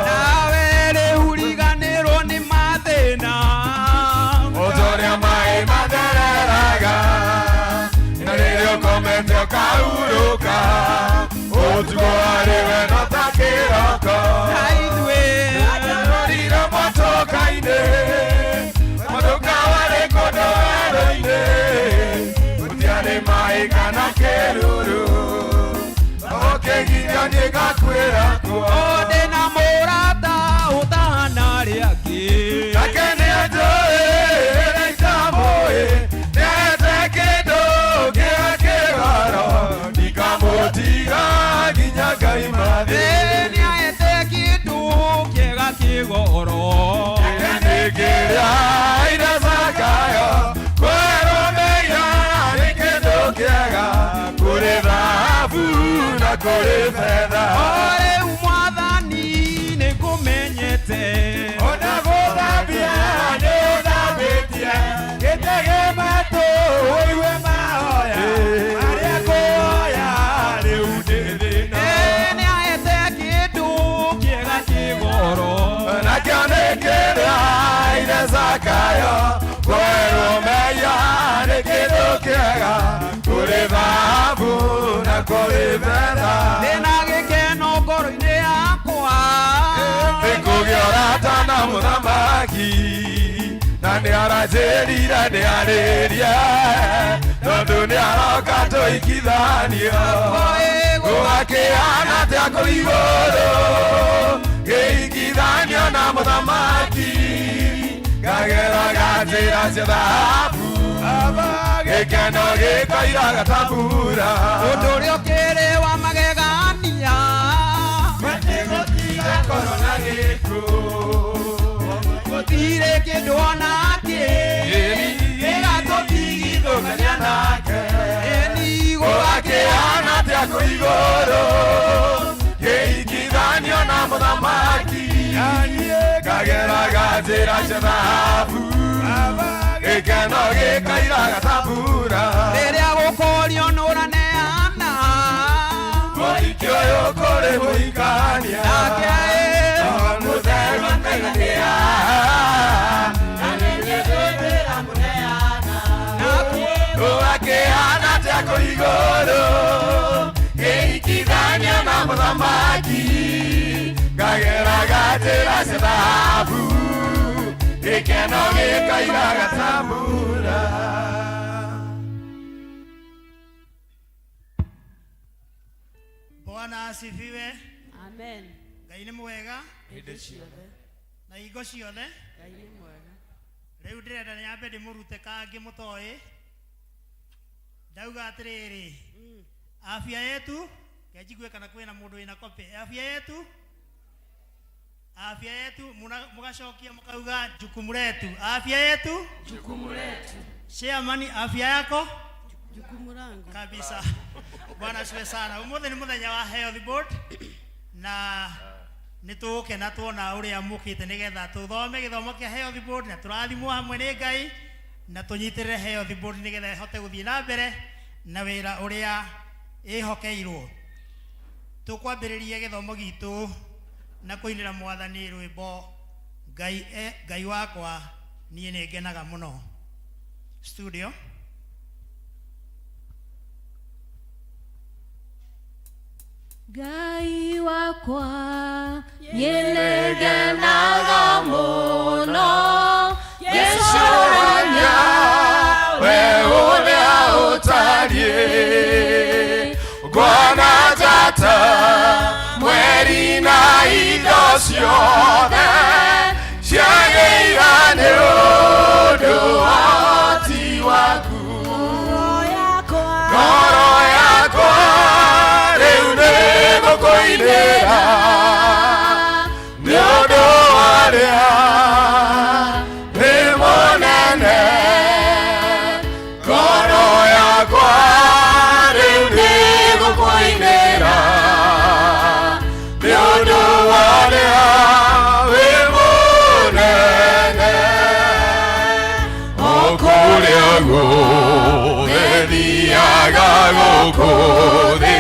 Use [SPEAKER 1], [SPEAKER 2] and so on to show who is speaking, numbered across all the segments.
[SPEAKER 1] nawe rĩhuriganĩrwo nĩ mathĩna
[SPEAKER 2] ũtorĩa maĩ mathereraga na rĩrĩa ũkomete ũkahurũka ũtugo arĩwe no ta kĩroko
[SPEAKER 1] na ithuĩ
[SPEAKER 2] rĩrĩa motoka-inĩ motoka warĩ kũndũ werũ-inĩ gũtiarĩ maĩ kana kĩruru ũkĩgiria nĩngakwĩra
[SPEAKER 1] ndĩna mũrata ũtahana arĩa angĩ
[SPEAKER 2] nake nĩanjũĩ na itamũĩ nĩete kĩndũ kĩa kĩgoro ndikamũtiga nginya Ngai mathĩ
[SPEAKER 1] nĩahete kĩndũ kĩega kĩgoro
[SPEAKER 2] nĩkĩrĩa ire Zakayo kwĩrũmĩria nĩ kĩndũ kĩega kũrĩ thahabu na kũrĩ betha
[SPEAKER 1] rĩu Mwathani nĩngũmenyete
[SPEAKER 2] ona gũthambia nĩ ũthambĩtie gĩtĩ gĩmatũ ũigue mahoya marĩa kũhoya rĩu nĩ thĩna
[SPEAKER 1] nĩahete kĩndũ kĩega kĩgoro
[SPEAKER 2] nakĩo nĩ kĩrĩa ire Zakayo kwĩrũmĩria nĩ kĩndũ kĩega kũrĩ thahabu na kũrĩ betha
[SPEAKER 1] ndĩna gĩkeno ngoro-inĩ yakwa
[SPEAKER 2] nĩngũgĩa ũrata na mũthamaki na nĩaranjĩrire ndĩarĩrie tondũ nĩaroka tũikithanio gũgakĩhana atĩa kũu igũrũ gĩikithanio na mũthamaki ngageraga njĩra cia thahabu gĩkeno gĩkoiraga ta mbura
[SPEAKER 1] ũndũ ũrĩa ũkĩrĩ wa magegania
[SPEAKER 2] matigũtiga ngoro na gĩkuũ
[SPEAKER 1] gũtirĩ kĩndũ ona kĩ
[SPEAKER 2] gĩgatũtigithũkania nake
[SPEAKER 1] gũgakĩhana
[SPEAKER 2] atĩa kũu igũrũ gĩikithanio na mũthamaki ngageraga njĩra cia thahabu gĩkeno gĩkoiraga ta mbura
[SPEAKER 1] rĩrĩa gũkũrio nũraneana
[SPEAKER 2] mũhiki ũyũ kũrĩ mũhikania
[SPEAKER 1] nake
[SPEAKER 2] mũtheru nĩgĩa gũgakĩhana atĩa kũu igũrũ gĩikithanio na mũthamaki ngageraga njĩra cia thahabu gĩkeno gĩkoiraga ta mbura.
[SPEAKER 3] Bwana asifiwe.
[SPEAKER 4] Amen.
[SPEAKER 3] Ngai nĩ mwega
[SPEAKER 4] Hĩndĩ ciothe.
[SPEAKER 3] na hingo ciothe.
[SPEAKER 4] Ngai nĩ mwega.
[SPEAKER 3] Rĩu ndĩrenda nyambe ndĩmũrute kangĩ mũtoĩ. Ndauga atĩrĩrĩ, afya yetu kenjigue kana kwĩna mũndũ wĩna kopi. Afya yetu mugacokia mukauga jukumu letu. Afya yetu
[SPEAKER 4] Jukumu letu.
[SPEAKER 3] Chairman, afya yako
[SPEAKER 4] Jukumu langu
[SPEAKER 3] kabisa. Bwana asifiwe sana. Umuthi ni muthenya wa health board na nituke na tuona uria mukite nigetha tuthome githomo kia health board na turathimwo hamwe ni Ngai na tunyitirire health board nigetha ihote guthii na mbere na wira uria ihokeirwo. Tukwambiriria githomo gitu na kuinira Mwathani rwimbo Ngai wakwa nie ni ngenaga muno. Studio.
[SPEAKER 5] Ngai wakwa nyenegenaga muno Yeshuranya
[SPEAKER 2] we uria utariĩ Bwana Tata mweri na indo ciothe ciagĩira nĩ ũndũ wa ũhoti waku ngoro yakwa rĩu nĩ gũkũinĩra nĩ ũndũ warĩa nĩ mũnene ngoro yakwa rĩu nĩ gũkũinĩra nĩ ũndũ warĩa wĩ mũnene okũrĩa guothe thiaga gũkũ thĩ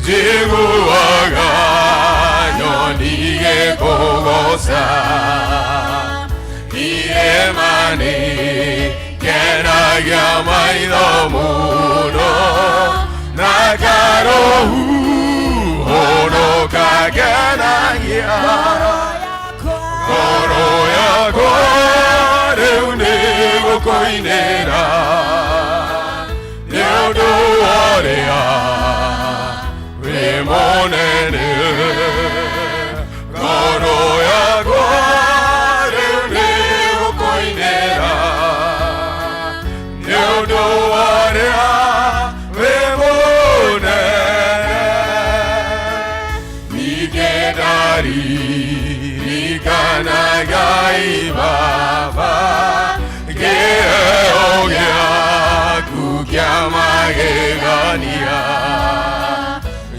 [SPEAKER 2] njiguaga kugosa iremani kenagia maitho muno nakarohu honoka kenagia ngoro yakwa rĩu nĩ gũkũinĩra nĩ ũndũ wa ũrĩa wĩ mũnene ngoro yakwa rĩu nĩ gũkũinĩra nĩ ũndũ wa ũrĩa wĩ mũnene ningĩ ndaririkanaga ibaba kĩheo gĩaku kĩa magegania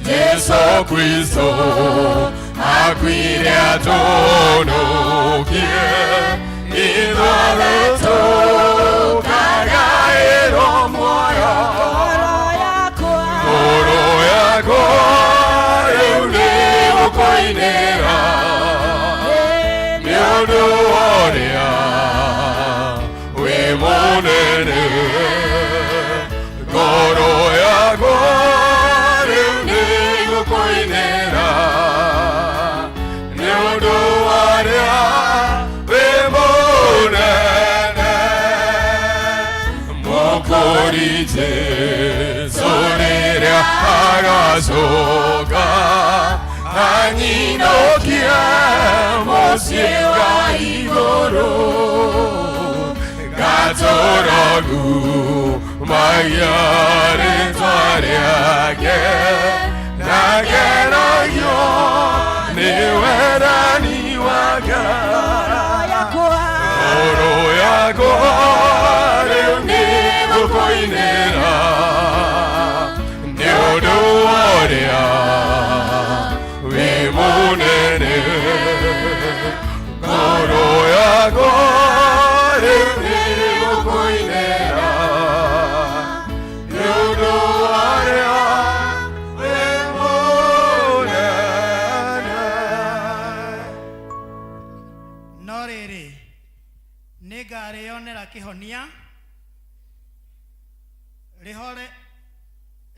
[SPEAKER 2] Jesu Kristo akuire atuhonokie ithuothe tũkagaĩrwo muoyo ngoro yakwa rĩu nĩ gũkũinĩra nĩ ũndũ wa ũrĩa wĩ mũnene ngoro yakwa rĩu nĩ gũkũinĩra nĩ ũndũ wa ũrĩa wĩ mũnene mũkũri Jesũ rĩrĩa agacoka anyinũkie mũciĩ wa igũrũ gatũrogu magia rĩtwa rĩake nakenagio nĩ wendani wake ngoro yakwa rĩu nĩ gũkũinĩra nĩ ũndũ wa ũrĩa wĩ mũnene ngoro yakwa rĩu nĩ gũkũinĩra nĩ ũndũ wa ũrĩa wĩ mũnene
[SPEAKER 3] no rĩrĩ nĩngarĩonera kĩhonia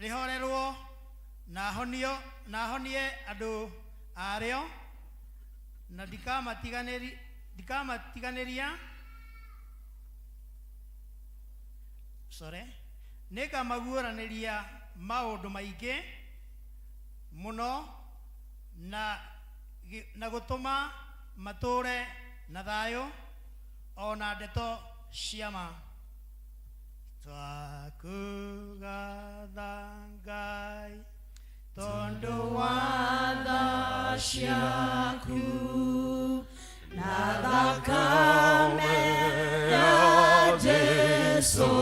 [SPEAKER 3] rĩhorerwo na honie andũ arĩo na ndikamatiganĩria nĩngamaguũranĩria maũndũ maingĩ mũno na gũtũma matũũre na thayũ ona ndeto cia ma twakũgatha Ngai tondũ wa tha ciaku na thakame ya Jesu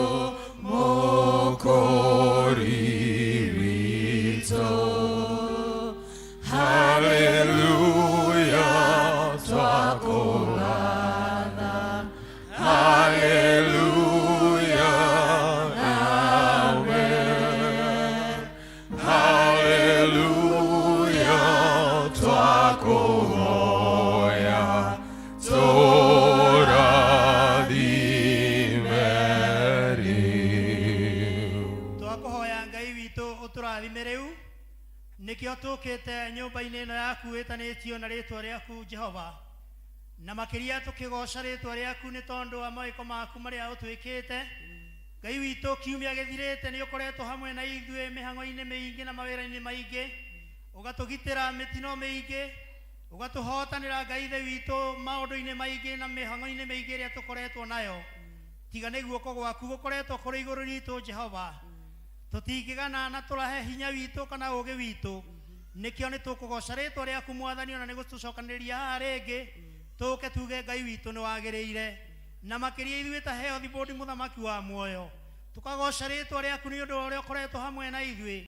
[SPEAKER 3] mũkũri witũ haleluya twakũgatha haleluya amen haleluya twakũhoya tũrathime rĩu twakũhoya Ngai witũ ũtũrathime rĩu nĩkĩo tũkĩte nyũmba-inĩ ĩno yaku ĩtanĩtio na rĩtwa rĩaku Jehova na makĩria tũkĩgoca rĩtwa rĩaku nĩ tondũ wa mawĩko maku marĩa ũtwĩkĩte Ngai witũ kiumia gĩthirĩte nĩ ũkoretwo hamwe na ithuĩ mĩhang'o-inĩ mĩingĩ na mawĩra-inĩ maingĩ ũgatũgitĩra mĩtino mĩingĩ ũgatũhotanĩra Ngai ithe witũ maũndũ-inĩ maingĩ na mĩhang'o-inĩ mĩingĩ ĩrĩa tũkoretwo nayo tiga nĩ guoko gwaku gũkoretwo kũrĩ igũrũ ritũ Jehova tũtingĩgana na tũrahe hinya witũ kana ũũgĩ witũ nĩkĩo nĩ tũkũgoca rĩtwa rĩaku Mwathani ona nĩ gũtũcokanĩrĩria haha rĩngĩ tũke tuge Ngai witũ nĩ wagĩrĩire na makĩria ithuĩ ta health board mũthamaki wa muoyo tukagoca rĩtwa rĩaku nĩ ũndũ wa ũrĩa ũkoretwo hamwe na ithuĩ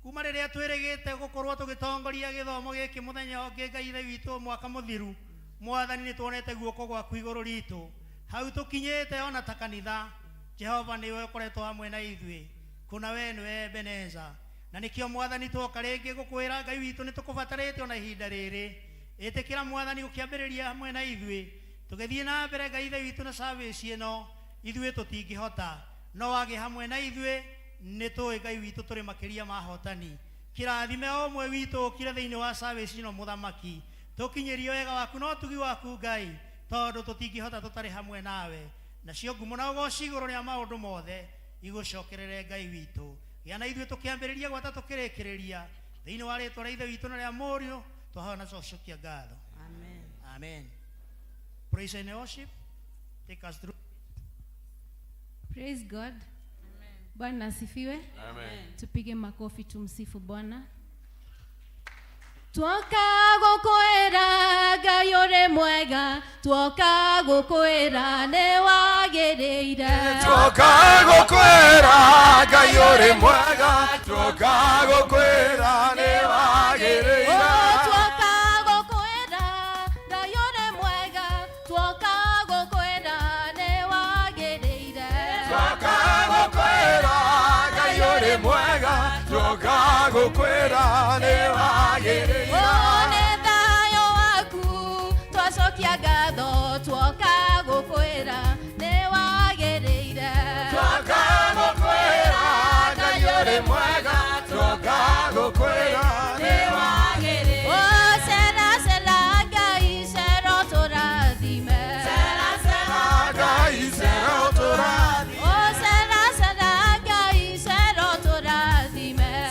[SPEAKER 3] kuma rĩrĩa twĩrĩgĩte gũkorwo tũgĩtongoria gĩthomo gĩkĩ mũthenya ũngĩ Ngai ithe witũ mwaka mũthiru Mwathani nĩ tuonete guoko gwaku igũrũ ritũ hau tũkinyĩte ona ta kanitha Jehova nĩwe ũkoretwo hamwe na ithuĩ kuna we nĩwe Ebeneza na nĩkĩo Mwathani twoka rĩngĩ gũkwĩra Ngai witũ nĩ tũkũbatarĩte ona ihinda rĩrĩ etekira mwathani gukiambiriria hamwe na ithuĩ tugithie na mbere Ngai ithe witũ na service ĩno ithuĩ tũtingĩhota no wage hamwe na ithuĩ nĩtũĩ Ngai witũ tũrĩ makĩria ma hotani kĩrathime o ũmwe witũ kire thĩinĩ wa service ĩno mũthamaki tũkinyĩrie wega waku no tugi waku Ngai tondũ tũtingĩhota tũtarĩ hamwe nawe nacio ngumo na ũgoci igũrũ rĩa maũndũ mothe igũcokerere Ngai witũ gĩa na ithuĩ tũkĩambĩrĩria gwata tũkĩrĩkĩrĩria thĩinĩ wa rĩĩtwa rĩa ithe witũ na rĩa mũriũ twahoya na tũcokia ngatho.
[SPEAKER 4] Amen.
[SPEAKER 3] Amen. Praise and worship. Take us through.
[SPEAKER 5] Praise God. Bwana asifiwe.
[SPEAKER 2] Amen.
[SPEAKER 5] Tupige makofi tumsifu Bwana. Twoka gukwira Ngai uri mwega twoka gukwira ni wagiriire
[SPEAKER 2] Twoka gukwira Ngai uri mwega twoka gukwira ni wagiriire
[SPEAKER 5] twoka gukwira Ngai uri mwega twoka gukwira ni wagiriire
[SPEAKER 2] Twoka gukwira Ngai uri mwega twoka gukwira ni wagiriire
[SPEAKER 5] Nĩ thayũ waku twacokia ngatho twoka gũkwĩra nĩ wagĩrĩire
[SPEAKER 2] Twoka gukwira Ngai uri mwega twoka gukwira ni wagiriire
[SPEAKER 5] cera cera Ngai cera ũtũrathime
[SPEAKER 2] Ngai cera ũtũrathime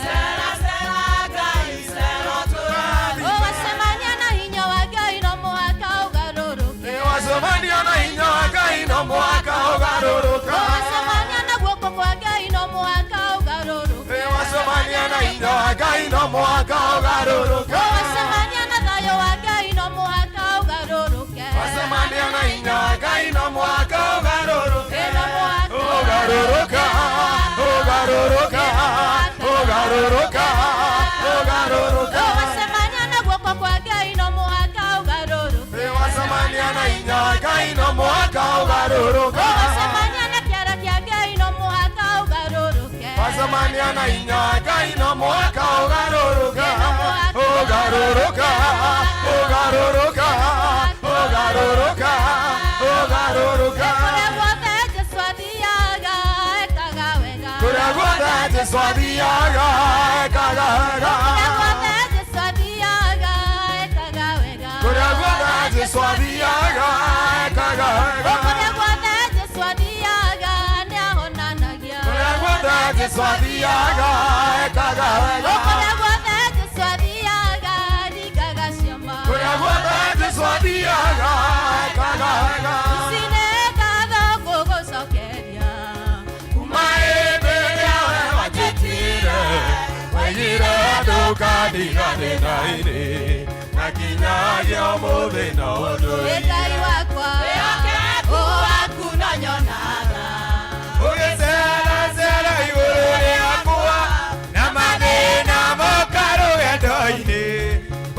[SPEAKER 5] cera cera Ngai cera ũtũrathime wacemania na hinya wa Ngai no mũhaka ũgarũrũke
[SPEAKER 2] Wacemania na hinya wa Ngai no mũhaka ũgarũrũka
[SPEAKER 5] wacemania na guoko kwa Ngai no mũhaka ũgarũrũke
[SPEAKER 2] Wacemania na hinya wa Ngai no mũhaka ũgarũrũka
[SPEAKER 5] wacemania na thayũ wa Ngai no mũhaka ũgarũrũke
[SPEAKER 2] Wacemania na hinya wa Ngai no mũhaka ũgarũrũka
[SPEAKER 5] no mũhaka
[SPEAKER 2] Ũgarũrũka Ũgarũrũka Ũgarũrũka Ũgarũrũka
[SPEAKER 5] wacemania na guoko kwa Ngai no mũhaka ũgarũrũke
[SPEAKER 2] Wacemania na hinya wa Ngai no mũhaka ũgarũrũka
[SPEAKER 5] wacemania na kĩara kĩa Ngai no mũhaka ũgarũrũke
[SPEAKER 2] Wacemania na hinya wa Ngai no mũhaka ũgarũrũka Ũgarũrũka Ũgarũrũka Ũgarũrũka Ũgarũrũka
[SPEAKER 5] kũrĩa guothe Jesũ athiaga ekaga wega
[SPEAKER 2] Kũrĩa guothe Jesũ athiaga ekaga wega
[SPEAKER 5] kũrĩa guothe Jesũ athiaga ekaga wega
[SPEAKER 2] Kũrĩa guothe Jesũ athiaga ekaga wega
[SPEAKER 5] kũrĩa guothe Jesũ athiaga nĩahonanagia
[SPEAKER 2] Kũrĩa guothe Jesũ athiaga ekaga wega
[SPEAKER 5] kũrĩa guothe Jesũ athiaga ringaga ciama
[SPEAKER 2] Kũrĩa guothe Jesũ athiaga ekaga wega
[SPEAKER 5] Cine ngatho ngũgũcokeria
[SPEAKER 2] Kuma hĩndĩ ĩrĩa we wanjĩtire waigire andũ kanitha-inĩ na nginyagia ũmũthĩ no ũndũ
[SPEAKER 5] Ĩ Ngai wakwa wĩhokeku waku no nyonaga
[SPEAKER 2] ũgĩceracera igũrũ rĩakwa na mathĩna moka rũgendo-inĩ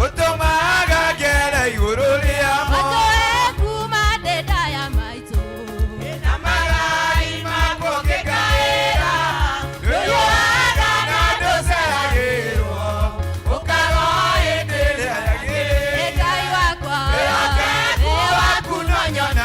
[SPEAKER 2] ũtũmaga ngere igũrũ rĩamo
[SPEAKER 5] Watoe kuma ndaya maitũ
[SPEAKER 2] na magai makwo ngĩkaĩra ndũyũaga na ndũceragĩrwo ũkarwo hĩndĩ ĩrĩa yagĩrĩire
[SPEAKER 5] Ĩ Ngai wakwa
[SPEAKER 2] wĩhokeku waku no nyona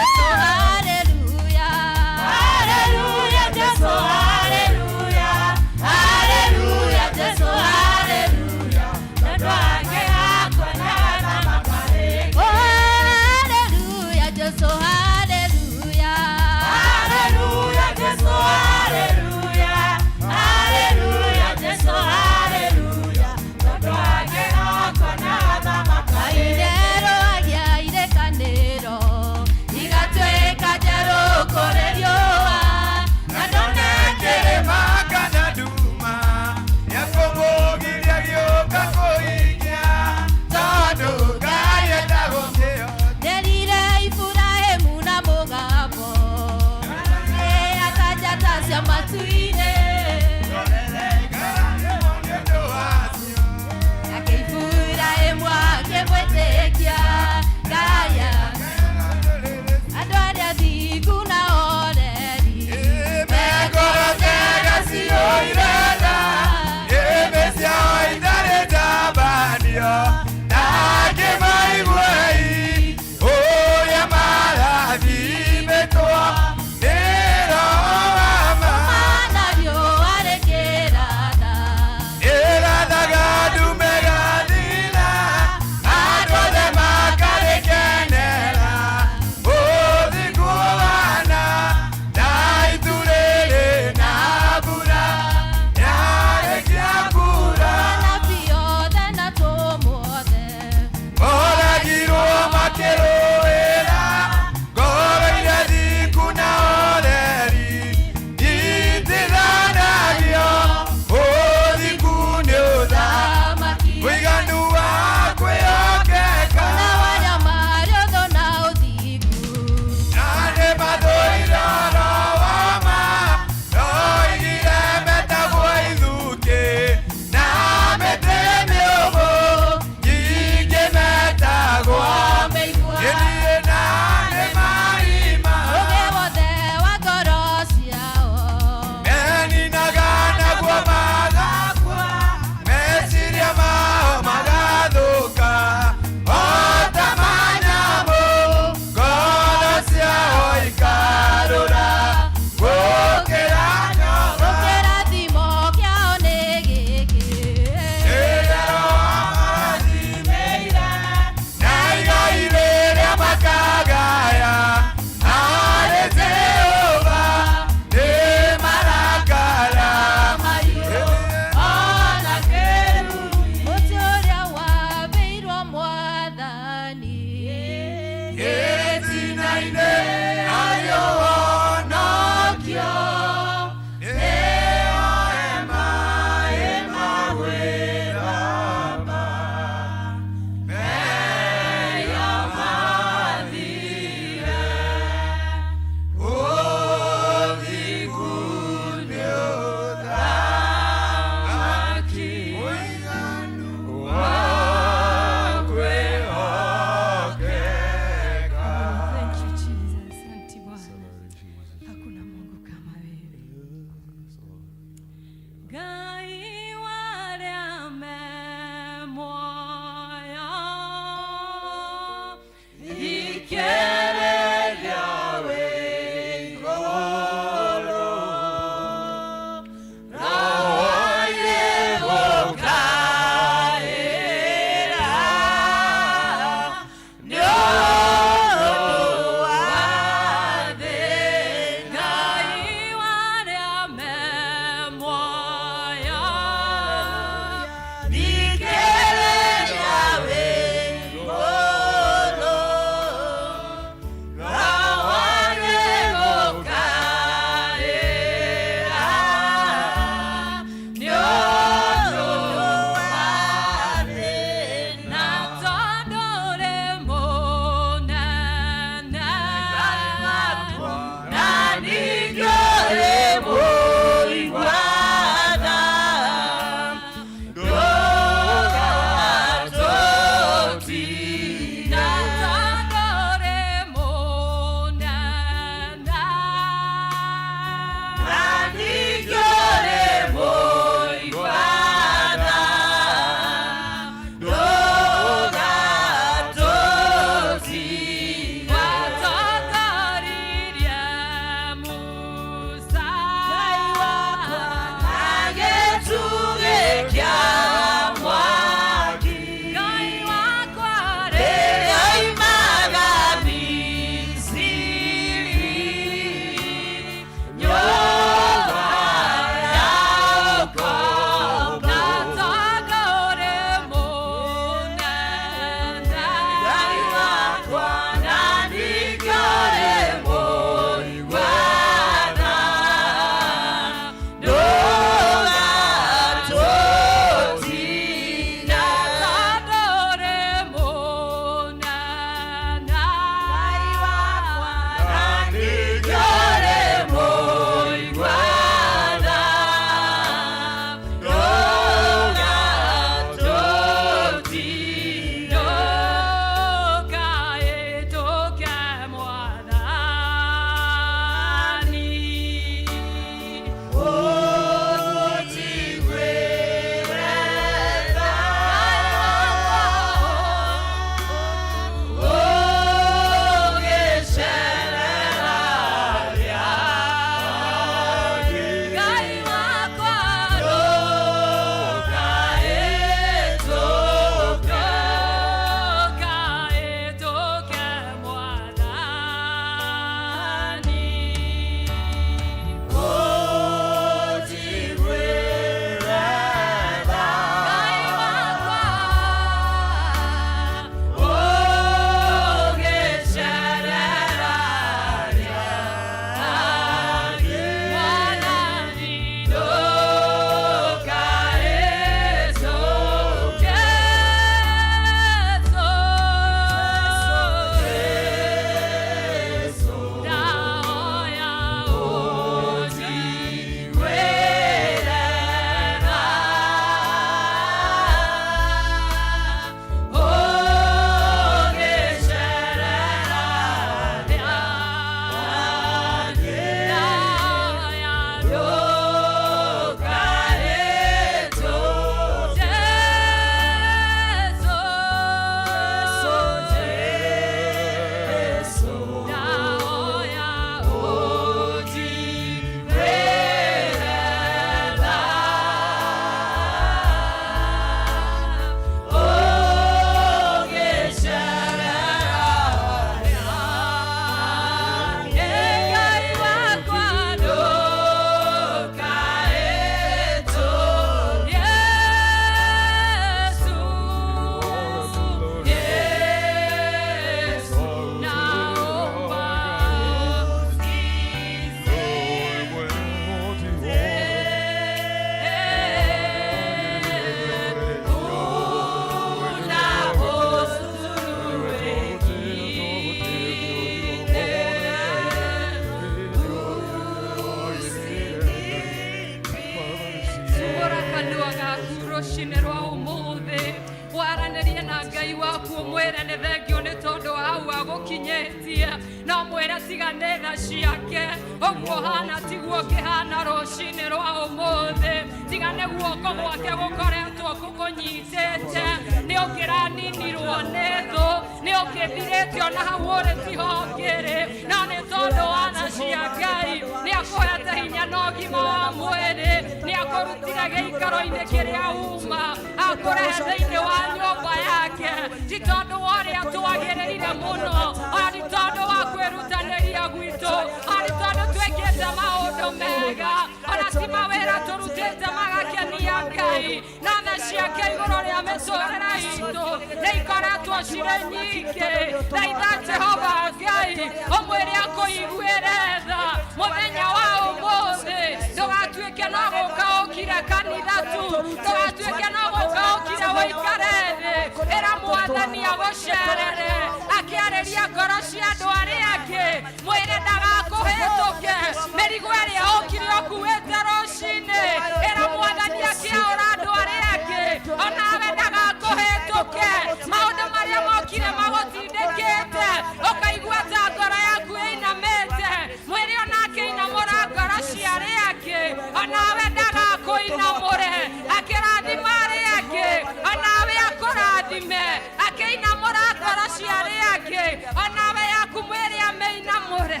[SPEAKER 6] Ngai waku mwere nĩ thengio nĩ tondũ hau agũkinyĩtie no mwere tigane tha ciake ũguo hana tiguo kĩhana rũcinĩ rwa ũmũthĩ tigane guoko gwake gũkoretwo gũkũnyitĩte nĩ ũngĩraninirwo nĩ thũ nĩ ũngĩthirĩtio na hau ũrĩ tiho ngĩrĩ no nĩ tondũ wa tha cia Ngai nĩ akũhete hinya na ũgima wa mwĩrĩ nĩ akũrutire gĩikaro-inĩ kĩrĩa uma akũrehe thĩinĩ wa nyũmba yake ti tondũ wa ũrĩa twagĩrĩire mũno ona ti tondũ wa kwĩrutanĩria gwitũ ona ti tondũ twĩkĩte maũndũ mega ona ti mawĩra tũrutĩte magakenia Ngai na tha ciake igũrũ rĩa mĩtũrĩre itũ nĩ ikoretwo cirĩ nyingĩ thaitha Jehova Ngai ũmwĩre akũiguĩre tha mũthenya wa ũmũthĩ ndũgatuĩke no gũka ũkire kanitha tu ndũgatuĩke no gũka ũkire ũikare thĩ ĩra Mwathani agũcerere akĩarĩria ngoro cia andũ arĩa angĩ mwĩre ndagakũhĩtũke mĩrigo ĩrĩa ũkire ũkuĩte rũcinĩ ĩra Mwathani akĩaũra andũ arĩa angĩ onawe ndagakũhĩtũke maũndũ marĩa mokire magũtindĩkĩte ũkaigua ta ngoro yaku ĩinamĩte mwĩre onake inamũra ngoro cia arĩa angĩ onawe ndagakũinamũre akĩrathima arĩa angĩ onawe akũrathime akĩinamũra ngoro cia arĩa angĩ onawe yaku mwĩre amĩinamũre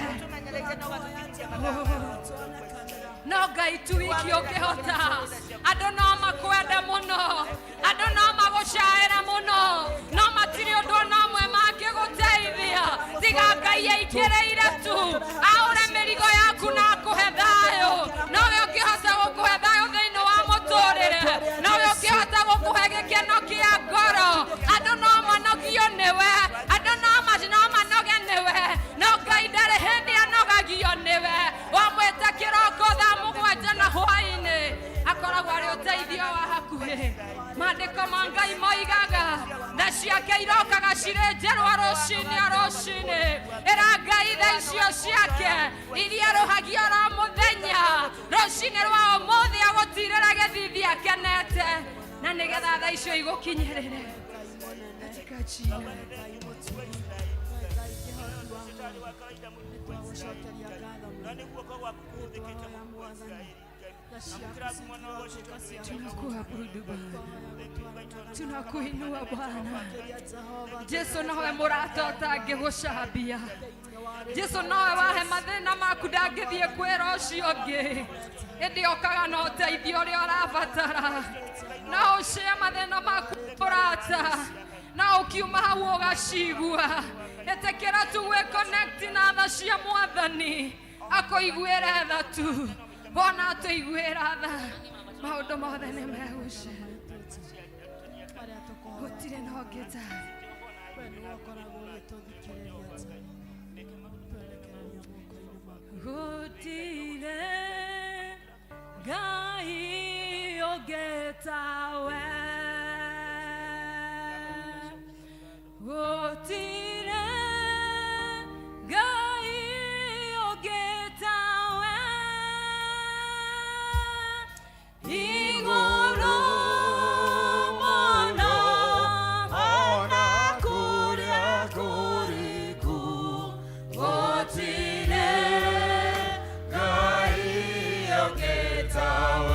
[SPEAKER 6] no Ngai tu wiki ũngĩhota andũ no makwende mũno andũ no magũcaĩre mũno no matirĩ ũndũ ona ũmwe mangĩgũteithia tiga Ngai aikĩrĩire tu aũre mĩrigo yaku na akũhe thayũ nowe ũngĩhota gũkũhe thayũ thĩinĩ wa mũtũrĩre nowe ũngĩhota gũkũhe gĩkeno kĩa ngoro andũ no manogio nĩwe andũ no manoge nĩwe no Ngai ndarĩ hĩndĩ anogagio nĩwe wamwĩta kĩroko thaa mũgwanja na hwaĩ-inĩ akoragwo arĩ ũteithio wa hakuhĩ maandĩko ma Ngai moigaga tha ciake irokaga cirĩ njerwa rũcinĩ ĩra Ngai tha icio ciake iria rũhagio ro mũthenya rũcinĩ rwa ũmũthĩ agũtirĩra gĩthithi akenete na nĩgetha tha icio igũkinyĩrĩre katika jina tunakuabudu Bwana tunakuinua Bwana Jesu nowe mũrata ũtangĩgũcambia Jesu nowe wahe mathĩna maku ndangĩthiĩ kwĩra ũcio ũngĩ ĩndĩ okaga na ũteithio ũrĩa ũrabatara na ũcie mathĩna maku ũrata na ũkiuma hau ũgacigua ĩtĩkĩra tu gwĩconnect na tha cia Mwathani akũiguĩre tha tu Bona atũiguĩra tha maũndũ mothe nĩ megũcenjia gũtirĩ na ũngĩ ta gũtirĩ Ngai ũngĩ tawe gũtirĩ Ngai ũngĩ tawe igũrũ mũno ona kũrĩa kũriku gũtirĩ Ngai ũngĩ tawe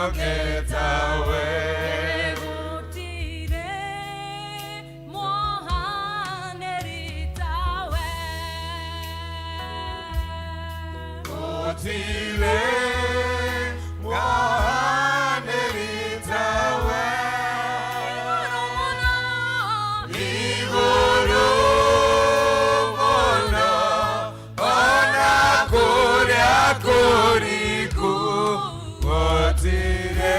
[SPEAKER 2] Okay. Otile Mwanelitawe Iguru Mono Ona Kuria Kuriku Otile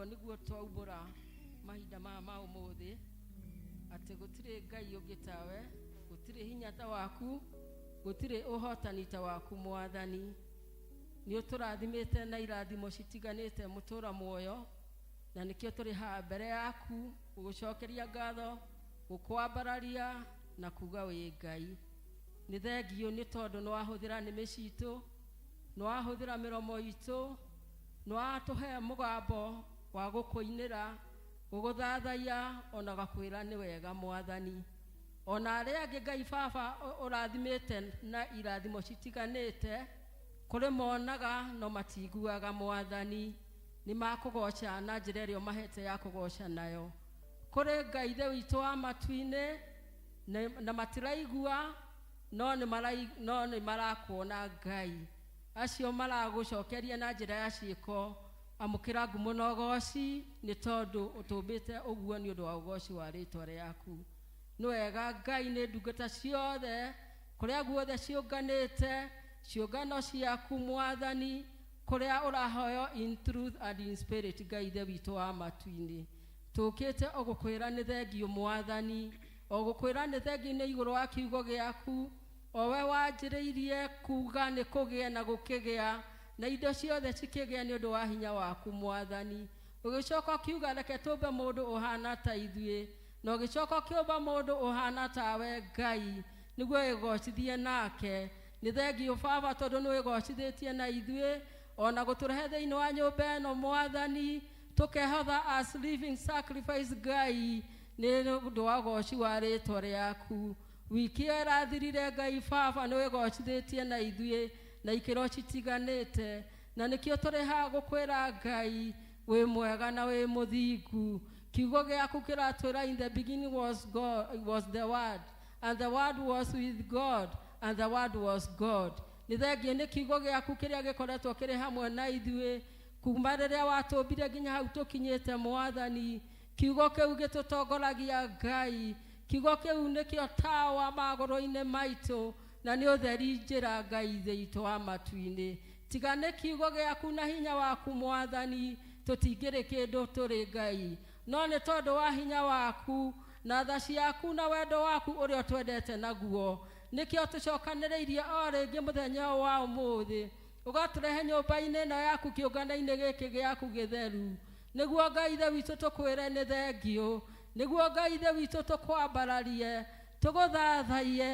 [SPEAKER 7] Niguo twaubura mahinda ma umuthi ati gutire ngai ungitawe gutire hinya ta waku gutire uhotani ta waku mwathani ni uturathimite na irathimo citiganite mutura muoyo na nikio turi ha mbere yaku gugucokeria ngatho gukwambararia na kuga wi ngai ni thengio ni tondu no ahuthira nimi citu no ahuthira miromo itu no atuhe mugambo wa gukuinira guguthathaiya ona gakwira ni wega mwathani ona aria angi ngai baba urathimite na irathimo citiganite kuri monaga no matiguaga mwathani ni makugoca na njira iria mahete ya kugoca nayo kuri ngai ithe witu wa matuine na matiraigua no ni marakuona ngai acio maragucokeria na njira ya ciiko amukira ngumo na ugoci ni tondu utumbite uguo ni undu wa ugoci wa ritwa riaku no wega ngai ni ndungata ciothe kuria guothe ciunganite ciungano ciaku mwathani kuria urahoyo in truth and in spirit ngai ithe witu wa matuini tukite ugukwira ni thengio mwathani ugukwira ni thengio ni iguru wa kiugo giaku owe wanjiriirie kuga ni kugia na gukigia na indo ciothe cikigea ni undu wa hinya waku mwathani ugicoka kiuga reke tumbe mundu uhana ta ithuĩ na ugicoka kiumba mundu uhana tawe ngai niguo igocithie nake ni thengio baba tondu ni igocithĩtie na ithuĩ ona gũtũrehe thĩinĩ wa nyũmba ĩno mwathani tukehotha as living sacrifice ngai ni undu wa goci wa rĩtwa rĩaku wiki ĩrathirire ngai baba ni igocithĩtie na ithuĩ na ikiro citiganite na nikio turi ha gukwira ngai we mwega na we muthingu kiugo giaku kiratwira in the beginning was God, was the word and the word was with God and the word was God ni thengio ni kiugo giaku kiria gikoretwo kiri hamwe na ithuĩ kuma rĩrĩa watumbire nginya hau tukinyite mwathani kiugo kiu gitutongoragia ngai kiugo kiu nikio tawa magũrũ-inĩ maitũ na ni utheri njira ngai theitu wa matuini tigane kiugo giaku na hinya waku mwathani tutingire kindu turi ngai no ni tondu wa hinya waku na tha ciaku na wendo waku uria twendete naguo nikio tucokanĩrĩirie o rĩngĩ mũthenya wa ũmũthĩ ũgaturehe nyũmba-inĩ ĩno yaku kĩũngano-inĩ gĩkĩ gĩaku gĩtheru nĩguo ngai ithe witũ tũkwĩre nĩ thengio nĩguo ngai ithe witũ tũkwambararie tũgũthathaiye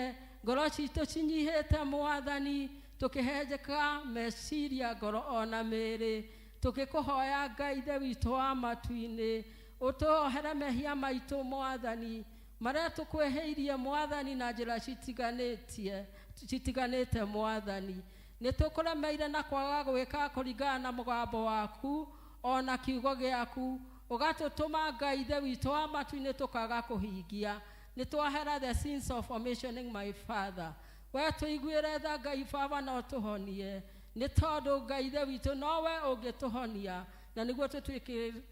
[SPEAKER 7] ngoro citũ cinyihĩte mwathani tukihenjeka meciria ngoro ona mĩĩrĩ tukikuhoya ngai ithe witũ wa matu-inĩ utuohere mehia maitũ mwathani maria tukwĩhĩirie mwathani na njĩra citiganĩte mwathani nĩ tũkũremeire na kwaga gwĩka kũringana na mũgambo waku ona kiugo gĩaku ũgatũtũma ngai ithe witũ wa matu-inĩ tũkaga kũhingia nĩ twahera the sins of omissioning my father we tuiguĩre tha ngai baba no tũhonie nĩ tondũ ngai ithe witũ nowe ũngĩtũhonia na nĩguo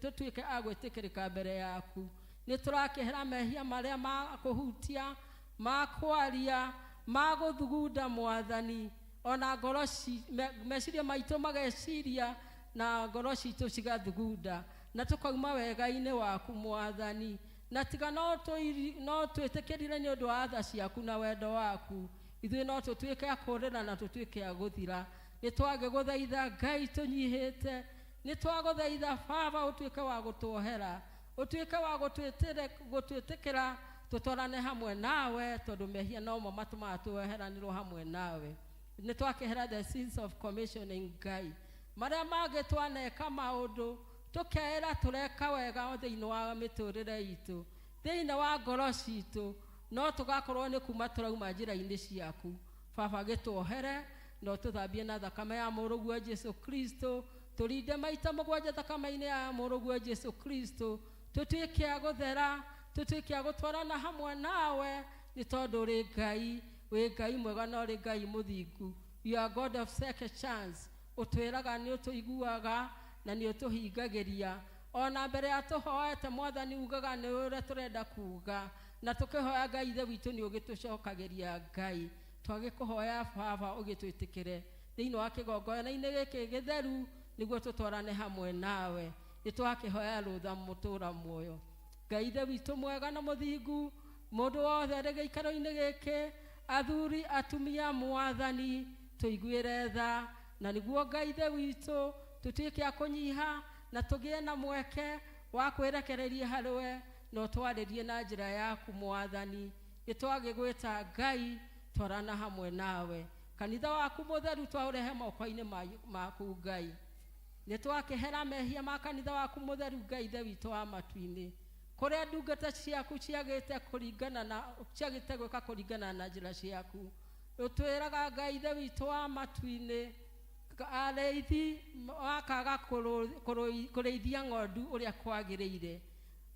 [SPEAKER 7] tũtuĩke a gwĩtĩkĩrĩka mbere yaku nĩ tũrakĩhera mehia marĩa ma kũhutia ma kwaria ma gũthugunda mwathani ona ngoro meciria maitũ mageciria na ngoro citũ cigathugunda na tũkauma wega-inĩ waku mwathani na tiga no twĩtĩkĩrire nĩ ũndũ wa tha ciaku na wendo waku ithuĩ no tũtuĩke a kũũrĩra na tũtuĩke a gũthira nĩ nitwage guthaitha Ngai tunyihite nitwaguthaitha Baba utuike wa gutuohera utuike wa gutwitikira tutwarane hamwe nawe tondu mehia no mo matuma tuoheranirwo hamwe nawe nitwakehera the sins of commissioning Ngai maria mage twaneka maundu tukera tureka wega thiini wa miturire itu thiini wa ngoro citu no tugakorwo ni kuma turauma njira-ini ciaku Baba gituohere no tuthambie na thakame ya muruguo Jesu Kristo turinde maita mugwanja thakame-ini ya muruguo Jesu Kristo tutuike aguthera tutuike agutwarana hamwe nawe ni tondu ri Ngai we Ngai mwega no ri Ngai muthingu you are God of second chance utwiraga ni utuiguaga na ni utuhingagiria ona mbere ya tuhoete Mwathani ugaga ni ure turenda kuga na tukihoya Ngai ithe witu ni ugitucokagiria Ngai twagikuhoya Baba ugitwitikire thiini wa kigongona-ini giki githeru niguo tutwarane hamwe nawe nitwakihoya rutha mutura muoyo Ngai ithe witu mwega na muthingu mundu wothe ri giikaro-ini giki athuri atumia Mwathani tuiguire tha na niguo Ngai ithe witu tutuike akunyiha na tugie na mweke wa kwerekereria hariwe no twaririe na njira yaku Mwathani nitwagigwita Ngai twarana hamwe nawe kanitha waku mutheru twaurehe moko-ini maku Ngai nitwakehera mehia ma kanitha waku mutheru Ngai ithe witu wa matu-ini kuria ndungata ciaku ciagite kuringana na ciagite gwika kuringana na njira ciaku utwiraga Ngai ithe witu wa matu-ini areithi wakaga kureithia ng'ondu uria kwagiriire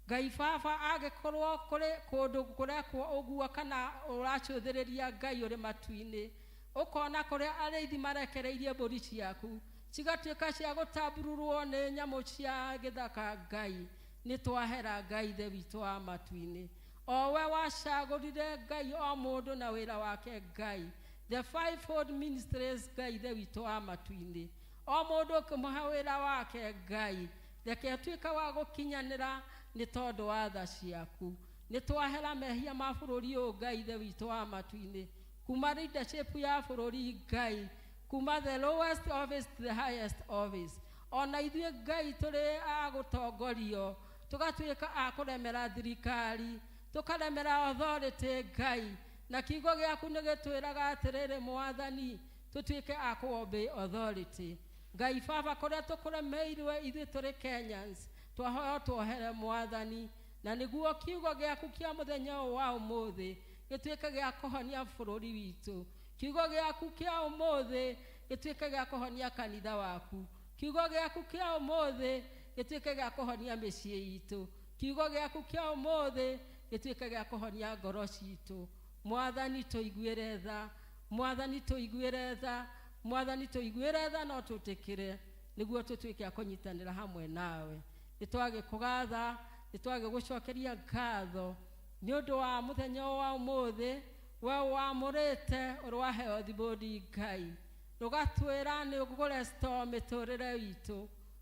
[SPEAKER 7] Ngai Baba agikorwo kuri kundu kuria ugua kana uracuthiriria Ngai uri matu-ini ukona kuria areithi marekereirie mburi ciaku cigatuika cia gutambururwo ni nyamu cia githaka Ngai nitwahera Ngai ithe witu wa matu-ini owe wacagurire Ngai o mundu na wira wake Ngai the fivefold ministries Ngai ithe witu wa matu-ini o mundu kumuha wira wake Ngai reke tuika wa gukinyanira ni tondu wa tha ciaku nitwahera mehia ma bururi u Ngai ithe witu wa matu-ini kuma leadership ya bururi Ngai kuma the lowest office to the highest office ona ithuĩ Ngai tũrĩ agũtongorio tũgatuĩka akũremera thirikari tũkaremera authority Ngai na kiugo gĩaku nĩ gĩtwĩraga atĩrĩrĩ Mwathani tũtuĩke akũ-obey authority Ngai Baba kũrĩa tũkũremeirwe ithuĩ tũrĩ Kenyans twahoya tuohere Mwathani na nĩguo kiugo gĩaku kĩa mũthenya ũyũ wa ũmũthĩ gĩtuĩke gĩa kũhonia bũrũri witũ kiugo gĩaku kĩa ũmũthĩ gĩtuĩke gĩa kũhonia kanitha waku kiugo gĩaku kĩa ũmũthĩ gĩtuĩke gĩa kũhonia mĩciĩ itũ kiugo gĩaku kĩa ũmũthĩ gĩtuĩke gĩa kũhonia ngoro citũ Mwathani tũiguĩre tha Mwathani tũiguĩre tha Mwathani tũiguĩre tha no tũtĩkĩre nĩguo tũtuĩke a kũnyitanĩra hamwe nawe nĩtwagĩkũgatha nĩtwagĩgũcokeria ngatho nĩ ũndũ wa mũthenya wa ũmũthĩ we wamũrĩte ũrwaheo thibũndi Ngai ũgatwĩra nĩ ũgũrestore mĩtũrĩre witũ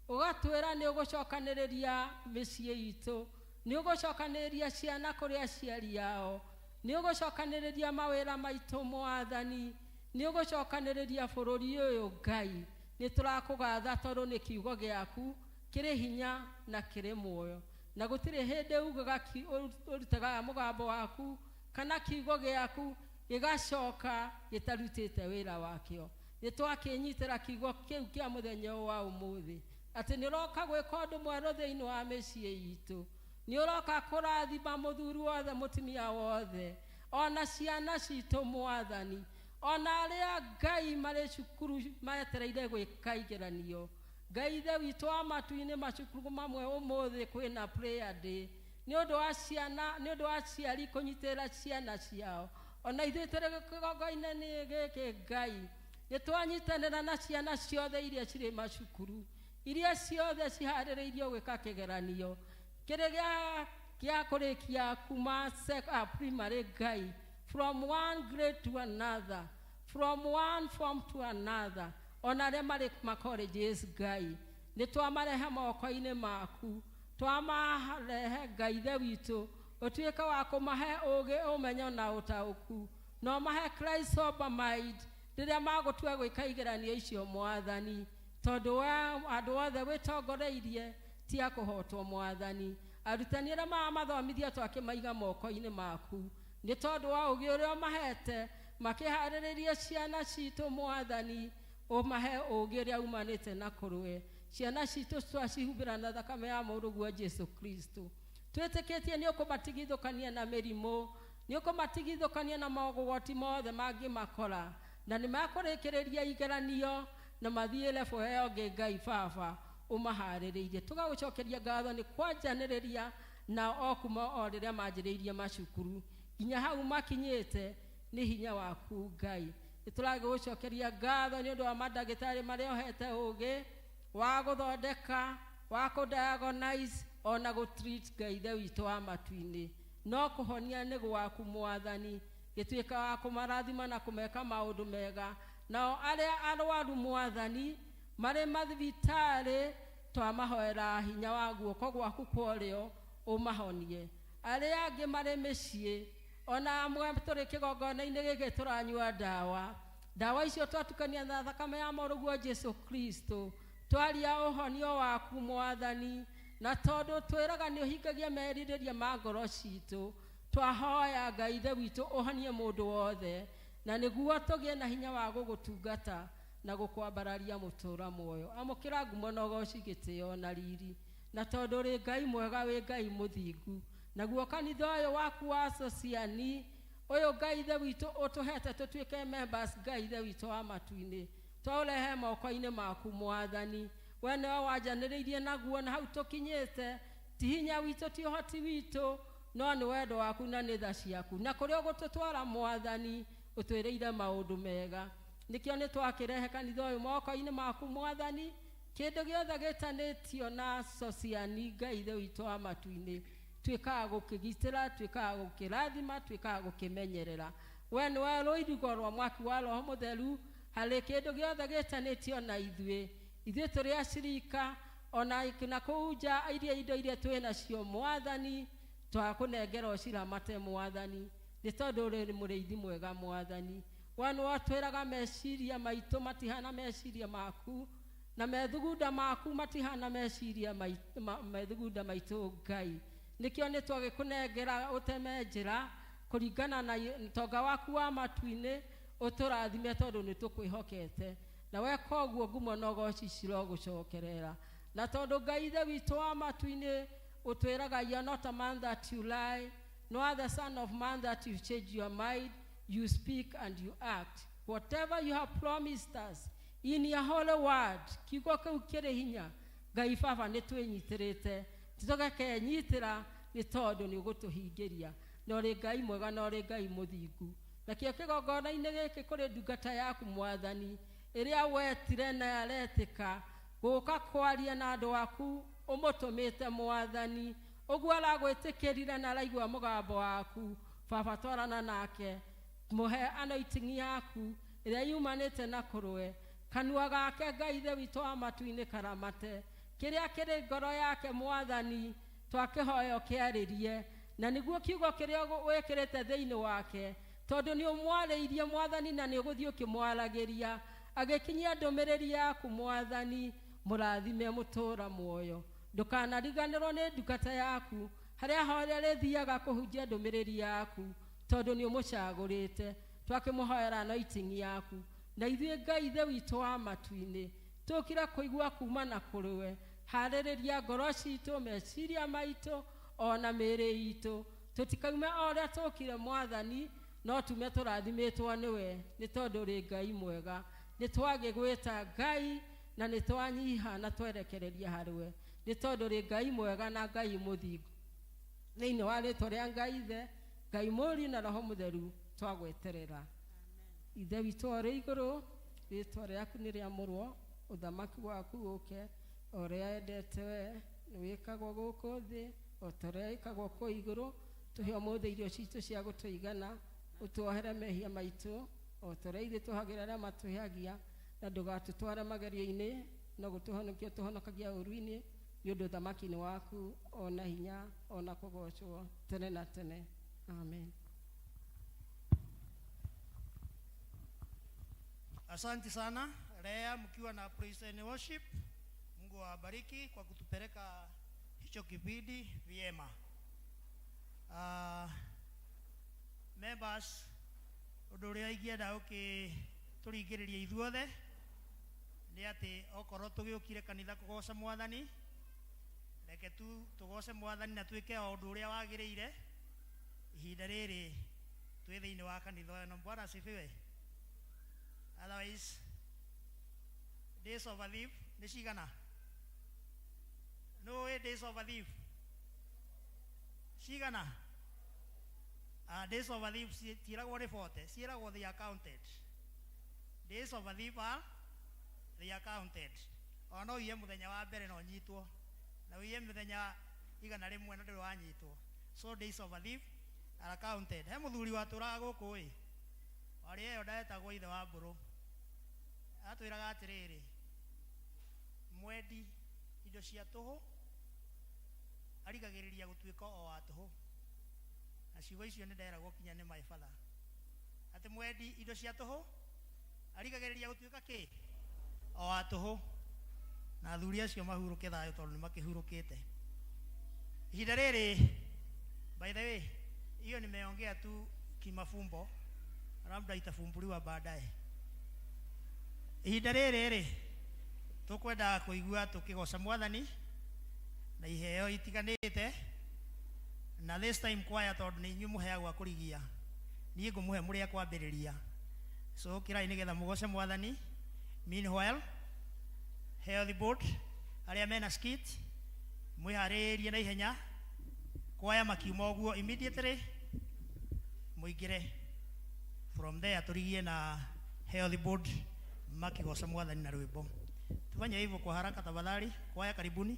[SPEAKER 7] ũgatwĩra nĩ ũgũcokanĩrĩria mĩciĩ itũ nĩ ũgũcokanĩrĩria ciana kũrĩ aciari ao nĩ ũgũcokanĩrĩria mawĩra maitũ Mwathani nĩ ũgũcokanĩrĩria bũrũri ũyũ Ngai nĩtũrakũgatha tondũ nĩ kiugo gĩaku kĩrĩ hinya na kĩrĩ muoyo na gũtirĩ hĩndĩ ugaga ũrutaga mũgambo waku kana kiugo gĩaku gĩgacoka gĩtarutĩte wĩra wakĩo nĩtwakĩnyitĩra kiugo kĩu kĩa mũthenya wa ũmũthĩ atĩ nĩ ũroka gwĩka ũndũ mwerũ thĩinĩ wa mĩciĩ itũ nĩ ũroka kũrathima mũthuri wothe mũtumia wothe ona ciana citũ Mwathani ona arĩa Ngai marĩ cukuru metereire gwĩka igeranio Ngai ithe witũ wa matu-inĩ macukuru mamwe ũmũthĩ kwĩna prayer day nĩ ũndũ wa ciana nĩ ũndũ wa aciari kũnyitĩrĩra ciana ciao ona ithuĩ tũrĩ kĩgongona-inĩ gĩkĩ Ngai nĩtwanyitanĩra na ciana ciothe iria cirĩ macukuru iria ciothe ciharĩrĩirio gwĩka kĩgeranio kĩrĩa gĩa kũrĩkia kuma primary Ngai from one grade to another from one form to another ona arĩa marĩ macolleges Ngai nĩtwamarehe moko-inĩ maku twamarehe Ngai ithe witũ ũtuĩke wa kũmahe ũũgĩ ũmenyo na ũtaũku no mahe Christ sober mind riria magutua gwika igeranio icio mwathani tondu wa andu othe witongoreirie ti akuhotwo mwathani arutani aria mathomithia twakimaiga moko-ini maku ni tondu wa ugi uria mahete makihaririria ciana citu mwathani umahe ugi uria umanite na kurwe ciana citu twacihumbira na thakame ya muruguo Jesu Kristo twitikitie ni ukumatigithukania na mirimo ni ukumatigithukania na mogwati mothe mangi makora na ni makurikiriria igeranio na mathie level yao Ngai Baba umahariririe tugagucokeria ngatho ni kwanjaniriria na okuma o riria manjiriirie macukuru nginya hau makinyite ni hinya waku Ngai ituragucokeria ngatho ni undu wa madagitari maria ohete ugi wa guthondeka wa kudiagnose ona gutreat Ngai ithe witu wa matu-ini no kuhonia ni gwaku mwathani gituika wa kumarathima na kumeka maundu mega nao aria arwaru mwathani mari mathibitari twamahoera hinya wa guoko gwaku kworio umahonie aria angi mari micii ona amwe turi kigongona-ini giki turanyua dawa icio twatukania na thakame ya muruguo Jesu Kristo twaria uhonio waku mwathani na tondu twiraga ni uhingagia meririria ma ngoro citu twahoya Ngai ithe witu uhonie mundu wothe na niguo tugie na hinya wa gugutungata na gukwambararia mutura moyo amukira ngumo na ugoci gitio na riri na tondu ri Ngai mwega wi Ngai muthingu naguo kanitha uyu waku wa sociani uyu Ngai ithe witu utuhete tutuike members Ngai ithe witu wa matu-ini twaurehe moko-ini maku mwathani we niwe wanjaniriirie naguo na hau tukinyite ti hinya witu ti uhoti witu no ni wendo waku na ni tha ciaku na kuria ugututwara mwathani utwiriire maundu mega nikio ni twakirehe kanitha uyu moko-ini maku mwathani kindu giothe gitanitio na sociani Ngai ithe witu wa matu-ini twikaga gukigitira twikaga gukirathima twikaga gukimenyerera we niwe ruirigo rwa mwaki wa roho mutheru hari kindu giothe gitanitio na ithuĩ tũrĩ acirika ona na kuja indo iria twina cio mwathani twakũnengera ũciramate mwathani nĩ tondũ ũrĩ mũrĩithi mwega mwathani wanu watwĩraga meciria maitũ matihana meciria maku na methugunda maku matihana meciria methugunda maitũ Ngai nikio nĩ twagĩkũnengera ũteme njĩra kũringana na tonga waku wa matu-ini ũtũrathime tondũ nĩ tũkwĩhokete na we koguo ngumo no goci cirogucokerera na tondu Ngai ithe witu wa matu-ini utwiraga you are not a man that you lie no other son of man that you change your mind you speak and you act whatever you have promised us in your holy word kiugo kiu kiri hinya Ngai Baba ni twinyitirite tutogekenyitira ni tondu ni ugutuhingiria no ri Ngai mwega no ri Ngai muthingu na kio kigongona-ini giki kuri ndungata yaku mwathani iria wetire na yaretika guka kwaria na andu waku umutumite mwathani uguo aragwitikirire na araigua mugambo waku Baba twarana nake muhe anointing yaku iria yumanite na kurwe kanua gake Ngai ithe witu wa matu-ini karamate kiria kiri ngoro yake mwathani twakihoya kiaririe na niguo kiugo kiria wikirite thiini wake tondu ni umwariirie mwathani na ni uguthii ukimwaragiria agikinyia ndumiriri yaku mwathani murathime mutura muoyo ndukanariganirwo ni ndungata yaku haria hore rithiaga kuhunjia ndumiriri yaku tondu ni umucagurite twakimuhoera anointing yaku na ithuĩ Ngai ithe witu wa matu-ini tukira kuigua kuma na kuriwe haririria ngoro citu meciria maitu ona mĩĩrĩ itu tutikaume oria tukire mwathani no tume turathimitwo niwe ni tondu ri Ngai mwega ni twagigwita Ngai na ni twanyiha na twerekereria hariwe ni tondu ri Ngai mwega na Ngai muthingu thiini wa ritwa ria Ngai ithe Ngai muri na roho mutheru twagweterera ithe witu uri iguru ritwa riaku ni riamurwo uthamaki waku uke oria endete we ni wikagwo guku thi otoria ikagwo ku iguru tuhe umuthi irio citu cia gutuigana utuohere mehia maitu otoria ithe tuhagirira matuhagia na ndugatutware magerio-ini no gutuhonokia tuhonokagia uru-ini ni undu thamaki-ini waku ona hinya ona kugocwo tene na tene amen.
[SPEAKER 3] Asante sana Lea, mkiwa na praise and worship. Mungu awabariki kwa kutupeleka hicho kipindi vyema. Members, uduria igienda turingiriria ithuothe ni ati okorwo tugiukire kanitha kugoca mwathani, reke tu tugoce mwathani na twike o undu uria wagiriire ihinda riri twi thiini wa kanitha no. Bwana asifiwe. Otherwise, days of a thief ni cigana? No way, days of a thief cigana? Days of a thief ciiragwo ribote, ciiragwo the accounted. Days of a thief are the accounted. Ono uye muthenya wa mbere no nyitwo na uye muthenya igana rimwe na ndiri wanyitwo. So days of a thief are accounted. He muthuri wa turaga guku wi wari eyo ndaetagwo ithe wa mburu atwiraga atiriri, mwendi indo cia tuhu arigagiriria gutwika o wa tuhu. Na ciugo icio ni nderagwo kinya ni my father ati mwendi indo cia tuhu arigagiriria gutwika ki o wa tuhu. Na athuri acio mahuruke thayo tondu ni makihurukite ihinda riri. By the way, hiyo nimeongea tu kimafumbo, labda itafumbuliwa baadaye. Ihinda riri tukwenda kuigua tukigoca mwathani na iheo itiganite. Na this time choir tondu ni inyu muheagwa kurigia, nie ngumuhe muria kwambiriria. So kirai nigetha mugoce mwathani. Meanwhile, hail the board aria mena skit mwiharirie na ihenya. Choir makiuma uguo immediately muingire. From there turigie na hail the board makigoca mwathani na rwimbo. Tufanye hivyo kwa haraka tafadhali. Choir karibuni.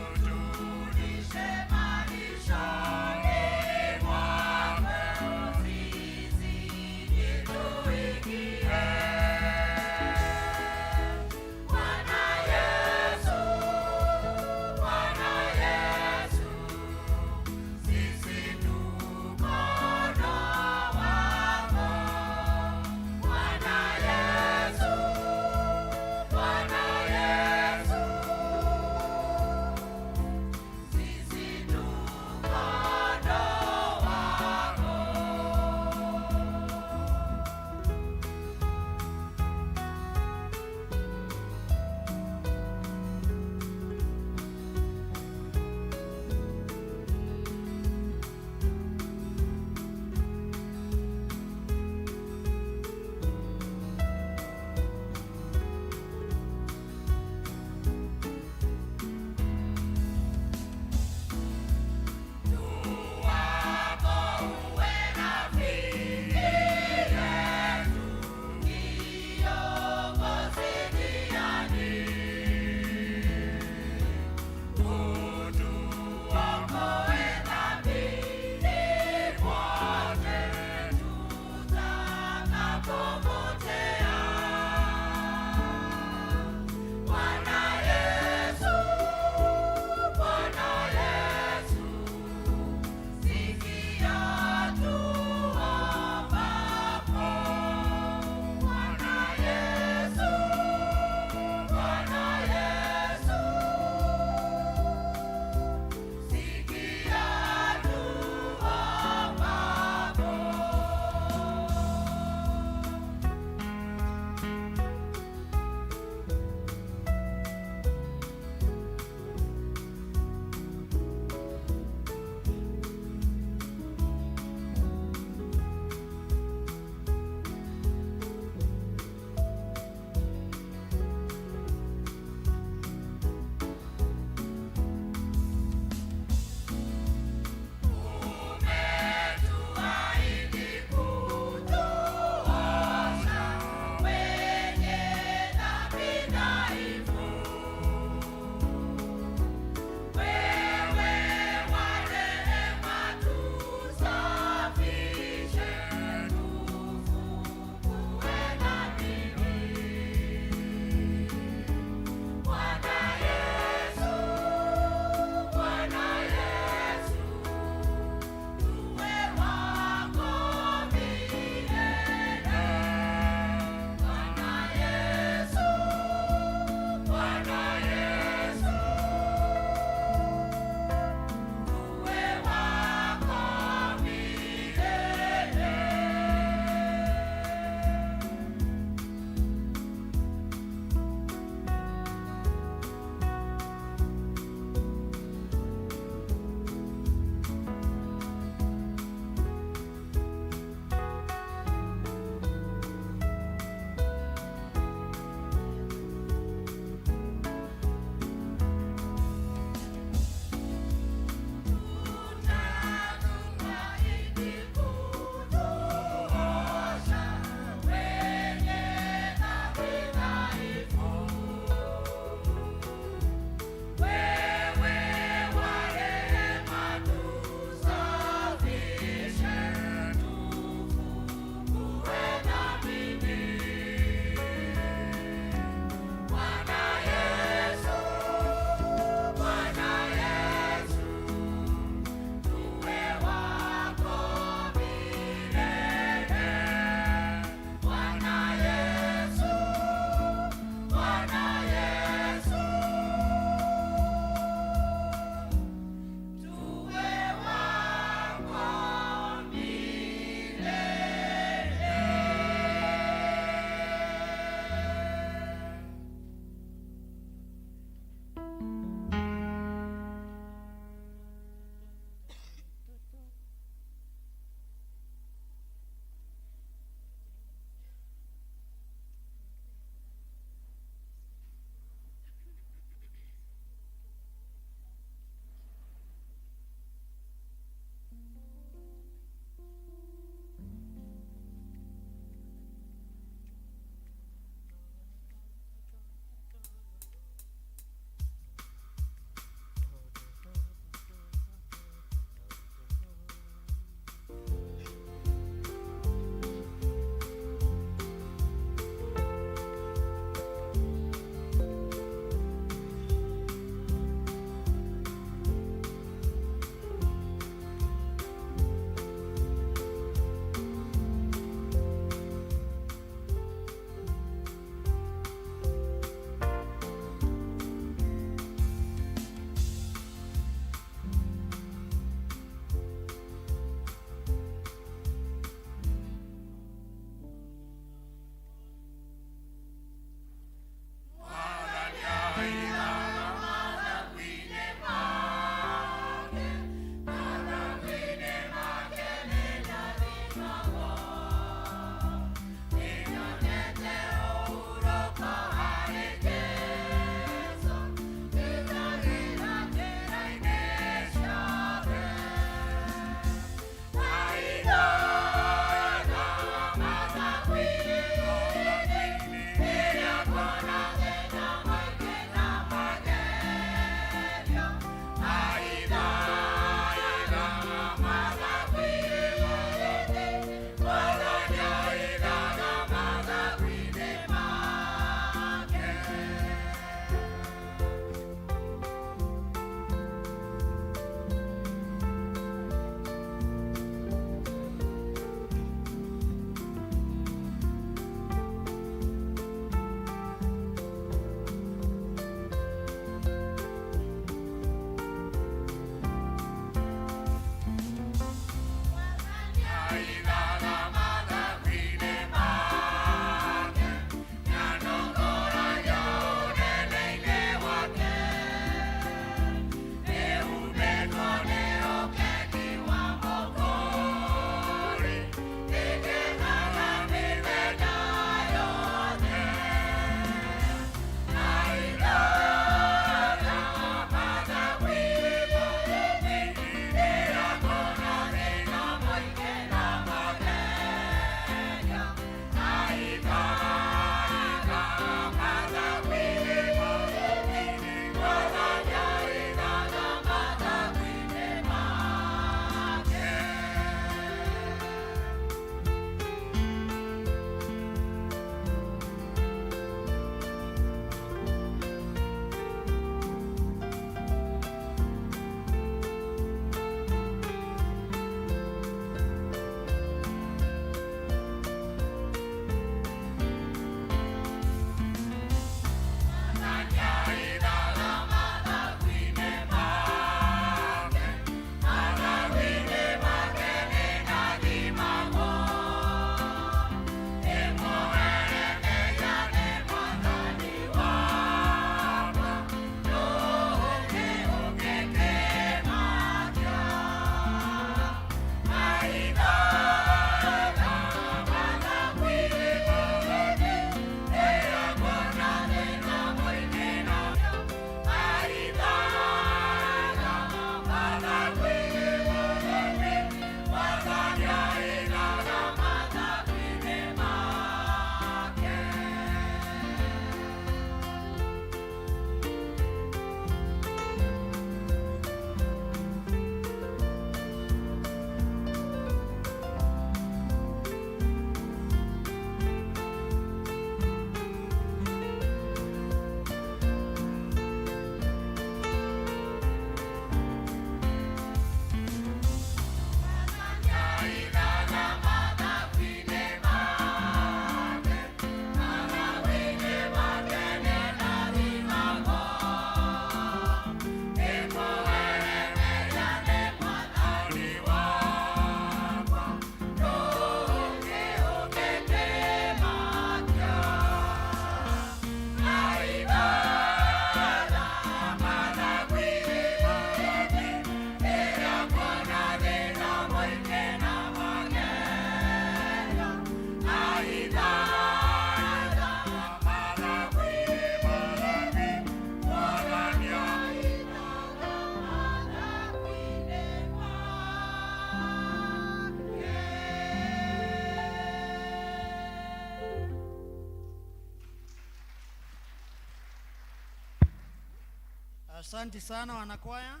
[SPEAKER 3] Asante sana wanakwaya.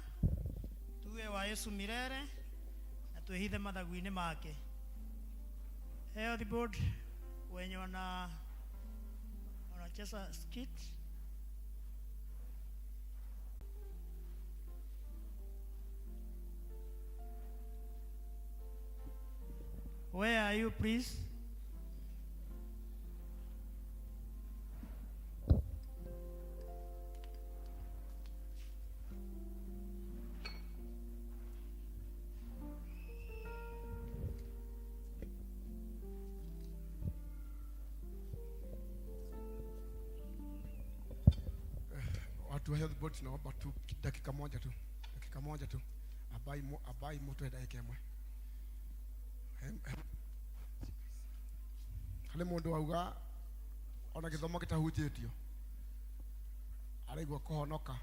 [SPEAKER 3] Tuwe wa Yesu milele na tuhithe madhaguini make. Heo the board wenye wanacheza skit. Where are you, please?
[SPEAKER 2] Watu wa health board naomba tu dakika moja tu abai moto ya dakika moja. Hale mundu auga ona githomo kitahunjitio araigwa kuhonoka.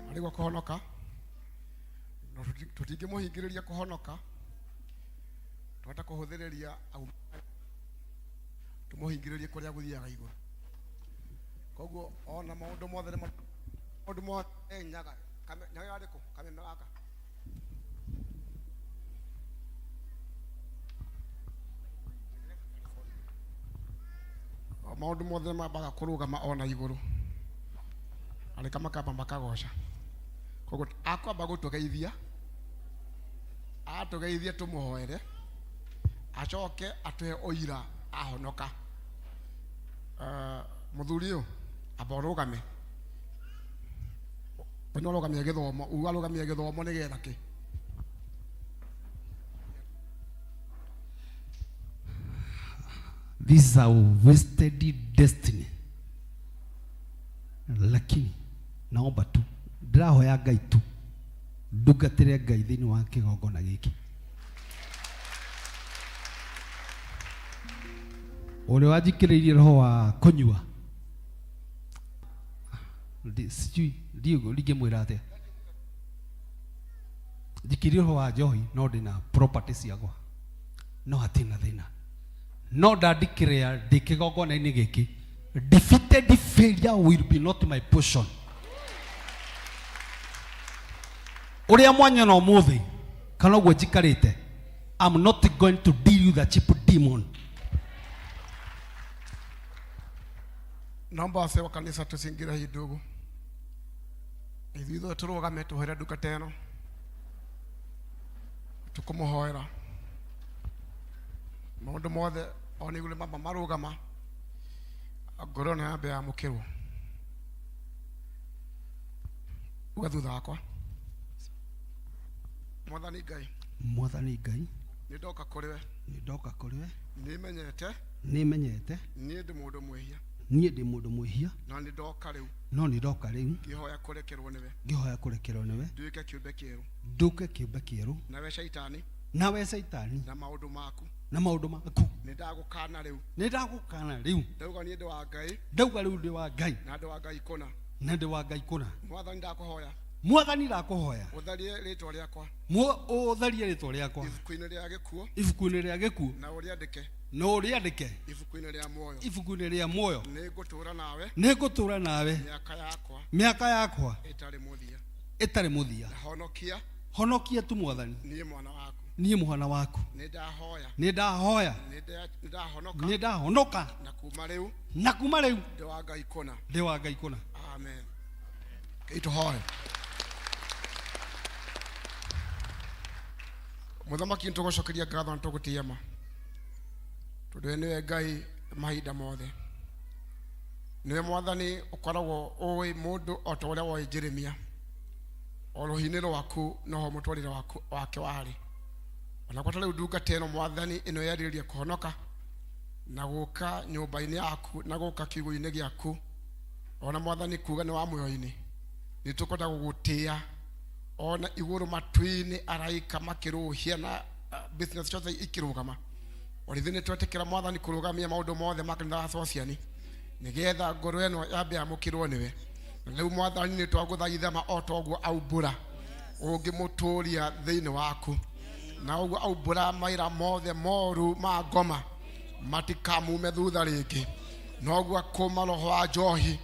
[SPEAKER 2] Araigwa kuhonoka no tutingimuhingiriria kuhonoka, twata kuhuthiriria au tumuhingiririe kuria guthiaga iguru. Koguo ona maundu mothe maundu mothe nyaga nyaga ariko kame naka maundu mothe mabaga kurugama ona iguru arika makamba makagoca. Koguo akwamba gutugeithia atugeithie tumuhoere acoke atuhe oira ahonoka. Muthurio aborugame panorugamia githomo ugarugamia githomo ni getha ki
[SPEAKER 8] This is our wasted destiny. Lakini naomba tu ndirahoya Ngai tu ndugatire Ngai thini wa kigongona giki. Ule wajikiririe roho wa kunyua sijui ndio ligimwira atia jikiririe roho wa njohi no ndina property ciagwa no hatina thina no ndandikire ndikigongona-ini giki defeated failure will be not my portion. Uria mwanya no muthi kana gwo jikarite I'm not going to deal with a cheap demon.
[SPEAKER 2] Naomba wase wa kanisa tusingira hii ndugu. Ithuitho turugame tuhere duka teno tukumuhoera maundu mothe onigule mama marugama ngoro na yambe ya mukirwo uga thutha wakwa. Mwathani Ngai nindoka kuriwe nimenyete nie ndi mundu mwihia no nindoka riu ngihoya kurekerwo niwe nduke kiumbe kieru nawe shaitani na maundu maku nindagukana riu ndauga ni ndi wa Ngai na ndi wa Ngai kuna Mwathani ndakuhoya utharie ritwa riakwa ibuku-ini ria gikuo na uriandike ibuku-ini ria muoyo. Ningutura nawe miaka yakwa itari muthia. Honokia tu Mwathani, niĩ mwana waku nindahoya nindahonoka na kuma riu ndi wa Ngai kuna. Amen. Ituhoye Muthamaki ntugucokeria ngatho ntugutiema tondu niwe Ngai mahinda mothe. Niwe Mwathani ukoragwo uwi mundu o ta uria woi Jeremia o ruhini rwaku noho mutwarire wake wari ona kwata riu ndungata ino Mwathani ino yariririe kuhonoka na guka nyumba-ini yaku na guka kiugo-ini giaku ona Mwathani kuga ni wa muoyo-ini nitukota gugutia ona iguru matwini araika makiruhia na business chothe ikirugama orithini twetekera Mwathani kurugamia maundu mothe makanitha sociani nigetha ngoro eno yambe amukirwo niwe. Riu Mwathani ni twaguthaitha ma otoguo aubura ungimuturia thiini waku na uguo aubura maira mothe moru ma ngoma matikamume thutha rĩngĩ. Noguo akũma roho wa njohi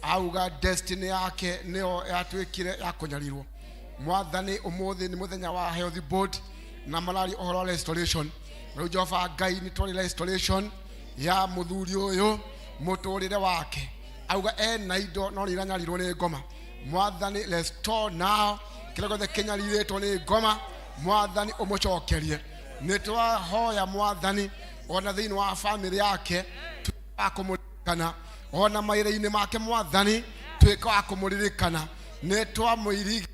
[SPEAKER 2] auga destiny yake nĩyo yatuĩkire ya kũnyarirwo. Mwathani ũmũthĩ nĩ mũthenya wa health board na marari ũhoro restoration. Rĩu Jehova Ngai nĩ tũrĩ restoration ya mũthuri ũyũ mũtũrĩre wake. Auga na indo no nĩiranyarirwo nĩ ngoma. Mwathani restore now. Kĩrĩa gĩothe kĩnyarirĩtwo nĩ ngoma, Mwathani ũmũcokerie. Nĩtwahoya Mwathani ona thĩinĩ wa family yake akũmũririkana, ona maĩra-inĩ make Mwathani tuĩka wa kũmũririkana. Nĩtwamũiriga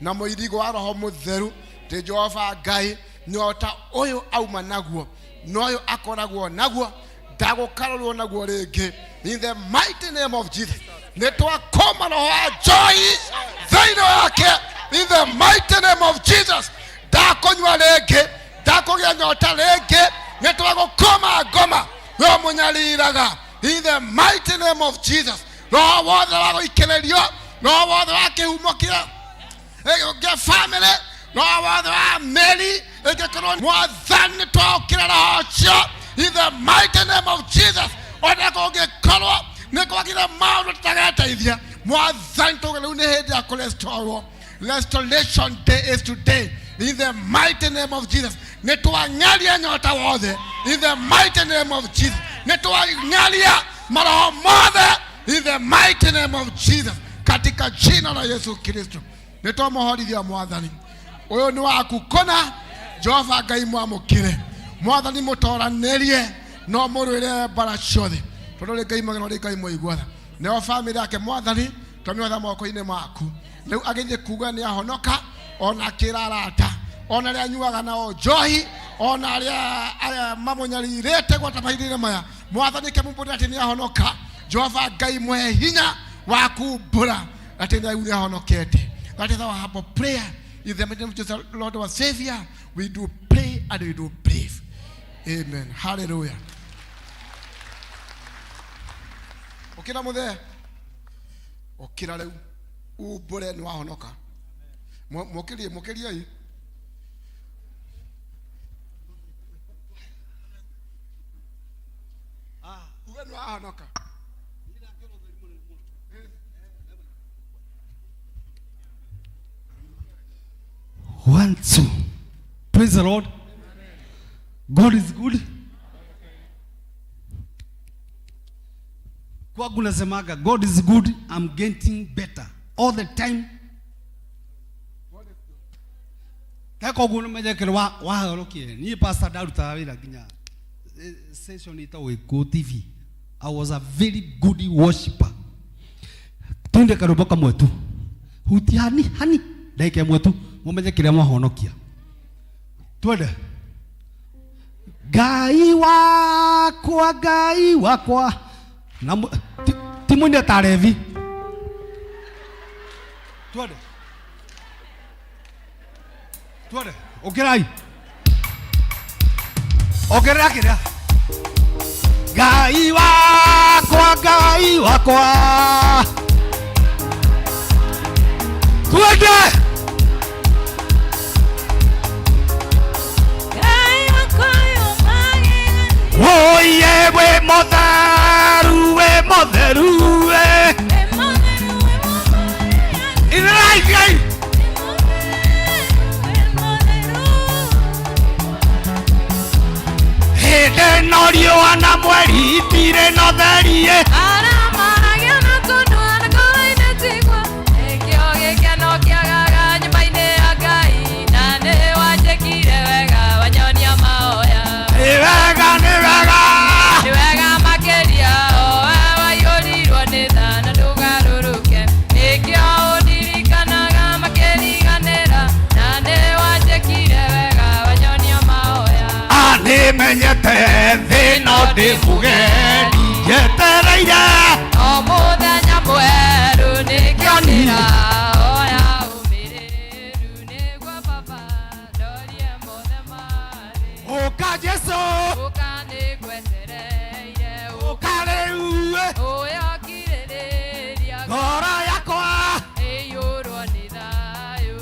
[SPEAKER 2] na mũirigo wa Roho Mũtheru te Jehova Ngai nyota ũyũ auma naguo noyo akoragwo naguo ndagũkarũrwo naguo rĩngĩ. In the mighty name of Jesus nĩtwakoma roho wa joy thĩinĩ wake. In the mighty name of Jesus ndakũnyua rĩngĩ, ndakũgĩa nyota rĩngĩ, nĩtwagũkoma ngoma we mũnyariraga. In the mighty name of Jesus roho wothe wa gũikĩrĩrio, roho wothe wa kĩhumo kĩa family, roho wothe wa meri ĩngĩkorwo Mwathani twokĩra roho ũcio. In the mighty name of Jesus ona kũngĩkorwo nĩ kwagire maũndũ tũtagĩteithia, Mwathani tũge rĩu nĩ hĩndĩ ya kũrestorwo. Restoration day is today. In the mighty name of Jesus nĩtwanyaria nyota wothe. In the mighty name of Jesus nĩtwanyaria maroho mothe. In the mighty name of Jesus katika jina la Yesu Kristo nĩtwamũhorithia Mwathani ũyũ nĩ waku kũna. Jehova Ngai mwamũkĩre, Mwathani mũtoranĩrie no mũrũĩre mbara ciothe tondũ rĩ Ngai mageno rĩ Ngai mũiguatha. Nĩo family yake Mwathani twamĩotha moko-inĩ maku. Rĩu agĩthiĩ kuga nĩ ahonoka, ona kĩrarata, ona rĩa nyuaga nao njohi, ona rĩa mamũnyarirĩte gwata mahinda-inĩ maya, Mwathani kĩmũmbũrĩre atĩ nĩ ahonoka. Jehova Ngai mwe hinya wa kumbũra atĩ nĩ ahonokete. That is our humble prayer. In the name of Jesus, Lord our Savior, we do pray and we do believe. Amen. Hallelujah. Okira muthe. Okira rĩu. Ubure nĩ wahonoka. Mũkĩrie hii. Uwe nĩ wahonoka.
[SPEAKER 8] One, two. Praise the Lord. God is good. Kwangu nasemaga God is good. I'm getting better all the time. Kako guno mejekero wa horokie. Ni pastor Daru tawira ginya. Session itawe Go TV. I was a very good worshiper. Tunde karoboka mwetu. Hutiani hani daike mwetu. Mumenye kile mwahonokia. Twende. Ngai wakwa na timunde tarevi. Twende. Okerai. Okerai kile. Ngai wakwa. Twende. Oye we motheru Irai Hede norio ana mweri itire no therie Aramaragia na kundua na koine tigwa Ekio gĩkeno kĩagaga nyũmba-inĩ ya Ngai Na nĩ wanjĩkire wega wanyonia mahoya Ni wega makĩria o waiyũrirwo nĩ tha na ndũgarũrũke Nĩkĩo ũndirikanaga makĩriganĩra Na nĩ wanjĩkire wega wanyonia mahoya Nĩmenyete thĩno ndĩmbuge njetereire O mũthenya mwerũ nĩkĩonira oya ũmĩrĩru nĩguo baba ndorie mothe marĩ Ũka Jesũ Ũka nĩngwetereire Ũka rĩu Ũyokirĩrĩria ngoro yakwa ĩiyũrwo nĩ thayũ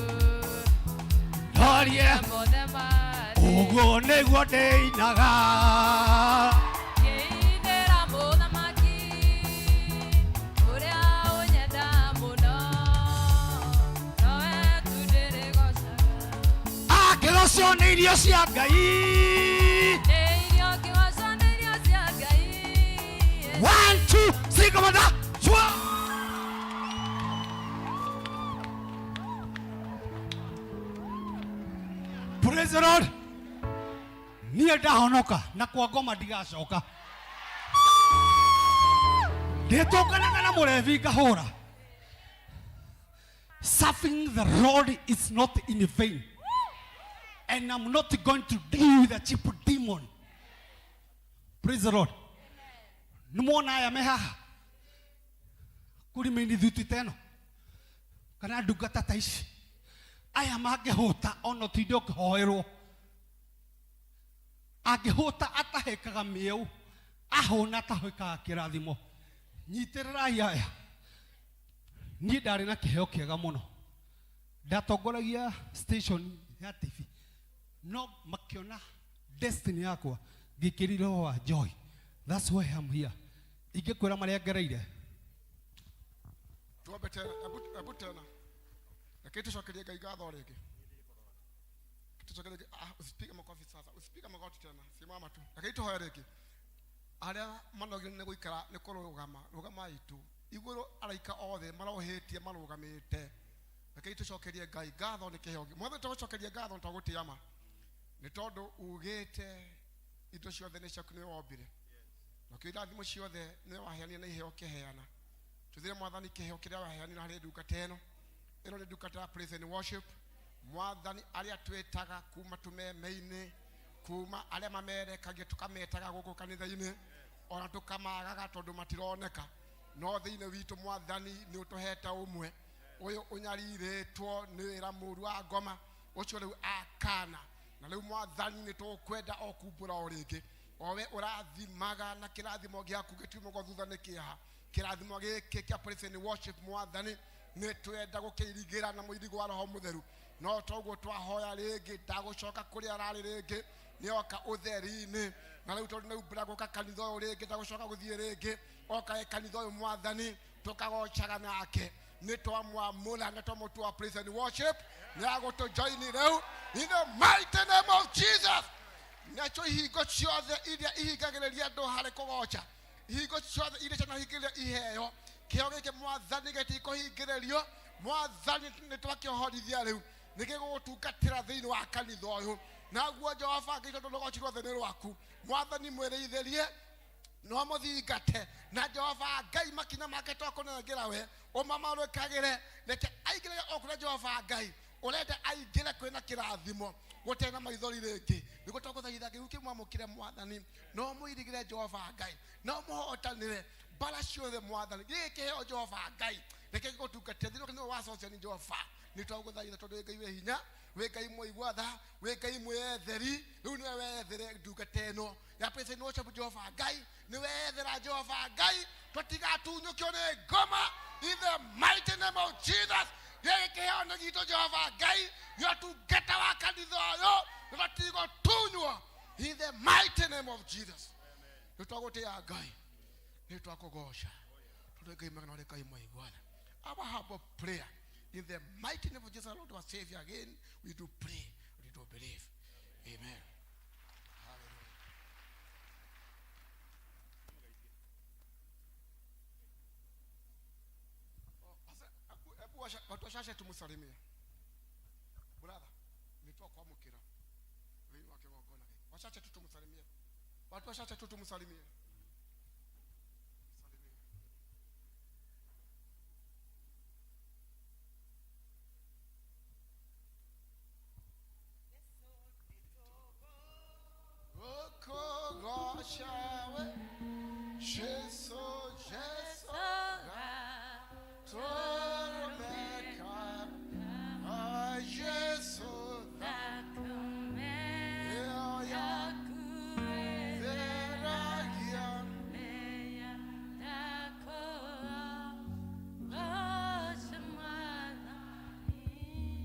[SPEAKER 8] Ndorie mothe marĩ Ugo nego deinaga.
[SPEAKER 5] Geithera muthamaki uria unyenda muno nowe tundirigocaga
[SPEAKER 8] Akĩgocio nĩ irio cia Ngai.
[SPEAKER 5] nĩ irio kĩgoco nĩ irio cia Ngai
[SPEAKER 8] 1, 2, 3, come on down. Shua. Praise the Lord. Niĩ ndahonoka na kwa ngoma ndigacoka. Ndĩtũnganaga na mũrebi ngahũra. Serving the Lord is not in vain. And I'm not going to deal with a cheap demon. Praise the Lord. Numona aya me haha. Kuri meni dhuti teno. Kana ndungata ta ici. Aya mangĩhũta ona tinde ũkĩhoerwo. Angĩhũta atahĩkaga mĩeu. Ahũna atahĩkaga kĩrathimo. Nyitĩrĩrai aya. Niĩ ndarĩ na kĩheo kĩega mũno. Ndatongoragia station ya TV. No makĩona destiny yakwa ngĩkĩrire wa joy. That's why I'm here. Ingĩkwĩra marĩa ngereire.
[SPEAKER 2] Tuombe tena, hebu tena. Lakini tushokelie Ngai ngatho rĩngĩ. Tushokelie usipige makofi sasa. Usipige makofi tena. Simama tu. Lakini tuhoe rĩngĩ. Arĩa manogire nĩ gũikara nĩ kũrũgama itu. Igũrũ araika othe marohĩtie marũgamĩte. Lakini tushokelie Ngai ngatho nĩ kĩheo. Mothe tũgũcokeria ngatho tũgũtĩama. Nĩ tondũ ugĩte indo ciothe nĩ ciaku nĩ wombire. Na kĩrathimo ciothe nĩ waheania na iheo kĩheana. Tuthire mwathani kĩheo kĩrĩa waheanira harĩ ndungata ĩno. Ĩno nĩ ndungata ya praise and worship. Mwathani arĩa twĩtaga kuma tũmeme-inĩ, kuma arĩa mamerekagia tũkametaga gũkũ kanitha-inĩ, ona tũkamagaga tondũ matironeka. No thĩinĩ witũ mwathani nĩ ũtũhete ũmwe. Ũyũ ũnyarirĩtwo nĩ wĩra mũru wa ngoma. Ũcio rĩu akana. Na rĩu mwathani nĩ tũkwenda o kumbũra o rĩngĩ. Owe ũrathimaga na kĩrathimo gĩaku gĩtiumagwo thutha nĩ kĩeha. Kĩrathimo gĩkĩ kĩa praise and worship mwathani nĩ twenda gũkĩirigĩra na mũirigo wa Roho Mũtheru. No toguo twahoya rĩngĩ ndagũcoka kũrĩa ararĩ rĩngĩ nĩoka ũtheri-inĩ. Na rĩu tondũ nĩumbũra gũka kanitha ũyũ rĩngĩ ndagũcoka gũthiĩ rĩngĩ. Oka kanitha ũyũ mwathani tũkagocaga nake. Nĩ twamwamũra na twamũtua praise and worship. Nĩ agũtũjoini rĩu in the mighty name of Jesus. Nacho ihingo ciothe iria ihingagĩrĩria andũ harĩ kũgoca. Ihingo ciothe iria cianahingĩrĩria iheo. Kĩheo gĩkĩ mwathani gĩtikũhingĩrĩrio. Mwathani nĩ twakĩohorithia rĩu. Nĩ gĩgũgũtungatĩra thĩinĩ wa kanitha ũyũ. Naguo Jehova Ngai tondũ rũgoci ruothe nĩ rwaku. Mwathani mwĩrĩithĩrie no mũthingate. Na Jehova Ngai makinya make twakũnengera we. Ũmamarũkagĩre. Reke aingĩre o kũrĩa Jehova Ngai. Ũrenda aingĩre kwĩna kĩrathimo. Gũtena maithori rĩngĩ. Nĩguo tũgũthaitha kĩu kĩmwamũkĩre mwathani. No mũirigĩre Jehova Ngai. No mũhotanĩre mbara ciothe mwathani. Gĩkĩ kĩheo Jehova Ngai. Reke gĩgũtungatĩre thĩinĩ wa wacocia nĩ Jehova. Nĩ twagũthaitha tondũ Ngai wĩ hinya. Wĩ Ngai mũigua tha. Wĩ Ngai mwĩetheri. Rĩu nĩwe wethere ndungata ĩno ya praise and worship Jehova Ngai. Nĩ wethera Jehova Ngai. Tũtigatunyũkio nĩ ngoma in the mighty name of Jesus. Gĩkĩ kĩheo nĩ gitũ Jehova Ngai. Nĩũtungata wa kanitha ũyũ. Tũtigũtunywo in the mighty name of Jesus. Nĩ twagũtĩĩa Ngai. Nĩ twakũgoca. Tondũ Ngai magana ũrĩ Ngai mũiguana. Our humble prayer in the mighty name of Jesus, Lord our Savior, again we do pray, we do believe. Amen. Watu wachache tumusalimie. Brother, nitoa kwa mkira. Wewe wake wagona. Wachache tu tumusalimie. Watu wachache tu tumusalimie.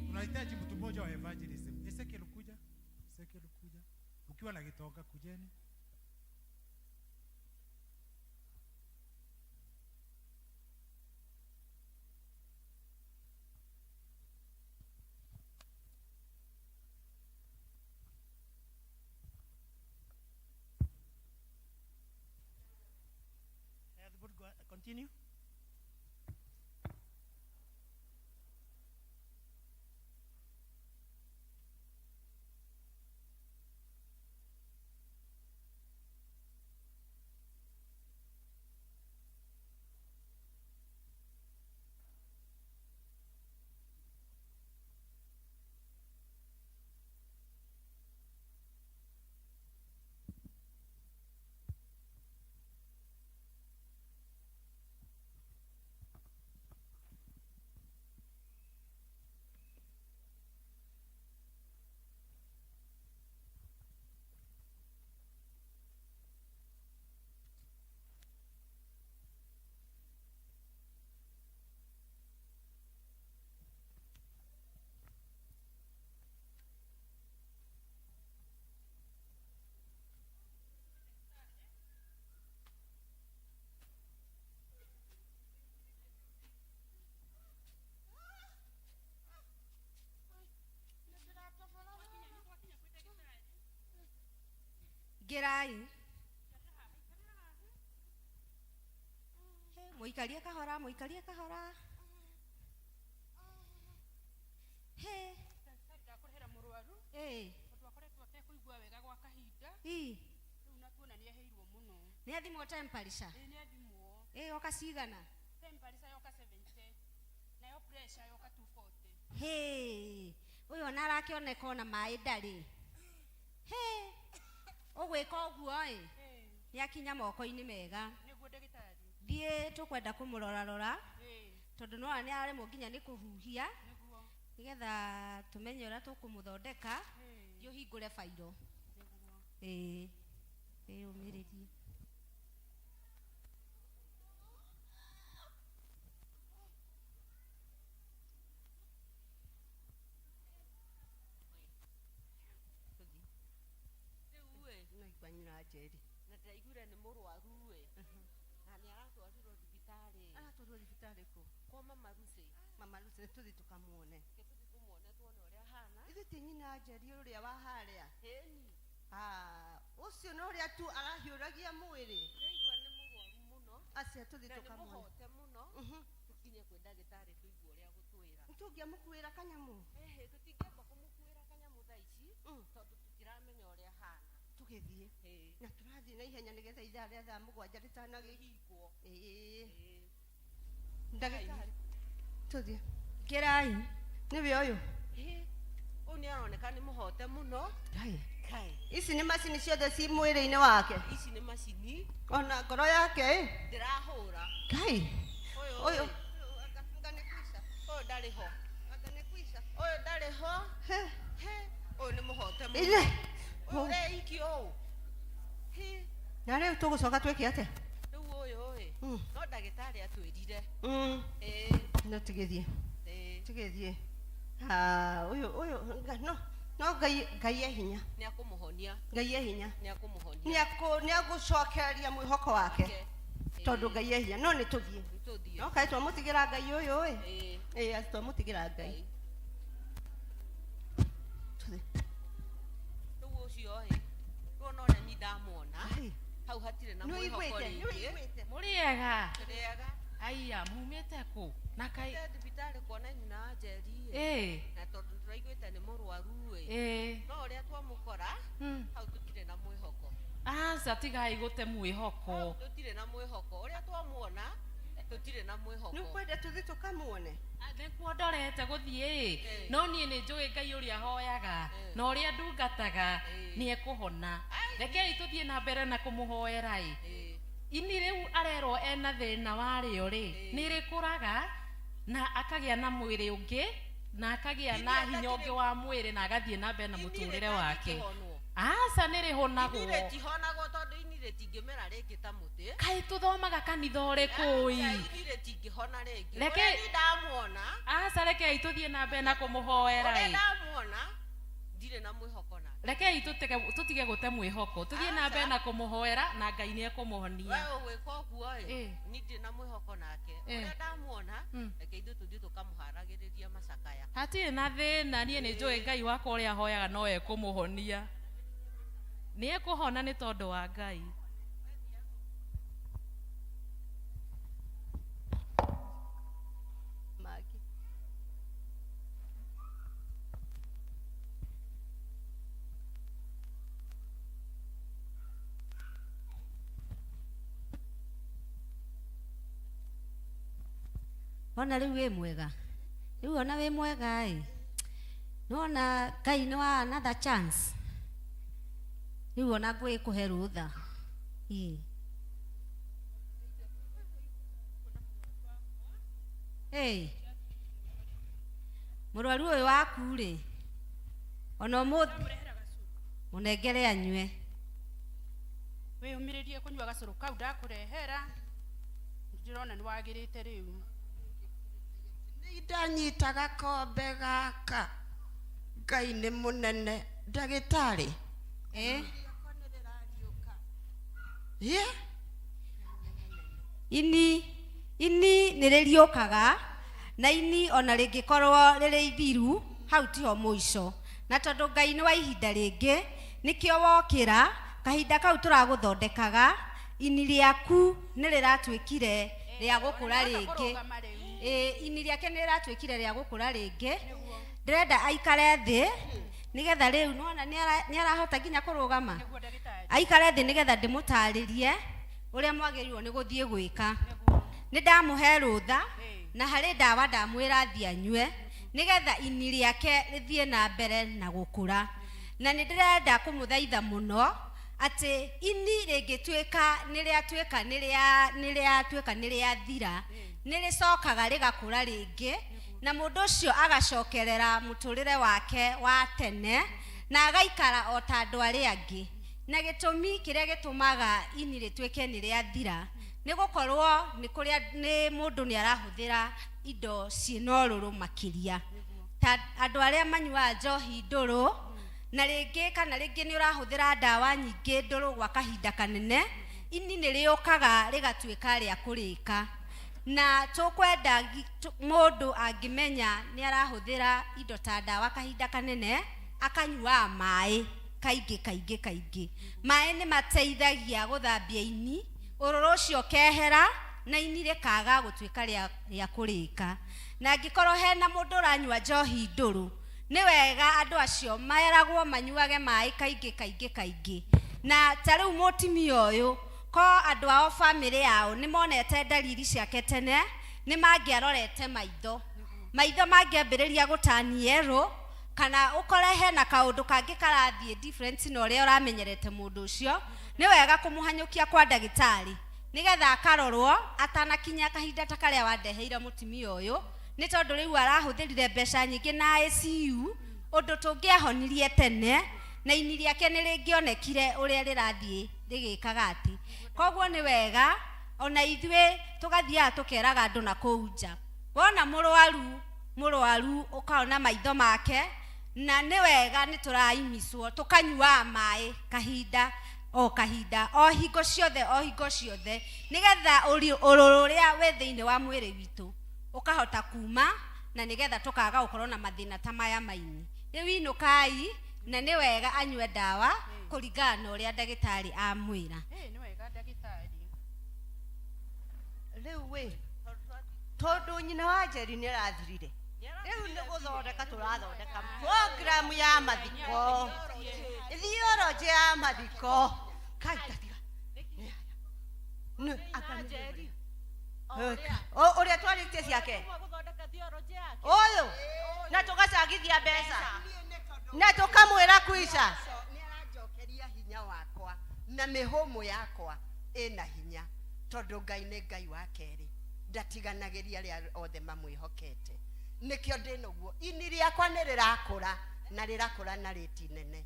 [SPEAKER 3] Tunahitaji mtu mmoja wa evangelism. Ezekiel kuja. ukiwa na gitonga kujeni. Continue.
[SPEAKER 5] Gerai. Muikalie kahora, muikalie kahora. He.
[SPEAKER 7] Ndakurehera murwaru. Tondu akoretwo atekuigua wega gwa kahinda. Riu natuona ni aheirwo muno.
[SPEAKER 5] Ni athimwo temperature.
[SPEAKER 7] Ni athimwo.
[SPEAKER 5] Oka cigana?
[SPEAKER 7] Temperature yoka 70. Nayo pressure yoka 240.
[SPEAKER 5] He. Uyo narakioneka ona mai ndari. He. Ogweka oguo ni akinya moko-ini mega.
[SPEAKER 7] Niguo ndagitari.
[SPEAKER 5] Thie tukwenda kumurora rora. Tondu no ani ari muginya ni kuhuhia.
[SPEAKER 7] Niguo.
[SPEAKER 5] Nigetha tumenye ura tukumuthondeka. Thio hingure fairo. Niguo. Umiririe. Jeri
[SPEAKER 7] na ndaigure ni murwaru we na ni aratwarirwo thibitari ku kwa mama Lucy
[SPEAKER 5] tuthi tukamuone
[SPEAKER 7] tuone uria hana
[SPEAKER 5] ithu ti nyina Jeri uria wa haria
[SPEAKER 7] heni
[SPEAKER 5] ucio no uria tu arahiuragia mwiri
[SPEAKER 7] ndaigua ni murwaru muno
[SPEAKER 5] acia tuthi tukamuone
[SPEAKER 7] muhote muno tukinye kwi ndagitari tuigua uria gutwira
[SPEAKER 5] ntungiamukuira kanyamu
[SPEAKER 7] tutingiamba kumukuira kanyamu thaici tondu tutiramenya uria hana
[SPEAKER 5] tugithie na turathie na ihenya nigetha ithaa ria thaa 7 ritanagihingwo ndagitari tuthie Gerai niwe uyu
[SPEAKER 7] ni aroneka ni muhote muno
[SPEAKER 5] kai ici ni macini ciothe ci mwiri-ini wake
[SPEAKER 7] ici ni macini
[SPEAKER 5] ona ngoro yake
[SPEAKER 7] ndirahura
[SPEAKER 5] kai uyu
[SPEAKER 7] ndari ho uyu ndari ho uyu ni muhote muno ore ikio
[SPEAKER 5] na riu tugucoka twike ate
[SPEAKER 7] riu uyu no ndagitari atwirire
[SPEAKER 5] no tigithie uyu no ngai ehinya
[SPEAKER 7] ni akumuhonia
[SPEAKER 5] ngai ehinya
[SPEAKER 7] ni
[SPEAKER 5] agucokereria mwihoko wake tondu ngai ehinya no ni tuthie no kai twamutigira ngai uyu twamutigira ngai
[SPEAKER 7] ruona ni ndamwona hau hatire na mwihoko ringi
[SPEAKER 6] muriega
[SPEAKER 7] turiega
[SPEAKER 6] aiya mumite ku na kai
[SPEAKER 7] thibitari kuona nyina Jeri na tondu turaiguite ni murwaru we no uria twamukora hau tutire na mwihoko
[SPEAKER 6] aca tigai gute mwihoko
[SPEAKER 7] tutire na mwihoko uria twamuona tutire na mwihoko
[SPEAKER 5] nukwenda tuthi tukamuone
[SPEAKER 6] nikuo ndorete guthie no nie ni njui ngai uria hoyaga na uria ndungataga ni ekuhona rekei tuthie na mbere na kumuhoera ini riu arerwo ena thina wario ni rikuraga na akagia na mwiri ungi na akagia na hinya ungi wa mwiri na agathie na mbere na muturire wake aca ni rihonagwo
[SPEAKER 7] inire tihonagwo tondu inire tingimera ringi ta muti
[SPEAKER 6] kai tuthomaga kanitha uriku
[SPEAKER 7] inire tingihona ringi reke ndamuona
[SPEAKER 6] aca rekei tuthie na mbere na kumuhoera
[SPEAKER 7] ndamuona
[SPEAKER 9] ndire na mwihoko na
[SPEAKER 6] rekei tutige gute mwihoko tuthie na mbere na kumuhoera na Ngai ni ekumuhonia
[SPEAKER 9] wewe wiko guo ni ndire na mwihoko nake uria ndamuona reke ithu tuthie tukamuharagiriria macakaya
[SPEAKER 6] hatirĩ na thĩna niĩ nĩ njũĩ Ngai wakwa ũrĩa ahoyaga no ekũmũhonia nĩ ekũhona nĩ tondũ wa Ngai
[SPEAKER 10] ona riu we mwega riu ona we mwega nona Ngai ni wa another chance riu ona ngwi kuhe rutha murwaru uyu waku ri ona munengere anywe
[SPEAKER 11] we umiririe kunywa gacuru kau ndakurehera ndirona ni wagirite riu
[SPEAKER 12] ndanyita gakombe gaka Ngai ni munene ndagitari
[SPEAKER 10] ini niririukaga na ini ona ringikorwo riri ithiru hau tiho muico na tondu Ngai ni wa ihinda ringi nikio wokira kahinda kau turaguthondekaga ini riaku niriratwikire ria gukura ringi ini riake niriratwikire ria gukura ringi ndirenda aikare thi nigetha riu nona ni arahota nginya kurugama aikare thi nigetha ndimutaririe uria mwagirirwo ni guthie gwika ni ndamuhe rutha na hari ndawa ndamwira thia nywe nigetha ini riake rithie na mbere na gukura na ni ndirenda kumuthaitha muno ati ini ringitwika niriathira niricokaga rigakura ringi na mundu ucio agacokerera muturire wake wa tene na agaikara o ta andu aria angi na gitumi kiria gitumaga ini ritwike niriathira ni gukorwo ni mundu ni arahuthira indo ciina ururu makiria ta andu aria manyua njohi nduru na ringi kana ringi ni urahuthira ndawa nyingi nduru gwa kahinda kanene ini niriukaga rigatwika ria kurika na tukwenda mundu angimenya ni arahuthira indo ta ndawa kahinda kanene akanyua mai kaingi mai ni mateithagia guthambia ini ururu ucio kehera na ini rikaga gutwika ria kurika na angikoro hena mundu uranyua njohi nduru ni wega andu acio maeragwo manyuage mai kaingi na tariu mutimia uyu ko andu ao family yao ni monete dalili ciake tene ni mangiarorete maitho mangiambiriria gutani yero kana ukore hena kaundu kangi karathie different no ria uramenyerete mundu ucio ni wega kumuhanyukia kwa ndagitari nigetha akarorwo atanakinya kahinda ta karia wandeheire mutimia uyu ni tondu riu arahuthirire mbeca nyingi na ICU undu tungiahonirie tene na ini riake ni ringionekire uria rirathie rigikaga ati koguo ni wega ona ithwe tugathia tukeraga andu na kuunja wona murwaru ukaona maitho make na ni wega ni turaimiswo tukanyua mai kahinda o hingo ciothe nigetha ururu ria we thiini wa mwiri witu ukahota kuma na nigetha tukaga gukorwo na mathina ta maya maini riu inukai na ni wega anywe ndawa kuringana na uria ndagitari amwira
[SPEAKER 11] ni wega ndagitari
[SPEAKER 5] riu we tondu nyina wa Njeri ni arathirire riu ni guthondeka turathondeka program ya mathiko theology ya mathiko kaitatiga Njeri uria twaritie ciake uyu na tugacagithia mbeca na tukamwira kuica
[SPEAKER 12] ni aranjokeria hinya wakwa na mihumu yakwa ina hinya tondu Ngai ni Ngai wa keri ndatiganagiria ria othe mamwihokete nikio ndinoguo ini riakwa ni rirakura na riti nene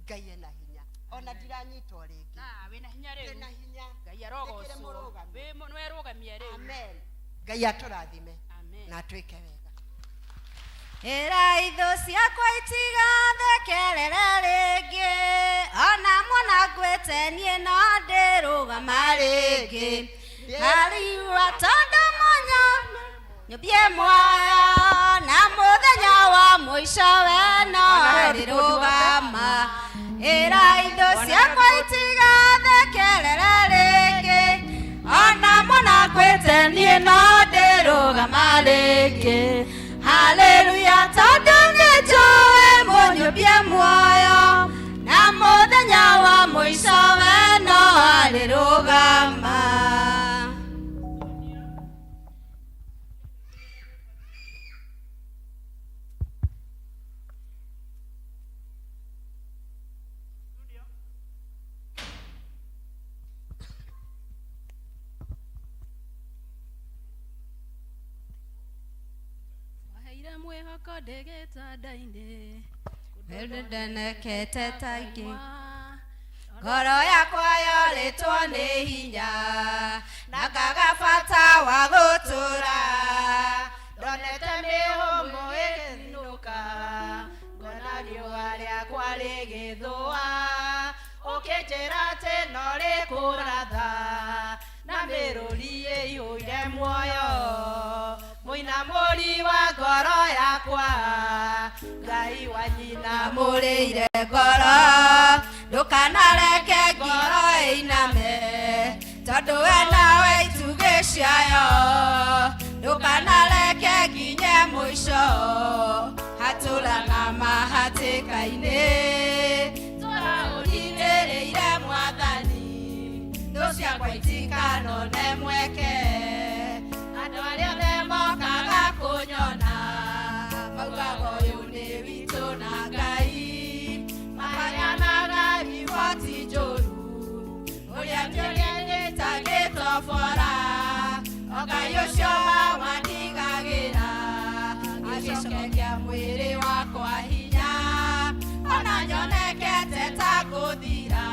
[SPEAKER 12] Ngai ena hinya ona ndiranyitwo ringi
[SPEAKER 11] wina hinya riu
[SPEAKER 12] wina hinya
[SPEAKER 11] Ngai arogocwo we mwerugamie riu
[SPEAKER 12] amen Ngai aturathime na twike wega
[SPEAKER 10] Era itho ciakwa itigathekerere rĩngĩ, ona mwana ngwĩte niĩ no ndĩrũgama rĩngĩ. Hariua tondũ mũnyo nyũmbie muoyo, na mũthenya wa mũico we no rĩrũgama. Era itho ciakwa itigathekerere rĩngĩ, ona mwana ngwĩte niĩ no ndĩrũgama rĩngĩ. Hallelujah, tondũ nĩnjũĩ mũnyũmbie muoyo, na mũthenya wa mũico we no arĩrũgama.
[SPEAKER 7] Mwĩhoko ndĩgĩtanda-inĩ
[SPEAKER 10] ndenekete taingĩ, ngoro yakwa yorĩtwo nĩ hinya, na ngaga bata wa gũtũra.
[SPEAKER 12] Ndonete mĩhũmũ ĩgĩthinũka, ngona riũa rĩakwa rĩgĩthũa, ũkĩnjĩra atĩ no rĩkũratha, na mĩrũri ĩihũire muoyo. Mũinamũri wa ngoro yakwa, Ngai wa nyina
[SPEAKER 10] mũrĩire ngoro, ndũkanareke ngoro ĩiname, tondũ we nawe itugĩ ciayo. Ndũkanareke nginye mũico, hatũra na mahatĩka-inĩ. Tũraũrinĩrĩire Mwathani, thũ ciakwa itikanone mweke. Andũ arĩa othe mokaga kũnyona, maugaga ũyũ nĩ witũ na Ngai, maheanaga riboti njũru, ũrĩa nĩtagĩtobora. O Ngai ũcio mawandigagĩra, agĩcokia mwĩrĩ wakwa hinya, ona nyonekete ta ngũthira,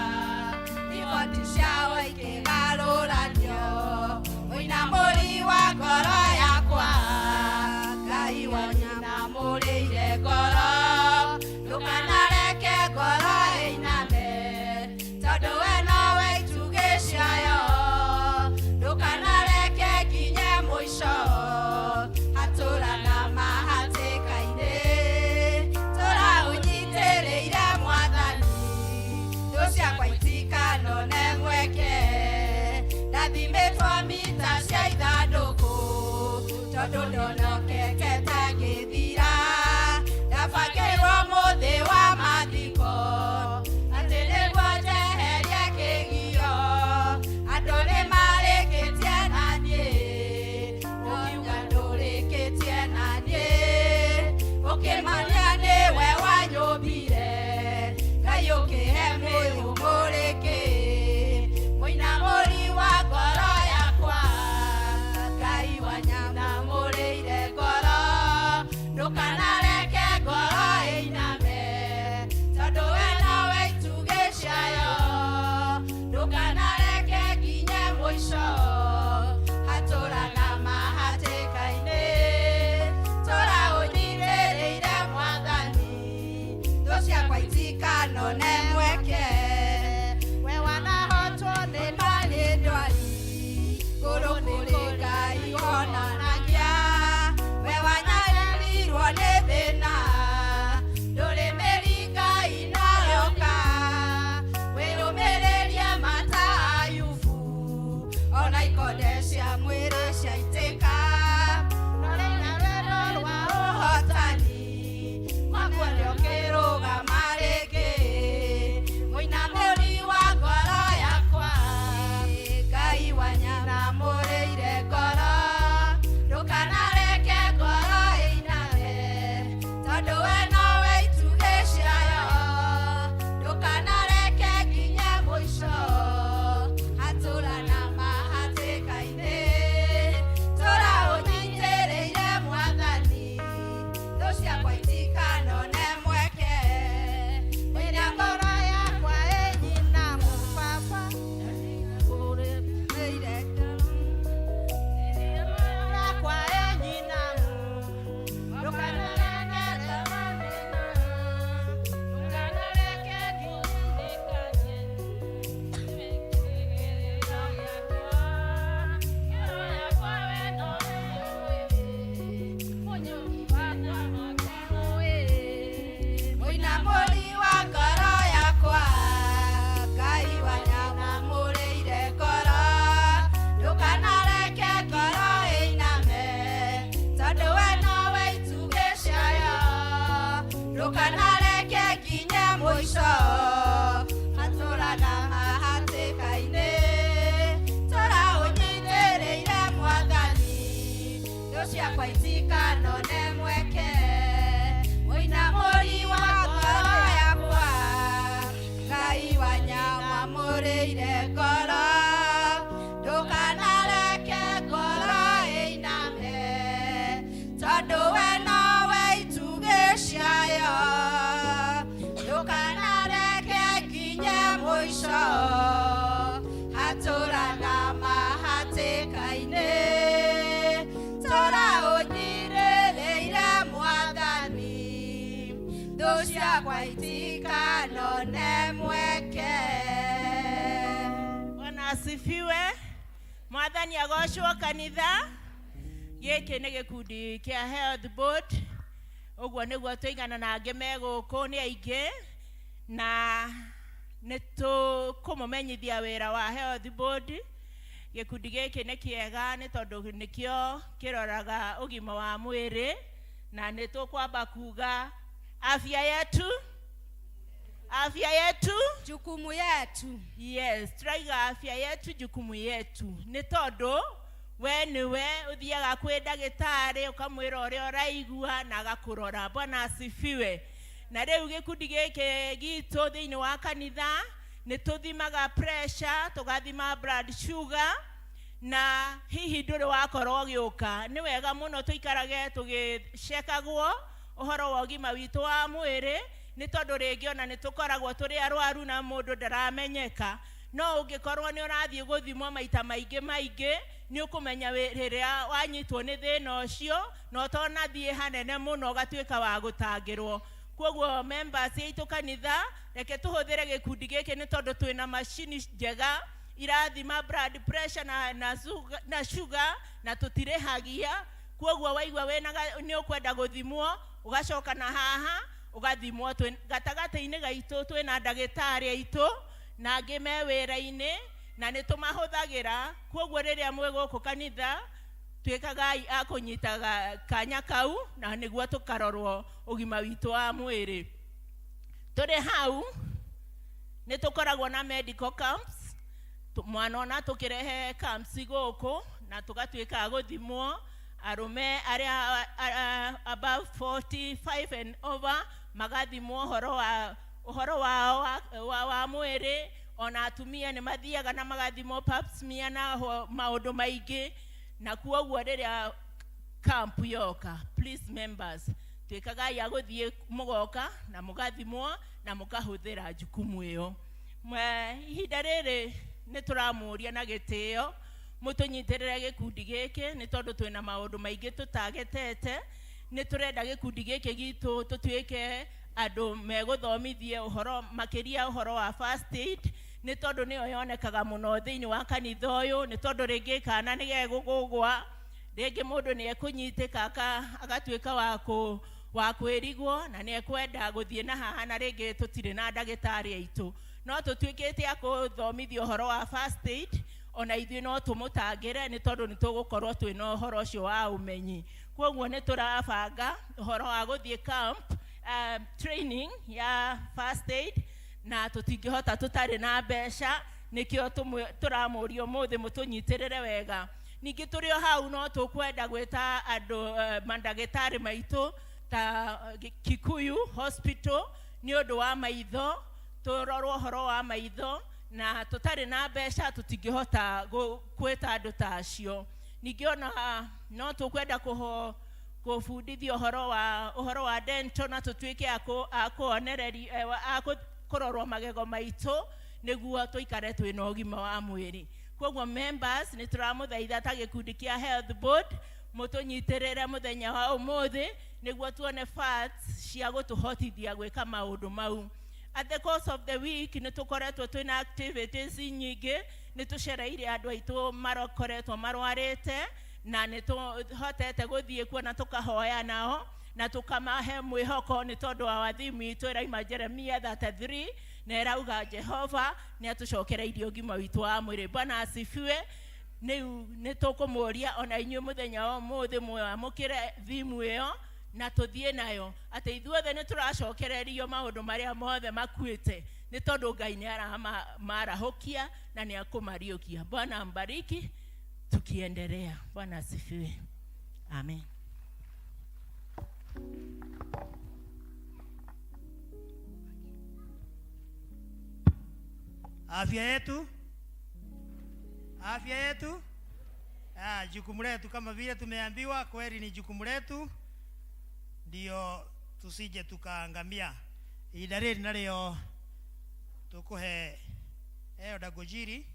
[SPEAKER 10] riboti ciao ikĩgarũranio. Mũinamũri wa ngoro yakwa, Ngai wa nyina mũrĩire ngoro, ndũkanareke ngoro ĩiname, tondũ we nowe itugĩ ciayo. Ndũkanareke nginye mũico, hatũra na mahatĩka-inĩ. Tũraũnyitĩrĩire Mwathani, thũ ciakwa itikanone mweke. Ndathimĩtwo mita cia ithandũkũ, tondũ ndonokete tangĩthira. Ndabangĩrwo mũthĩ wa mathiko, atĩ nĩguo njeherie kĩgio. Andũ nĩmarĩkĩtie na niĩ, ũkiuga ndũrĩkĩtie na niĩ, ũkĩmania nĩwe wanyũmbire, Ngai ũkĩhe mĩhũmũ rĩngĩ. Mũinamũri wa ngoro yakwa, Ngai wa nyina mũrĩire ngoro, ndũkanareke ngoro ndukanareke nginya mũico atũraga hatĩka-inĩ tora ũnyitĩrĩire Mwathani thũ ciakwa itikanone mweke mũinamũri wa ngoro yakwa Ngai wanyamũrĩire ngoro ndukanareke ngoro ĩiname tondũ we nowe itugĩ ciayo ndukanareke nginya mũico hatũraga mahatĩka-inĩ tora ũnyirĩrĩire Mwathani thũ ciakwa itikanone mweke.
[SPEAKER 13] Bwana asifiwe. Mwathani agocwo kanitha. Gĩkĩ nĩ gĩkundi kĩa Health Board. Ũguo nĩguo tũigana na angĩ megũkũ nĩ aingĩ na nĩtũkũmũmenyithia wĩra wa Health Board. Gĩkundi gĩkĩ nĩ kĩega nĩ tondũ nĩkĩo kĩroraga ũgima wa mwĩrĩ na nĩtũkwamba kuga afya yetu
[SPEAKER 10] jukumu yetu.
[SPEAKER 13] Yes, traiga afya yetu jukumu yetu. Nĩ tondũ we niwe uthiaga kwĩ ndagĩtarĩ ũkamwĩra ũrĩa ũraigua na agakũrora. Bwana asifiwe. Na rĩu gĩkundi gĩkĩ gitũ thĩinĩ wa kanitha nĩtũthimaga pressure, tũgathima blood sugar na hihi ndũrĩ wakorwo ũgĩũka. Nĩ wega mũno tũikarage tũgĩcekagwo ũhoro wa ũgima witũ wa mwĩrĩ nĩ tondũ rĩngĩ ona nĩtũkoragwo tũrĩ arwaru na mũndũ ndaramenyeka. No ũngĩkorwo nĩ ũrathiĩ gũthimwo maita maingĩ nĩ ũkũmenya rĩrĩa wanyitwo nĩ thĩna ũcio na ũtonathiĩ hanene mũno ũgatuĩka wa gũtangĩrwo. Kwoguo members aitũ kanitha reke tũhũthĩre gĩkundi gĩkĩ nĩ tondũ twĩna macini njega irathima blood pressure na sugar na tũtirĩhagia. Kwoguo waigua nĩ ũkwenda gũthimwo ũgacoka na haha ũgathimwo. Gatagatĩ-inĩ gaitũ twĩna ndagĩtarĩ aitũ na angĩ me wĩra-inĩ na nĩtũmahũthagĩra. Kwoguo rĩrĩa mwĩ gũkũ kanitha twĩkagai a kũnyitaga kanya kau na nĩguo tũkarorwo ũgima witũ wa mwĩrĩ. Tũrĩ hau nĩtũkoragwo na medical camps. Mwana ona tũkĩrehe camps gũkũ na tũgatuĩka a gũthimwo. Arũme arĩa above 45 and over magathimwo ũhoro wao wa mwĩrĩ. Ona atumia nĩ mathiaga na magathimwo pap smear na maũndũ maingĩ. Na kwoguo rĩrĩa camp yoka, please members, twĩkagai a gũthiĩ mũgoka na mũgathimwo na mũkahũthĩra jukumu ĩyo. Ihinda rĩrĩ nĩtũramũria na gĩtĩo mũtũnyitĩrĩre gĩkundi gĩkĩ nĩ tondũ twĩna maũndũ maingĩ tũtagetete. Nĩtũrenda gĩkundi gĩkĩ gitũ tũtuĩke andũ megũthomithie makĩria ũhoro wa first aid nĩ tondũ nĩyo yonekaga mũno thĩinĩ wa kanitha ũyũ. Nĩ tondũ rĩngĩ kana nĩ gegũgũgwa, rĩngĩ mũndũ nĩ ekũnyitĩka agatuĩka wa kwĩrigwo na nĩ ekwenda gũthiĩ na haha na rĩngĩ tũtirĩ na ndagĩtarĩ aitũ. No tũtuĩkĩte a gũthomithia ũhoro wa first aid ona ithuĩ no tũmũtangĩre nĩ tondũ nĩ tũgũkorwo twĩna ũhoro ũcio wa ũmenyi. Kwoguo nĩ tũrabanga ũhoro wa gũthiĩ camp training ya first aid na tũtingĩhota tũtarĩ na mbeca. Nĩkĩo tũramũria ũmũthĩ mũtũnyitĩrĩre wega. Ningĩ tũrĩ o hau no tũkwenda gwĩta andũ mandagĩtarĩ maitũ ta KIKUYU Hospital nĩ ũndũ wa maitho. Tũrorwo ũhoro wa maitho na tũtarĩ na mbeca tũtingĩhota gwĩta andũ ta acio. Ningĩ ona no tũkwenda kũbundithia ũhoro wa dental na tũtuĩke a kũrorwo magego maitũ nĩguo tũikare twĩna ũgima wa mwĩrĩ. Kwoguo members nĩ tũramũthaitha ta gĩkundi kĩa Health Board mũtũnyitĩrĩre mũthenya wa ũmũthĩ nĩguo tuone facts cia gũtũhotithia gwĩka maũndũ mau. At the course of the week nĩ tũkoretwo twĩna activities nyingĩ. Nĩ tũcereire andũ aitũ makoretwo marwarĩte na nĩ tũhotete gũthiĩ kuo na tũkahoya nao na tũkamahe mwĩhoko nĩ tondũ wa thimũ itũ ĩraima Jeremia 33 na ĩrauga Jehova nĩ atũcokereirie ũgima witũ wa mwĩrĩ. Bwana asifiwe. Nĩ tũkũmũria ona inyuĩ mũthenya wa ũmũthĩ mwamũkĩre thimũ ĩyo na tuthie nayo ate ithuothe ni turacokererio maundu maria mothe makuite ni tondu Ngai ni marahokia na ni akumariukia. Bwana ambariki tukiendelea. Bwana asifiwe. Amen.
[SPEAKER 3] Afya yetu, jukumu letu kama vile tumeambiwa, kweli ni jukumu letu, ndio tusije tukaangamia. Idariri nalio tukuhe dagojiri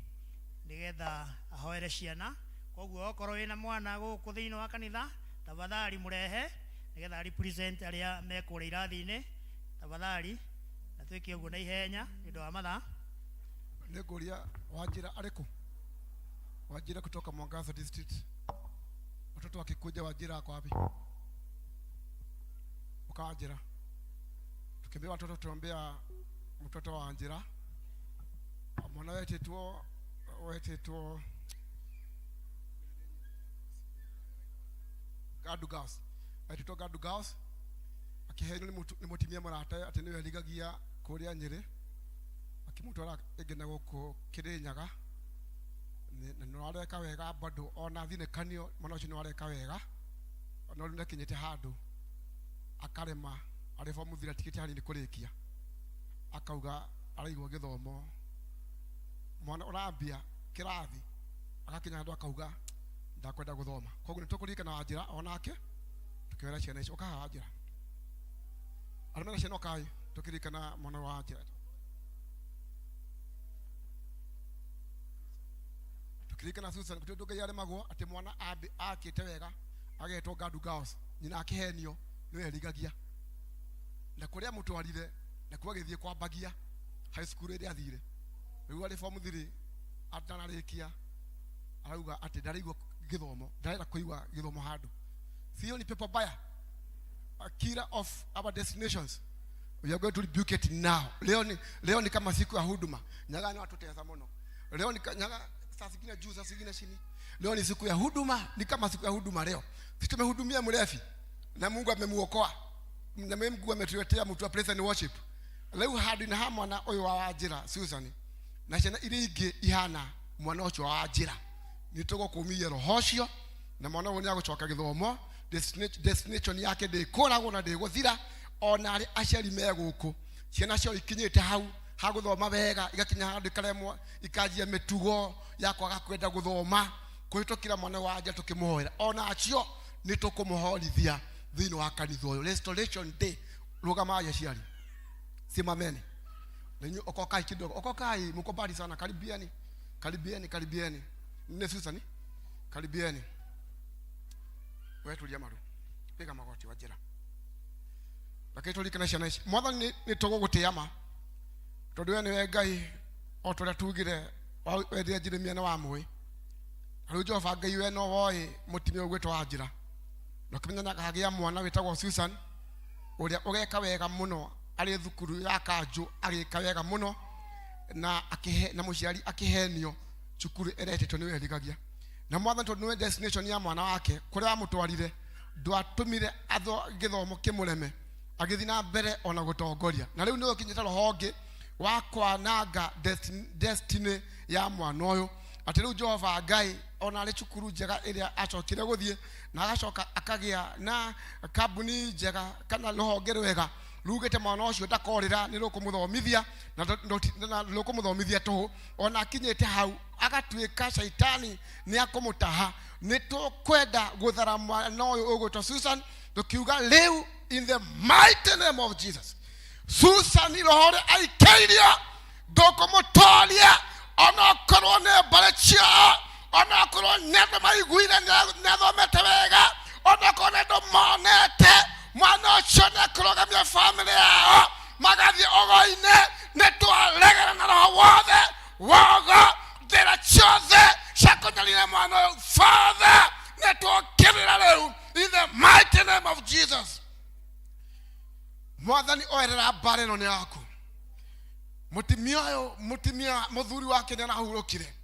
[SPEAKER 3] nigetha ahoere ciana. Koguo okorwo wina mwana guku thiini wa kanitha, tafadhali murehe nigetha represent aria mekure irathi-ini, tafadhali na twike uguo na ihenya ndio wa mathaa.
[SPEAKER 2] Negoria Wajira Areko. Wajira kutoka Mwangaza district. Watoto wa Kikuja Wajira kwa wapi? Wajira. Tukimbia watoto tuombea mtoto wa Wajira. Mwana wetu tuo Gadugaus. Wetu Gadugaus. Akiheni ni mutimia marata ateniwe ligagia kuria Nyeri. Akimutwara egena goko Kirinyaga na noreka wega bado ona thine kanio mwana ucio noreka wega ona runa kinyete handu akarema arifo muthira tikiti hani ni kurikia akauga araigwa githomo mwana urambia kirathi agakinya handu akauga ndakwenda guthoma. Koguo nitukurika na Wajira onake tukiwera ciana icio ukaha Wajira arumena ciana ukai tukirika na mwana wa Wajira kirika na Susan kutoka yale mago ate mwana abe akite wega agetwo Gadugaus nyina akihenio niwe erigagia na kuria mutwarire na kwagithie kwa bagia high school iri athire riu ari form 3 atanarikia arauga ate ndarigwo githomo ndarira kuigwa githomo handu sio ni paper baya a killer of our destinations. We are going to rebuke it now. Leo ni kama siku ya huduma. Nyaga ni watu teza mono. Leo ni nyaga sasa zingine juu sasa zingine chini. Leo ni siku ya huduma, ni kama siku ya huduma leo. Sisi tumehudumia mrefi na Mungu amemuokoa. Na Mungu ametuletea mtu wa praise and worship. Leo hadi na hama na oyo wa Wajira Susan. Na chana irige ihana mwana ocho wa Wajira. Nitogo kumia rohoshio na mwana wonya gucoka githomo destination yake de koragwo na de guthira ona ari aciari meguku ciana cio ikinyite hau haguthoma wega igakinya handu karemwa ikajia mitugo yakwa kwenda guthoma kuhitokira mwana wanja tukimuhoera ona acio nitukumuhorithia thini wa kanitha uyu restoration day rugama ya ciari simameni nenyu okokai kidogo okokai mko bali sana karibieni nne Susan karibieni wetu liamaru piga magoti Wajira lakini likana ciana mwathani ni tugugutiyama tondu we ni we Ngai o turia tugire wethia Jeremia na wamwe riu Jehova Ngai we no woi mutimia ugwitwa Wajira na kimenya na kagia mwana witagwo Susan uria ugeka wega muno ari thukuru ya Kanju agika wega muno na akihe na muciari akihenio cukuru eretetwo ni we ligagia na mwathani tondu ni destination ya mwana wake kuria mutwarire ndwatumire atho githomo kimureme agithi na mbere ona gutongoria na riu niwe kinyita rohonge wa kwananga destiny ya mwana uyu ati riu Jehova Ngai ona ari cukuru njega iria acokire guthie na agacoka akagia na kambuni njega kana rohonge rwega rugite mwana ucio ndakorira ni rukumuthomithia na rukumuthomithia tu ona akinyite hau agatuika shaitani ni akumutaha ni tukwenda guthara mwana uyu ugwitwo Susan tukiuga leu in the mighty name of Jesus Susan rohore aikeiria ndukumutoria ona korwo ne barechia ona korwo ne maiguire ne thomete wega ona korwo ne monete mwana ucio ne kurogamia family yao magathi ogoine ne twaregera na roho wothe woga thira ciothe ciakonyanire mwana uyu Father ne twokirira riu in the mighty name of Jesus. Mwathani oerera bare no ni yaku mutimia muthuri wake ni arahurukire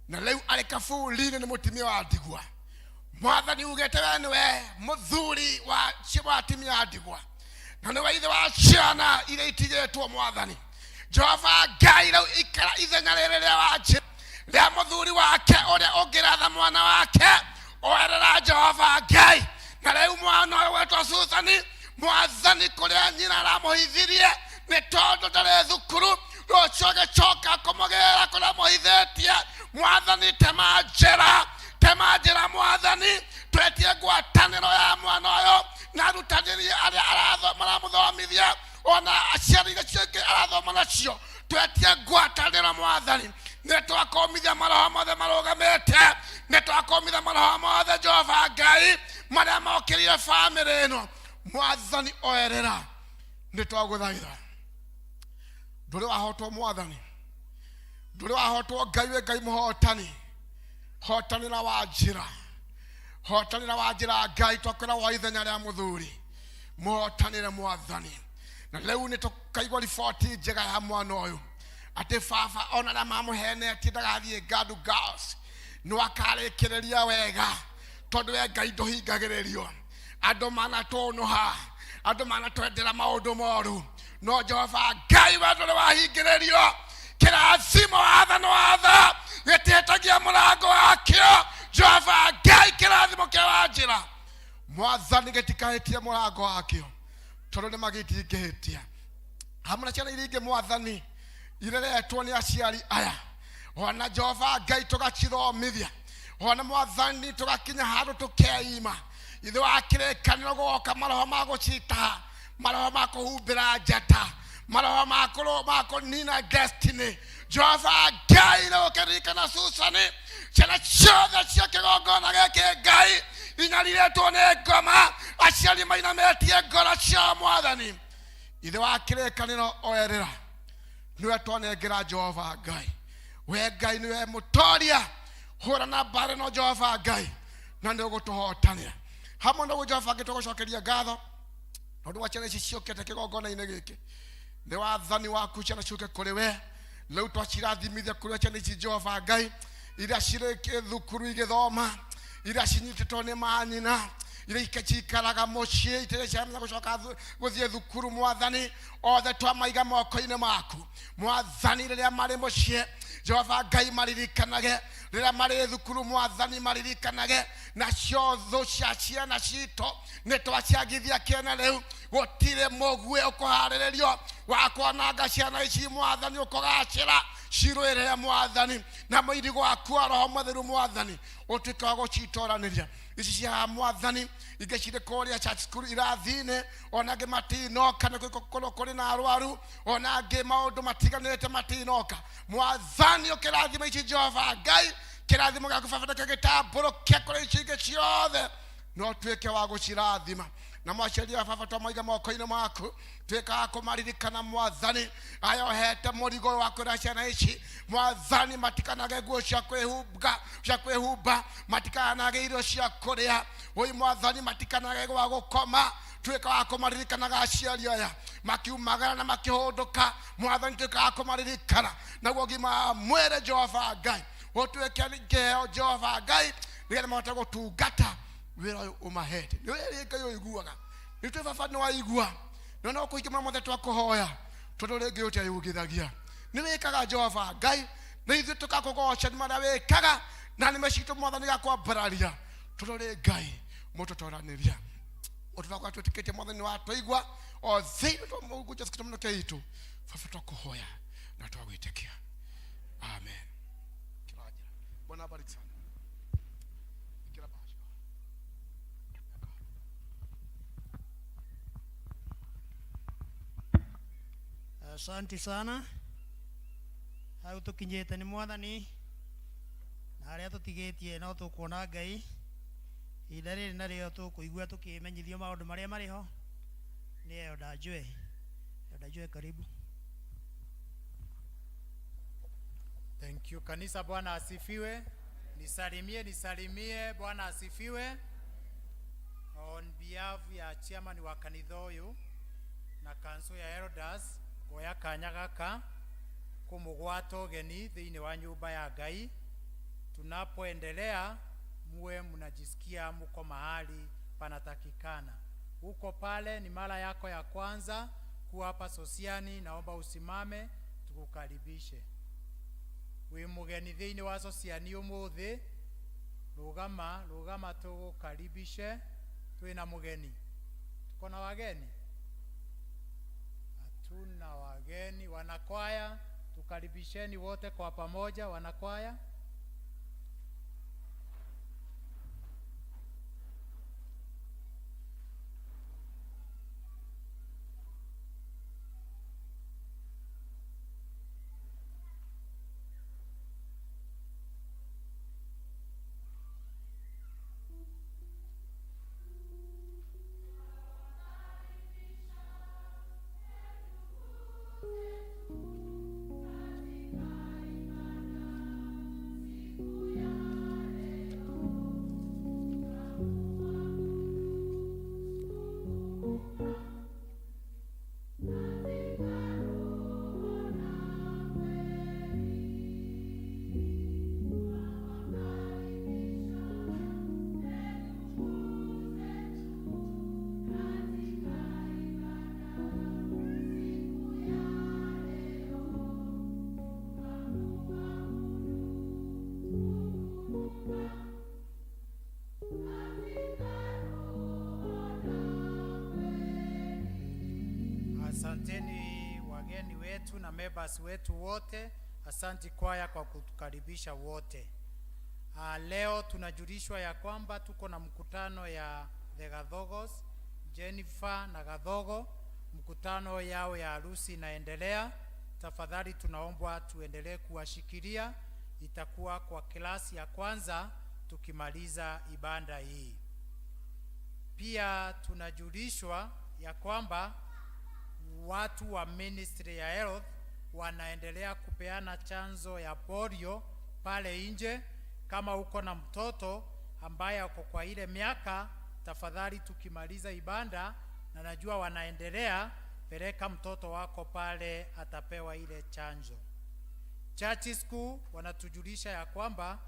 [SPEAKER 2] na riu ari kaburi ni mutimia wa ndigwa Mwathani ugete we niwe muthuri wa wa atimia ndigwa na nĩ ithe wa ciana iria itigĩtwo Mwathani. Jehova Ngai rĩu ikara ithenya rĩrĩ rĩa wanjĩra rĩa mũthuri wake ũrĩa ũngĩratha mwana wake oerera Jehova Ngai. Na rĩu mwana ũyũ wetwo Susani Mwathani kũrĩa nyina aramũhithirie nĩ tondũ ndarĩ thukuru rũciũ agĩcoka kũmũgĩra kũrĩa mũhithĩtie. Mwathani tema njĩra Mwathani twetie ngwatanĩro ya mwana ũyũ na arutanĩri arĩa maramũthomithia ona aciari iria ciothe arathoma nacio twetie ngwatanĩro Mwathani. Nĩ twakomithia maroho mothe marũgamĩte, nĩ twakomithia maroho mothe Jehova Ngai marĩa mokĩrire famĩlĩ ĩno. Mwathani oerera nĩ twagũthaitha. Ndũrĩ wahotwo Mwathani, ndũrĩ wahotwo Ngai we Ngai mũhotani. Hotanĩra wa njĩra Ngai twakwĩra wa ithenya rĩa mũthuri mũhotanĩre Mwathani. Na rĩu nĩ tũkaigua riboti njega ya mwana ũyũ atĩ baba ona na mamũhenetie ndagathiĩ Gadu Girls nĩ akarĩkĩrĩria wega tondũ we Ngai ndũhingagĩrĩrio. Andũ manatũnũha, andũ manatwendera maũndũ moru, no Jehova Ngai we ndũrĩ wahingĩrĩrio. Kĩrathimo watha gĩtĩtagia mũrango wakĩo. Jehova Ngai kĩrathimo kĩa wanjĩra Mwathani gĩtikahĩtie mũrango wakĩo tondũ nĩ magĩtingĩhĩtia. Hamwe na ciana iria ingĩ Mwathani ireretwo nĩ aciari aya, ona Jehova Ngai tũgacithomithia, ona Mwathani tũgakinya handũ tũkeima. Ithe wa kĩrĩkanĩro gũgoka maroho ma gũcitaha, maroho ma kũhumbĩra njata, maroho ma kũnina destiny. Jehova Ngai na ũkĩririkana Susani, ciana ciothe cia kĩgongona gĩkĩ Ngai inyarirĩtwo nĩ ngoma, aciari mainamĩtie ngoro cia Mwathani. Ithe wa kĩrĩkanĩro oerera nĩwe twanengera Jehova Ngai. We Ngai nĩwe mũtoria, hũrana mbara no Jehova Ngai na nĩ ũgũtũhotanĩra. Hamwe na Jehova ngĩtũgũcokeria ngatho tondũ wa ciana ici ciũkĩte kĩgongona-inĩ gĩkĩ. Nĩ wathani waku ciana ciũke kũrĩ we. Rĩu twacirathimithia kũrĩ ciana ici Jehova Ngai iria cirĩ thukuru igĩthoma, iria cinyitĩtwo nĩ manyina, iria ikaraga mũciĩ itarĩ ciamenya gũcoka gũthiĩ thukuru. Mwathani othe twamaiga moko-inĩ maku. Mwathani rĩrĩa marĩ mũciĩ Jehova Ngai maririkanage, rĩrĩa marĩ thukuru Mwathani maririkanage. Nacio thũ cia ciana citũ nĩ twaciagithia kĩene rĩu. Gũtirĩ mũguĩ ũkũharĩrĩrio wa kwananga ciana ici Mwathani, ũkũgacĩra cirũĩrĩre Mwathani na mũiri gwaku wa Roho Mũtheru Mwathani ũtuĩke wa gũcitoranĩria. Ici cia Mwathani ingĩ cirĩ kũrĩa church school irathi-inĩ, ona angĩ matinoka nĩ kũrĩ na arwaru, ona angĩ maũndũ matiganĩte matinoka. Mwathani ũkĩrathima ici Jehova Ngai, kĩrathimo gĩaku baba gĩgĩtambũrũke kũrĩ ici ingĩ ciothe, no tuĩke wa gũcirathima. Na mwaciaria baba twamaiga moko-inĩ maku, tuĩka wa kũmaririkana Mwathani ayohete mũrigo wa kũrĩa ciana ici. Mwathani matikanage nguo cia kwĩhumba, matikanage irio cia kũrĩa. Oi Mwathani matikanage gwa gũkoma, tuĩka wa kũmaririkanaga aciari aya makiumagara na makĩhũndũka. Mwathani tuĩka wa kũmaririkana naguo ũgima mwĩrĩ Jehova Ngai ũtuĩke ngeo Jehova Ngai nĩgetha mahote gũtungata wĩra ũyũ ũmahete. Nĩ wĩra Ngai ũiguaga, nĩ twĩ baba nĩ waigua, no no kũingĩma mothe twakũhoya tondũ rĩngĩ ũteyũgithagia. Nĩ wĩkaga Jehova Ngai, na ithuĩ tũkakũgoca nĩ marĩa wĩkaga, na nĩ mecitũ Mwathani gakwambararia tondũ rĩ Ngai mũtũtoranĩria. Ũtũrakwa twĩtĩkĩtie Mwathani wa tũigua o thĩinĩ twa Mũngu Jesu Kristo mũnene witũ. Baba twakũhoya na twagwĩtĩkia. Amen. Bwana abariki sana.
[SPEAKER 3] Asante sana. Hau tukinyĩte nĩ Mwathani na arĩa tũtigĩtie no tũkuona Ngai. Ihinda rĩrĩ narĩo tũkũigua tũkĩmenyithio maũndũ marĩa marĩ ho. Nĩ Elda Joe, karibu.
[SPEAKER 14] Thank you kanisa, Bwana asifiwe. Nisalimie, Bwana asifiwe. On behalf ya chairman wa kanitha ũyũ na council ya elders, ngoya kanya gaka kumugwata ũgeni thĩinĩ wa nyũmba ya Ngai. Tunapoendelea muwe mnajisikia mko mahali panatakikana. uko pale, ni mara yako ya kwanza kuwa hapa Sosiani, naomba usimame tukukaribishe. Wi mugeni thiini wa Sosiani umuthi, rugama tukukaribishe. Twina mugeni, tuko na wageni? Hatuna wageni. Wanakwaya, tukaribisheni wote kwa pamoja. Wanakwaya, asanteni wageni wetu na members wetu wote. Asanti kwaya kwa kutukaribisha wote. Leo tunajulishwa ya kwamba tuko na mkutano ya The Gathogos, Jennifer na Gathogo. Mkutano yao ya harusi inaendelea. Tafadhali tunaombwa tuendelee kuwashikilia. Itakuwa kwa klasi ya kwanza tukimaliza ibada hii. Pia tunajulishwa ya kwamba watu wa ministry ya health wanaendelea kupeana chanzo ya polio pale nje. Kama uko na mtoto ambaye uko kwa ile miaka, tafadhali tukimaliza ibada, na najua wanaendelea, peleka mtoto wako pale atapewa ile chanjo. Church school wanatujulisha ya kwamba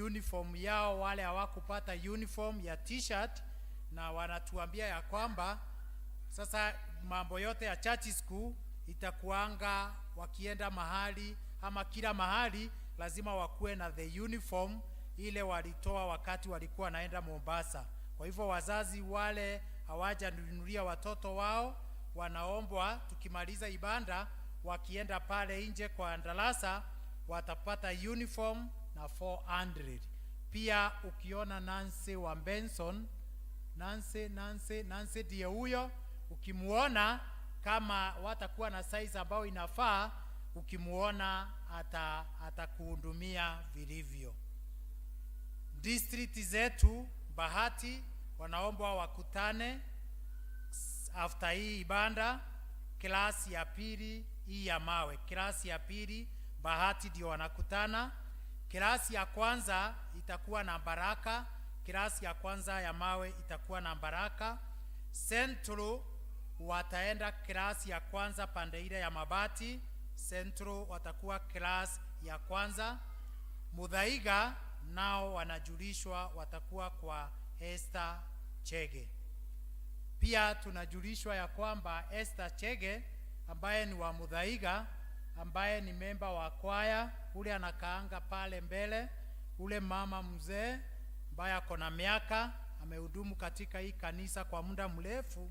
[SPEAKER 14] uniform yao, wale hawakupata uniform ya t-shirt, na wanatuambia ya kwamba sasa mambo yote ya church school itakuanga wakienda mahali ama kila mahali lazima wakuwe na the uniform ile walitoa wakati walikuwa naenda Mombasa. Kwa hivyo wazazi wale hawajanunulia watoto wao, wanaombwa tukimaliza ibada wakienda pale nje kwa darasa watapata uniform na 400. Pia ukiona Nancy wa Benson, Nancy ndiye huyo, ukimuona kama watakuwa na size ambao inafaa, ukimuona atakuhudumia vilivyo. District zetu Bahati wanaombwa wakutane after hii ibada, klasi ya pili hii ya mawe. Klasi ya pili Bahati ndio wanakutana. Klasi ya kwanza itakuwa na baraka, klasi ya kwanza ya mawe itakuwa na baraka. Central wataenda klasi ya kwanza pande ile ya mabati. Central watakuwa klasi ya kwanza. Muthaiga nao wanajulishwa watakuwa kwa Esther Chege. Pia tunajulishwa ya kwamba Esther Chege ambaye ni wa Muthaiga, ambaye ni memba wa kwaya, ule anakaanga pale mbele, ule mama mzee ambaye ako na miaka, amehudumu katika hii kanisa kwa muda mrefu,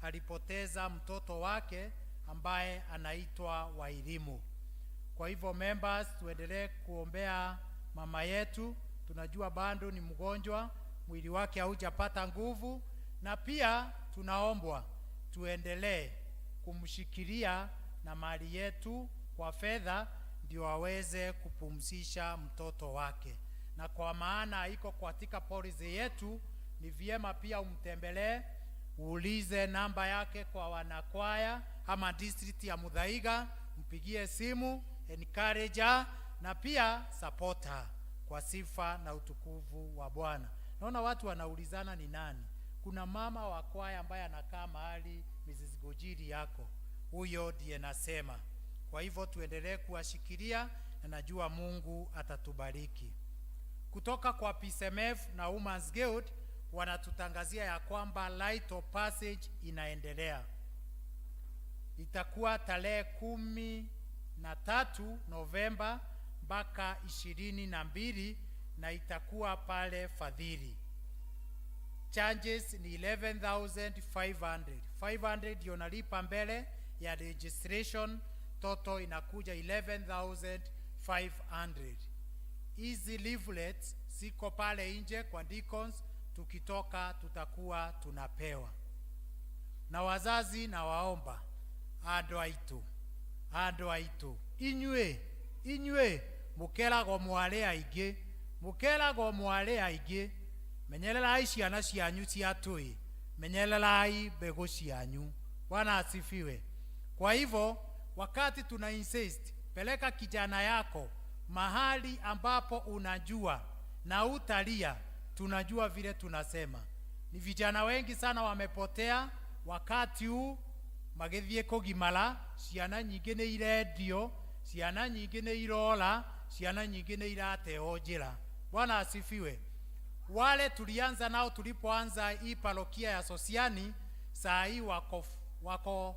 [SPEAKER 14] alipoteza mtoto wake ambaye anaitwa Wairimu. Kwa hivyo members, tuendelee kuombea mama yetu. Tunajua bado ni mgonjwa, mwili wake haujapata nguvu, na pia tunaombwa tuendelee kumshikilia na mali yetu kwa fedha ndio aweze kupumzisha mtoto wake. Na kwa maana iko katika policy yetu, ni vyema pia umtembelee, uulize namba yake kwa wanakwaya ama district ya Muthaiga, mpigie simu, encourage na pia supporter kwa sifa na utukufu wa Bwana. Naona watu wanaulizana ni nani. Kuna mama wa kwaya ambaye anakaa mahali Mrs. Gojiri yako, huyo ndiye nasema. Kwa hivyo tuendelee kuwashikilia na najua Mungu atatubariki. Kutoka kwa P.C.E.A na Women's Guild wanatutangazia ya kwamba Light of Passage inaendelea. Itakuwa tarehe 13 Novemba mpaka 22 na itakuwa pale Fadhili. Charges ni 11,500. 500 ndio nalipa mbele ya registration, total inakuja 11,500. Hizi leaflets siko pale nje kwa deacons, tukitoka tutakuwa tunapewa. Na wazazi na waomba ando aitu inywe mukerago mwale aige menyelerai ciana cianyu cia tui, menyelerai mbegu cianyu. Bwana asifiwe. Kwa hivyo wakati tuna insist, peleka kijana yako mahali ambapo unajua na utalia. Tunajua vile tunasema ni vijana wengi sana wamepotea wakati huu magethie kugimala, ciana nyingi ni irendio, ciana nyingi ni irola, ciana nyingi ni irateo njira. Bwana asifiwe. Wale tulianza nao tulipoanza hii parokia ya Sosiani, saa hii wako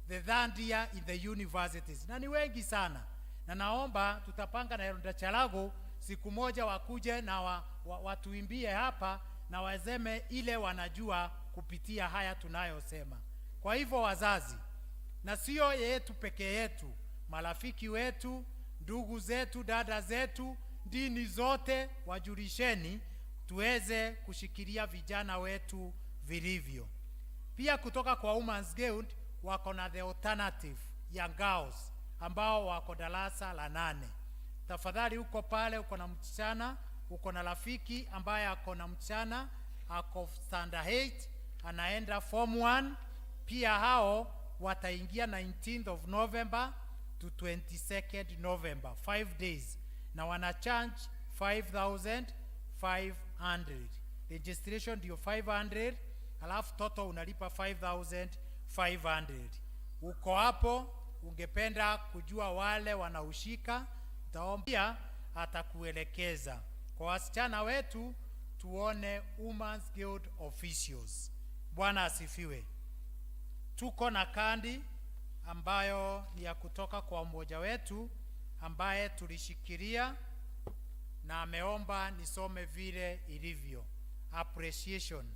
[SPEAKER 14] the third year in the universities, na ni wengi sana. Na naomba tutapanga na Elda Chalago siku moja wakuje na watuimbie hapa na wazeme ile wanajua kupitia haya tunayosema. Kwa hivyo wazazi, na sio yetu peke yetu, marafiki wetu, ndugu zetu, dada zetu, dini zote wajulisheni tuweze kushikilia vijana wetu vilivyo. Pia kutoka kwa Women's Guild wako na the alternative ya girls ambao wako darasa la 8. Tafadhali uko pale, uko na msichana, uko na rafiki ambaye ako na msichana ako standard 8 anaenda form 1, pia hao wataingia 19th of November to 22nd November, 5 days, na wana charge 5,500. Registration ndio 500, alafu total unalipa 5,500. Uko hapo, ungependa kujua wale wanaushika, taombia atakuelekeza. Kwa wasichana wetu tuone Women's Guild officials. Bwana asifiwe. Tuko na kandi ambayo ni ya kutoka kwa mmoja wetu ambaye tulishikilia na ameomba nisome vile ilivyo. Appreciation.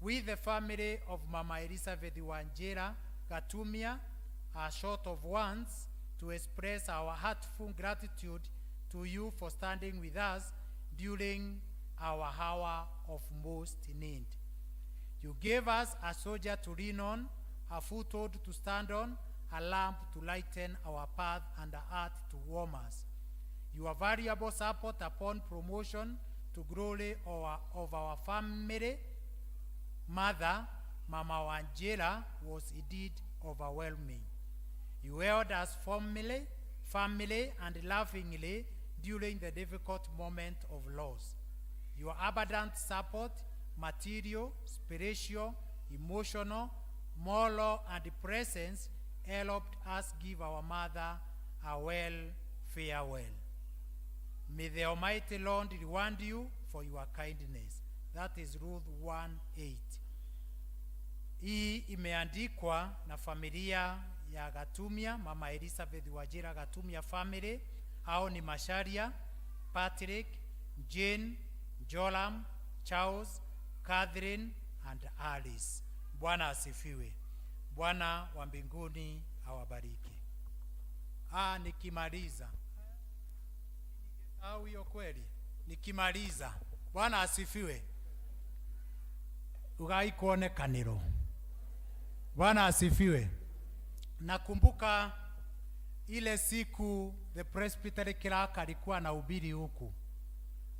[SPEAKER 14] We the family of Mama Elizabeth Wanjira Gatumia are short of words to express our heartfelt gratitude to you for standing with us during our hour of most need. You gave us a soldier to lean on, a foothold to stand on, a lamp to lighten our path, and a heart to warm us. Your valuable support upon promotion to glory of our family mother, Mama Wanjira, was indeed overwhelming. You held us family and lovingly during the difficult moment of loss. Your abundant support, material, spiritual, emotional, moral, and presence helped us give our mother a farewell. May the Almighty Lord reward you for your kindness. That is Ruth 1:8. Hii imeandikwa na familia ya Gatumia, Mama Elizabeth Wanjira Gatumia family. Hao ni Masharia, Patrick, Jane, Joram, Charles, Catherine and Alice. Bwana asifiwe. Bwana wa mbinguni awabariki. Nikimaliza. Au hiyo kweli? Nikimaliza. Bwana asifiwe. Ugai kuonekaniro. Bwana asifiwe. Nakumbuka ile siku the presbytery clerk alikuwa na ubiri huku.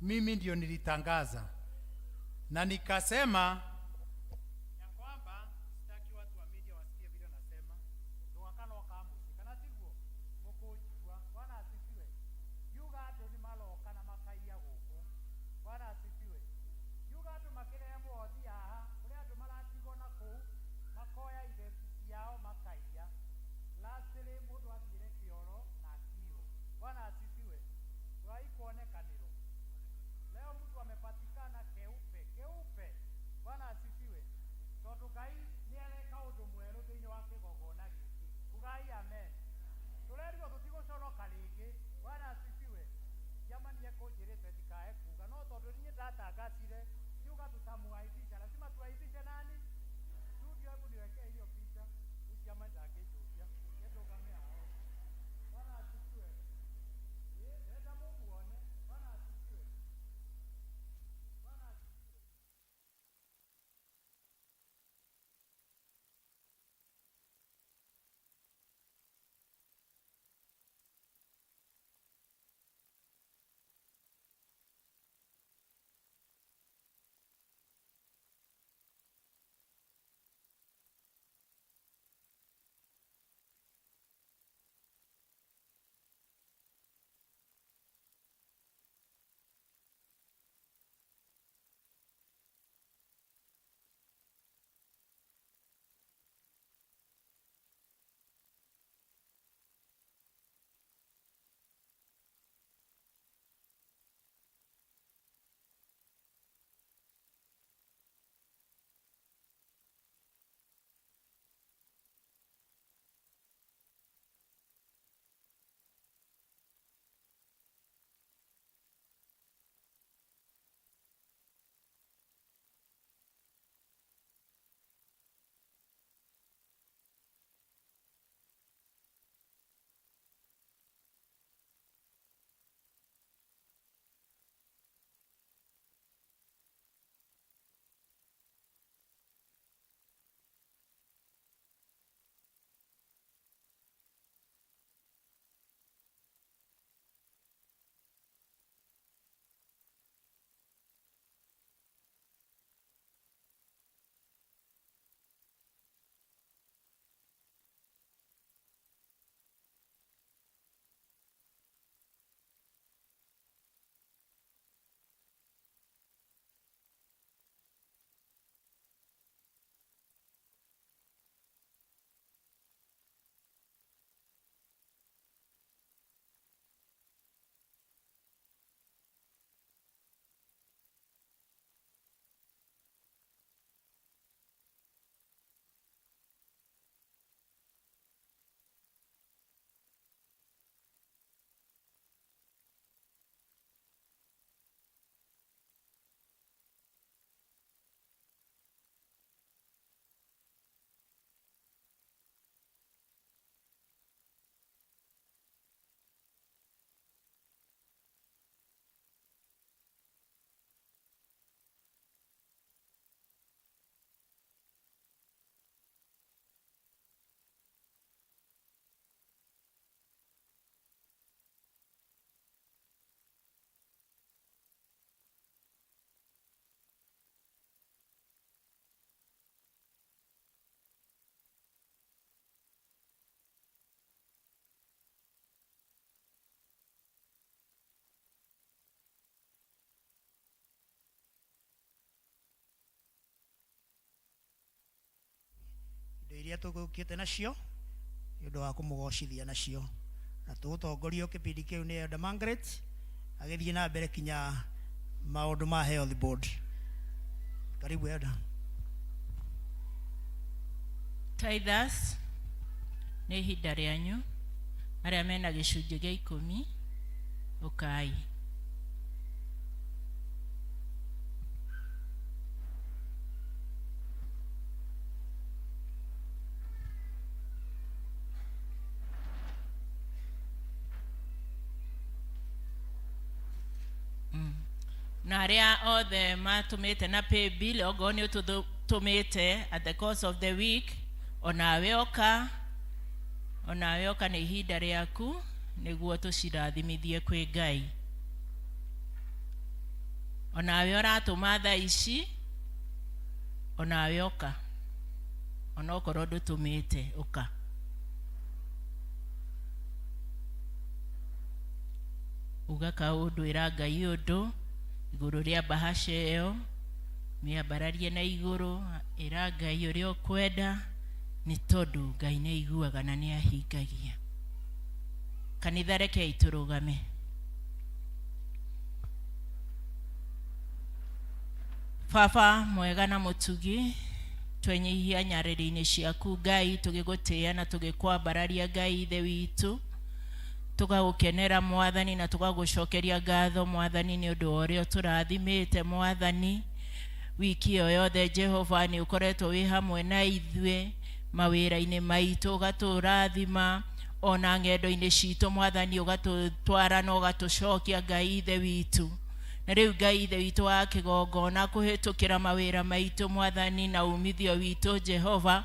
[SPEAKER 14] Mimi ndio nilitangaza. Na nikasema ya kwamba sitaki watu wa media wasikie vile nasema. Ndio wakano wakamusi. Kana tiguo mukujua. Bwana asifiwe. Yuga ndo ni malo kana makaiya guku. Bwana asifiwe. Yuga ndo makere ya muothi aha. Ule ndo maratigo na ku makoya event yao makaiya. Lastly mundu athire kioro na kio. Bwana asifiwe. Wai kuonekaniro. Leo mtu amepatikana keupe
[SPEAKER 3] iria tũgũkĩte nacio nĩ ũndũ wa kũmũgocithia nacio, na tũgũtongorio kĩbindi kĩu nĩ Elder Margaret agĩthiĩ na mbere kinya maũndũ ma health board. Karibu Elder.
[SPEAKER 13] Tithers nĩ ihinda rĩanyu, arĩa mena gĩcunjĩ gĩa 10 ũkai. Na arĩa othe matũmĩte na pay bill ogo nĩ ũtũmĩte at the course of the week, onawe oka nĩ ihinda rĩaku nĩguo tũcirathimithie kwĩ Ngai. Onawe ũratũma thaa ici, onawe oka, onokorwo ndũtũmĩte oka. Ugaka ũndwĩra Ngai ũndũ igũrũ rĩa bahasha ĩyo, mĩambararie na igũrũ, ĩra Ngai ũrĩa ũkwenda, nĩ tondũ Ngai nĩ aiguaga na nĩ ahingagia. Kanitha rekei tũrũgame. Baba mwega na mũtugi, twenyihia nyarĩrĩ-inĩ ciaku Ngai, tũgĩgũtĩĩa na tũgĩkwambararia Ngai ithe witũ, tũgagũkenera Mwathani na tũgagũcokeria ngatho Mwathani nĩ ũndũ wa ũrĩa tũrathimĩte Mwathani. Wiki ĩyo yothe Jehova nĩ ũkoretwo wĩ hamwe na ithuĩ mawĩra-inĩ maitũ, ũgatũrathima ona ng'endo-inĩ citũ Mwathani, ũgatũtwara na ũgatũcokia Ngai ithe witũ. Na rĩu Ngai ithe witũ wa kĩgongona, kũhĩtũkĩra mawĩra maitũ Mwathani na umithio witũ Jehova,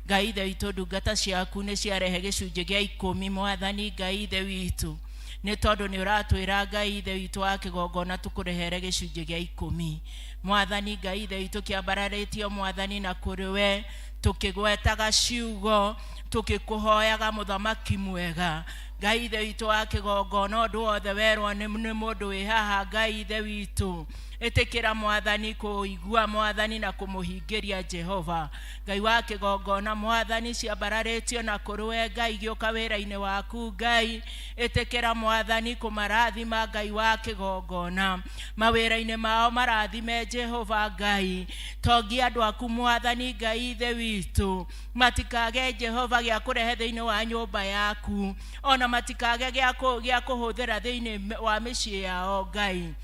[SPEAKER 13] Ngai ithe witũ ndungata ciaku nĩ ciarehe gĩcunjĩ gĩa 10 Mwathani Ngai ithe witũ, nĩ tondũ nĩ ũratwĩra Ngai ithe witũ wa kĩgongona tũkũrehere gĩcunjĩ gĩa 10 Mwathani Ngai ithe witũ kĩambararĩtio Mwathani na kũrĩ we, tũkĩgwetaga ciugo, tũkĩkũhoyaga mũthamaki mwega Ngai ithe witũ wa kĩgongona. Ũndũ wothe werwo nĩ mũndũ wĩ haha Ngai ithe witũ, ĩtĩkĩra Mwathani kũigua Mwathani na kũmũhingĩria Jehova. Ngai wa kĩgongona Mwathani, ciambararĩtio na kũrĩ we Ngai, gĩũka wĩra-inĩ waku Ngai, ĩtĩkĩra Mwathani kũmarathima Ngai wa kĩgongona, mawĩra-inĩ mao marathime Jehova Ngai. Tongia andũ aku Mwathani Ngai ithe witũ, matikage Jehova gĩa kũrehe thĩinĩ wa nyũmba yaku, ona matikage gĩa kũhũthĩra thĩinĩ wa mĩciĩ yao Ngai.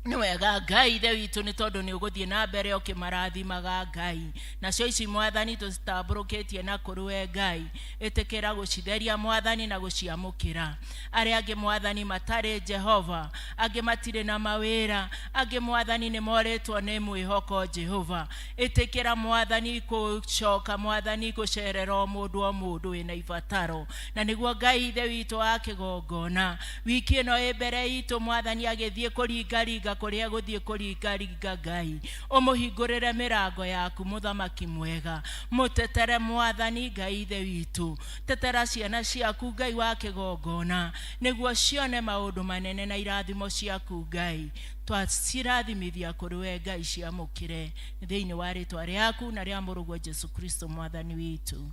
[SPEAKER 13] Nĩ wega Ngai ithe witũ, nĩ tondũ nĩ ũgũthiĩ na mbere ũkĩmarathimaga Ngai. Nacio ici Mwathani tũcitambũrũkĩtie na kũrĩ we Ngai, ĩtĩkĩra gũcitheria Mwathani na gũciamũkĩra. Arĩa angĩ Mwathani matarĩ Jehova, angĩ matirĩ na mawĩra, angĩ Mwathani nĩ morĩtwo nĩ mwĩhoko Jehova, ĩtĩkĩra Mwathani gũcoka Mwathani gũcerera o mũndũ wĩna ibataro. Na nĩguo Ngai ithe witũ wa kĩgongona, wiki ĩno ĩ mbere itũ Mwathani agĩthiĩ kũringaringa kũrĩa gũthiĩ kũringaringa Ngai, ũmũhingũrĩre mĩrango yaku mũthamaki mwega. Mũtetere Mwathani Ngai ithe witũ, tetera ciana ciaku Ngai wa kĩgongona, nĩguo cione maũndũ manene na irathimo ciaku Ngai. Twacirathimithia kũrĩ we Ngai, ciamũkĩre thĩinĩ wa rĩtwa rĩaku na rĩa mũrũguo Jesu Kristo Mwathani witũ.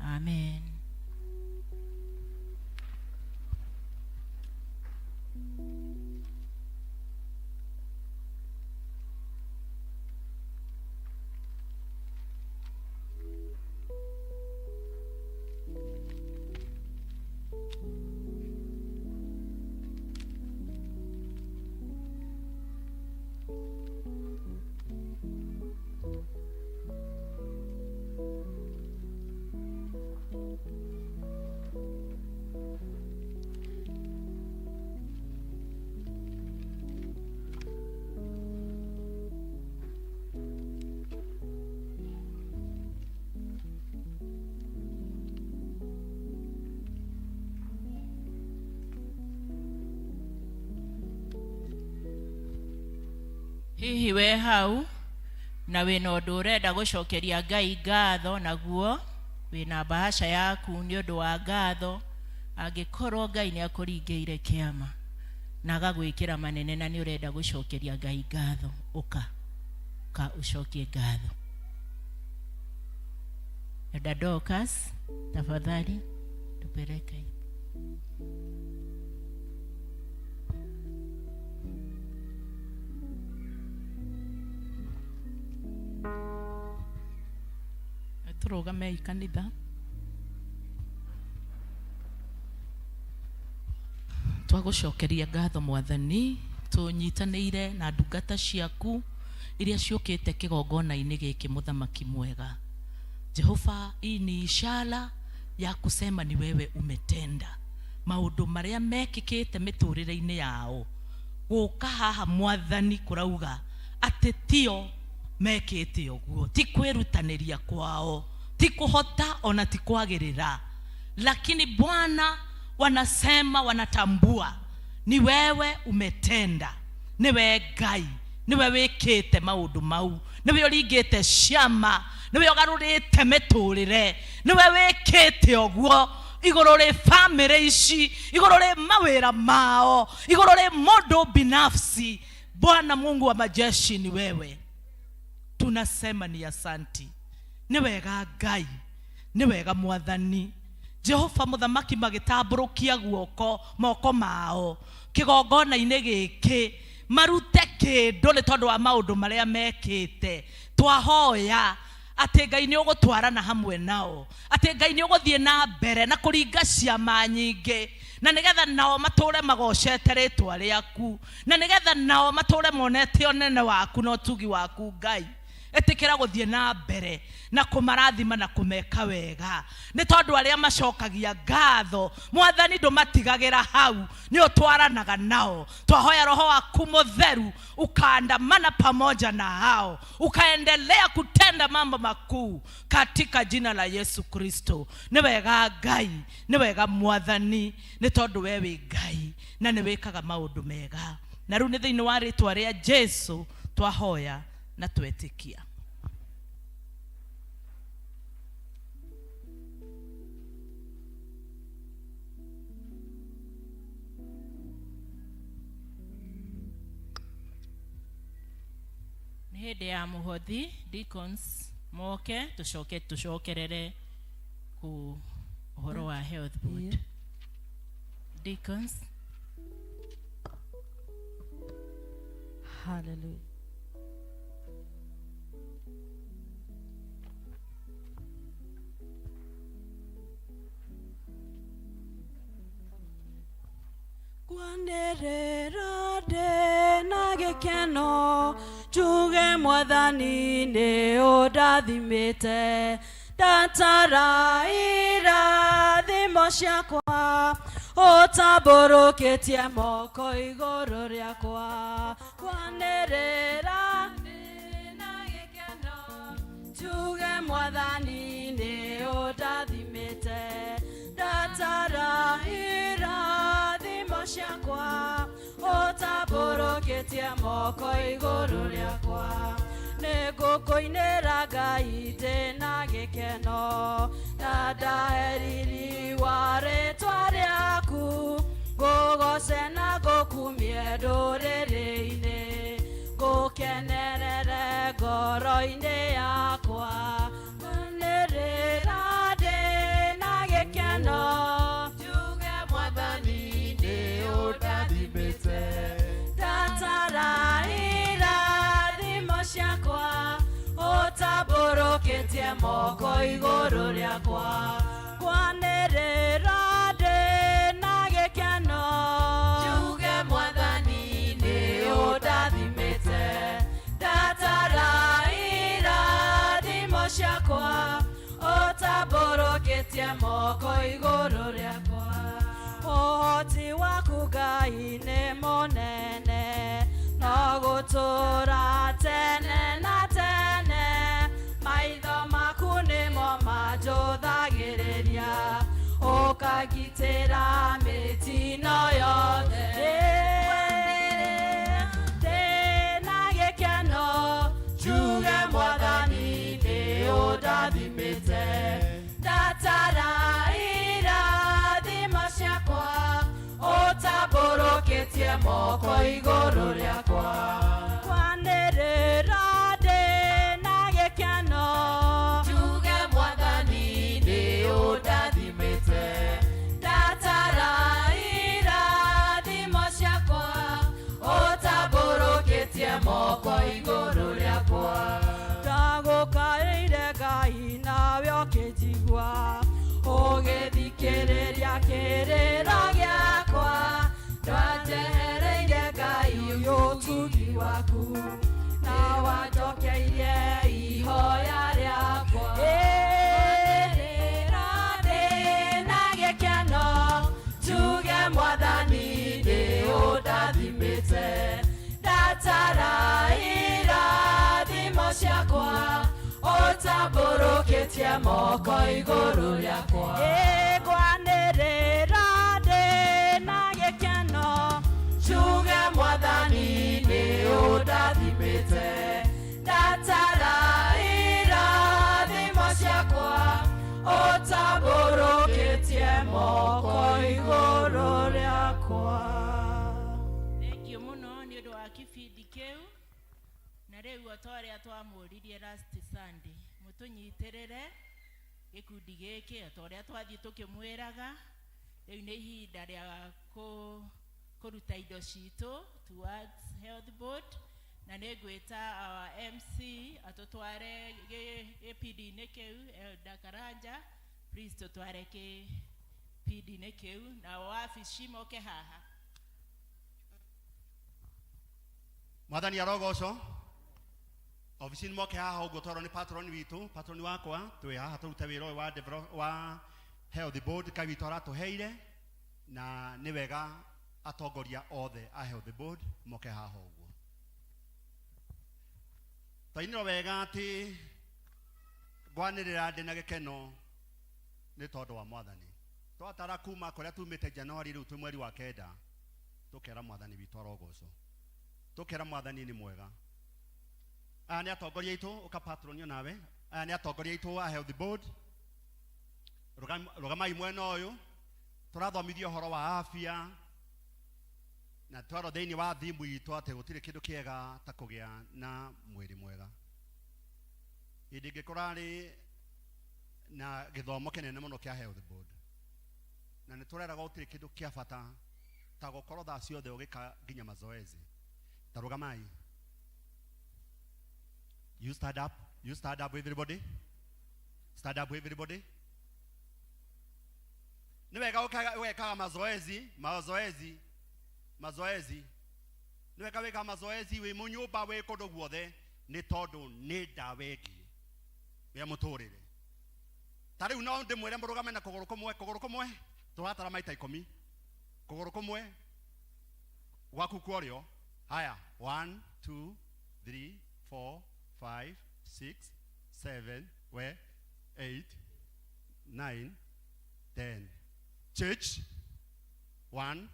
[SPEAKER 13] Amen. Hihi we hau na wĩna ũndũ ũrenda gũcokeria Ngai ngatho naguo, wĩna bahasha yaku nĩ ũndũ wa ngatho, angĩkorwo Ngai nĩ akũringĩire kĩama na agagwĩkĩra manene na nĩ ũrenda gũcokeria Ngai ngatho, ũka ũcokie ngatho. Dada Dorcas, tafadhali tupeleke.
[SPEAKER 15] Turugame ikanitha twagucokeria ngatho Mwathani tunyitanĩire na ndungata ciaku iria ciũkĩte kĩgongona-inĩ gĩkĩ Mũthamaki mwega. Jehova, hii ni ishara ya kusema ni wewe umetenda maũndũ marĩa mekĩkĩte mĩtũrĩre-inĩ yao. Gũka haha Mwathani kũrauga atĩ tio mekĩte ũguo, ti kwĩrutanĩria kwao, ti kuhota ona ti kwagĩrĩra, lakini Bwana wanasema wanatambua ni wewe umetenda, niwe Ngai, niwe wĩkĩte maũndũ mau, niwe ũringĩte ciama, niwe ũgarũrĩte mĩtũrĩre, niwe wĩkĩte ũguo igũrũ rĩ family ici, igũrũ rĩ mawĩra mao, igũrũ rĩ mũndũ binafsi. Bwana Mungu wa majeshi, ni wewe tunasema ni asanti. Ni wega Ngai, ni wega Mwathani. Jehova Mũthamaki magĩtambũrũkia guoko moko mao kĩgongona-inĩ gĩkĩ marute kĩndũ nĩ tondũ wa maũndũ marĩa mekĩte. Twahoya atĩ Ngai nĩ ũgũtwarana hamwe nao, atĩ Ngai nĩ ũgũthiĩ na mbere na kũringa ciama nyingĩ, na nĩgetha nao matũre magocete rĩtwa rĩaku, na nĩgetha nao matũre monete ũnene waku na ũtugi waku Ngai. Etikira gũthiĩ na mbere na kũmarathima na kũmeka wega, nĩ tondũ arĩa macokagia ngatho Mwathani ndũmatigagĩra hau, nĩ ũtwaranaga nao. Twahoya Roho waku Mũtheru ukaandamana pamoja na hao, ukaendelea kutenda mambo makuu katika jina la Yesu Kristo. Ni wega Ngai, ni wega Mwathani, nĩ tondũ wewe Ngai na nĩ wĩkaga maũndũ mega. Na rĩu nĩ thĩinĩ wa rĩtwa rĩa Jesu twahoya na twetikia.
[SPEAKER 13] Nĩ hĩndĩ ya mũhothi, deacons moke tucokerere ku ũhoro wa health board. Deacons.
[SPEAKER 4] Hallelujah. Kwanderera de na gĩkeno njuge Mwathani nĩ ũndathimĩte, ndatara irathimo ciakwa ũtambũrũkĩtie moko igũrũ rĩakwa. Kwanderera na gĩkeno njuge Mwathani nĩ ũndathimĩte, ndatara irathimo ciakwa ũtambũrũkĩtie moko igũrũ rĩakwa. Nĩngũkũinĩra Ngai ndĩna gĩkeno, na ndahe riri wa rĩtwa rĩaku, ngũgoce na ngũkumie ndũrĩrĩ-inĩ, ngũkenerere ngoro-inĩ yakwa. Kwanĩrĩra ndĩna gĩkeno njuge Mwathani nĩ ũndathimĩte, ndatara irathimo ciakwa ũtambũrũkĩtie moko igũrũ rĩakwa. Kwanĩrĩra ndĩna gĩkeno njuge Mwathani nĩ ũndathimĩte, ndatara irathimo ciakwa ũtambũrũkĩtie moko igũrũ rĩakwa. Ũhoti waku Ngai nĩ mũnene, no gũtũra tene na tene, maitho maku nĩmo manjũthagĩrĩria, ũkagitĩra mĩtino yothe. Ndĩna gĩkeno njuge Mwathani nĩ ũndathimĩte, ndatara irathimo ciakwa ũtambũrũkĩtie moko igũrũ rĩakwa. Kwanĩrĩra ndĩna gĩkeno njuge Mwathani ũtambũrũkĩtie moko igũrũ rĩakwa
[SPEAKER 7] Ngwanĩrĩra ndĩna gĩkeno
[SPEAKER 4] njuge mwathani nĩ ũndathimĩte ndatara irathimo ciakwa ũtambũrũkĩtie moko igũrũ rĩakwa.
[SPEAKER 13] Thank you muno nĩ ũndũ wa kĩbindi kĩu na rĩu o ta ũrĩa twamũririe last Sunday mũtũnyitĩrĩre gĩkundi gĩkĩ o ta ũrĩa twathiĩ tũkĩmwĩraga rĩu nĩ ihinda rĩa kũruta indo citũ towards health board na nĩ ngwĩta our MC atũtware gĩbindi-inĩ kĩu Elder Karanja please tũtware gĩbindi-inĩ kĩu na wabici moke haha.
[SPEAKER 16] Mwathani arogocwo ofisini moke haha ũguo twarwo nĩ patron witũ patron wakwa twĩ haha tũrute wĩra ũyũ wa health board Ngai witũ aratũheire na nĩ wega atongoria othe a health board moke haha ũguo. Twainĩro wega atĩ ngwanĩrĩra ndĩ na gĩkeno nĩ tondũ wa Mwathani. Twatara kuma kũrĩa tumĩte Januari rĩu twĩ mweri wa kenda tũkera Mwathani witũ arogocwo. Tũkera Mwathani nĩ mwega. Aya nĩ atongoria aitũ ũka patronio nawe. Aya nĩ atongoria aitũ a health board. Rũgamai mwena ũyũ. Tũrathomithia ũhoro wa afya na twaro thĩinĩ wa thimu itũ atĩ gũtirĩ kĩndũ kĩega ta kũgĩa na mwĩrĩ mwega. Hĩndĩ ĩngĩ kũrarĩ na gĩthomo kĩnene mũno kĩa health board na nĩ tũreraga gũtirĩ kĩndũ kĩa bata ta gũkorwo thaa ciothe ũgĩka nginya mazoezi. Ta rũgamai. You stand up everybody. Stand up everybody. Nĩ wega ũgekaga mazoezi. Nĩ wega wĩka mazoezi wĩ mũnyũmba wĩ kũndũ guothe nĩ tondũ nĩ ndawa ĩngĩ ya mũtũrĩre. Ta rĩu no ndĩmwĩre mũrũgame na kũgũrũ kũmwe tũratara maita 10 kũgũrũ kũmwe gwaku kũrĩo. Haya 1 2 3 4 5 6 7 8 9 10. Church 1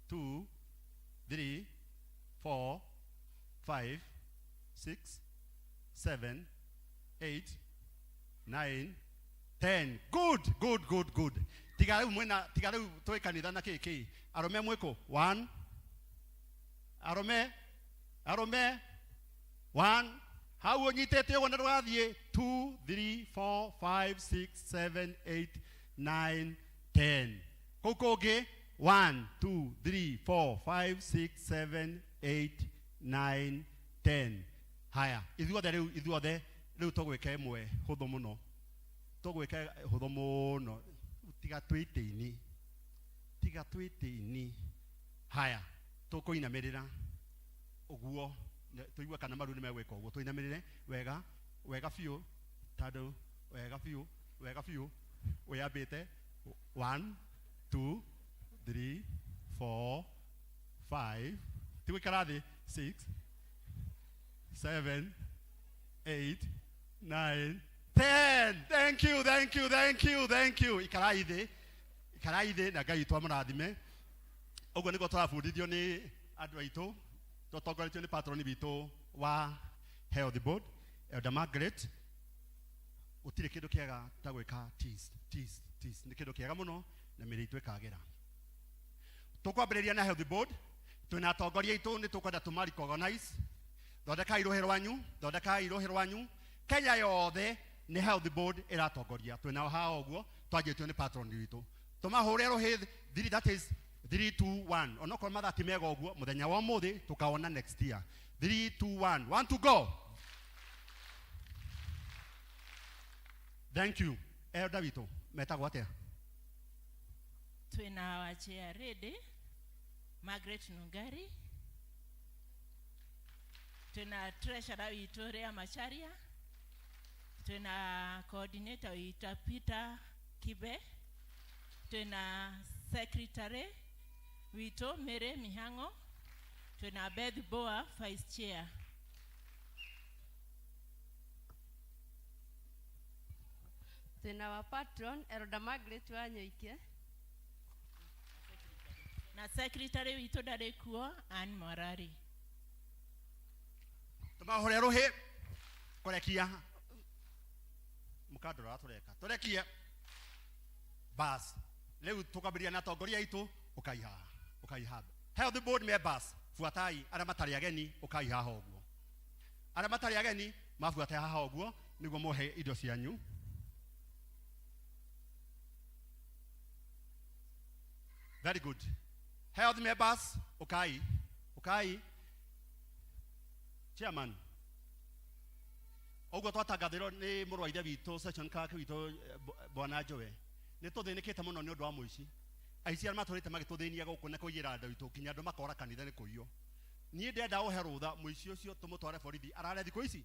[SPEAKER 16] 2 3 4 5 6 7 8 9 10. Good. Tiga rĩu tũĩ kanitha na kĩkĩ. Arũme mwĩkũ 1 arũme 1 hau ũnyitĩte ũguo na ndũgathiĩ 2 3 4 5 6 7 8 9 10. Kũu kũngĩ 1 2 3 4 5 6 7 8 9 10. Haya ithuothe rĩu tũgwĩka ĩmwe hũthũ mũno. Tiga twĩtĩini. Haya tũkũinamĩrĩra ũguo tũigua kana maru nĩ megwĩka ũguo. Tũinamĩrĩre wega biũ tondũ wega biũ wĩambĩte 1 2 3 4 5 tigũikara thĩ 6 7 8 9 10. Thank you. Ikarai thĩ na Ngai witũ amũrathime. Ũguo nĩguo tũrabundithio nĩ andũ aitũ tũtongoretio nĩ patroni witũ wa health board Elder Margaret. Gũtirĩ kĩndũ kĩega ta gwĩka teas. Nĩ kĩndũ kĩega mũno na mĩrĩ itũ ĩkagĩra. Tũkwambĩrĩria na health board. Twĩna atongoria aitũ nĩ tũkwenda tũmaricogonize. Thondekai rũhĩ rwanyu. Kenya yothe nĩ health board ĩratongoria. Twĩna haha ũguo twanjĩtio nĩ patroni witũ. Tũmahũre rũhĩ 3 that is 3 2 1. Onokorwo mathati mega ũguo mũthenya wa ũmũthĩ tũkaona next year. 3 2 1. 1 to go. Thank you. Elder witũ metagwo atĩa?
[SPEAKER 13] Twĩna wa chair ready Margaret Nungari. Twĩna treasurer witũ Rea Macharia. Twĩna coordinator witũ Peter Kibe. Twĩna secretary witũ Mary Mihango. Twĩna Beth Boa vice chair.
[SPEAKER 7] Twina wa patron Elder Margaret Wanyoike
[SPEAKER 13] na secretary witũ ndarĩ kuo Ann Morari.
[SPEAKER 16] Tumahore rohe korekia mukadora tureka turekia bas leo tukabiria na tongoria itu ukaiha health board members fuatai ara matari ageni ukaiha hoguo ara matari ageni mafuata haha hoguo niguo mohe indo cianyu. Very good. Health members ukai chairman ogo twatagathirwo ni murwaithe witũ section kake witũ bwana Joe ni tuthinikite muno ni undu wa muici aici arĩa matũrĩte magĩtũthĩnia gũkũ na kũiyĩra andũ witũ kinya andũ makora kanitha nĩ kũiywo. Niĩ ndenda ũhe rũtha muici ũcio tũmũtware borithi arare thikũ ici.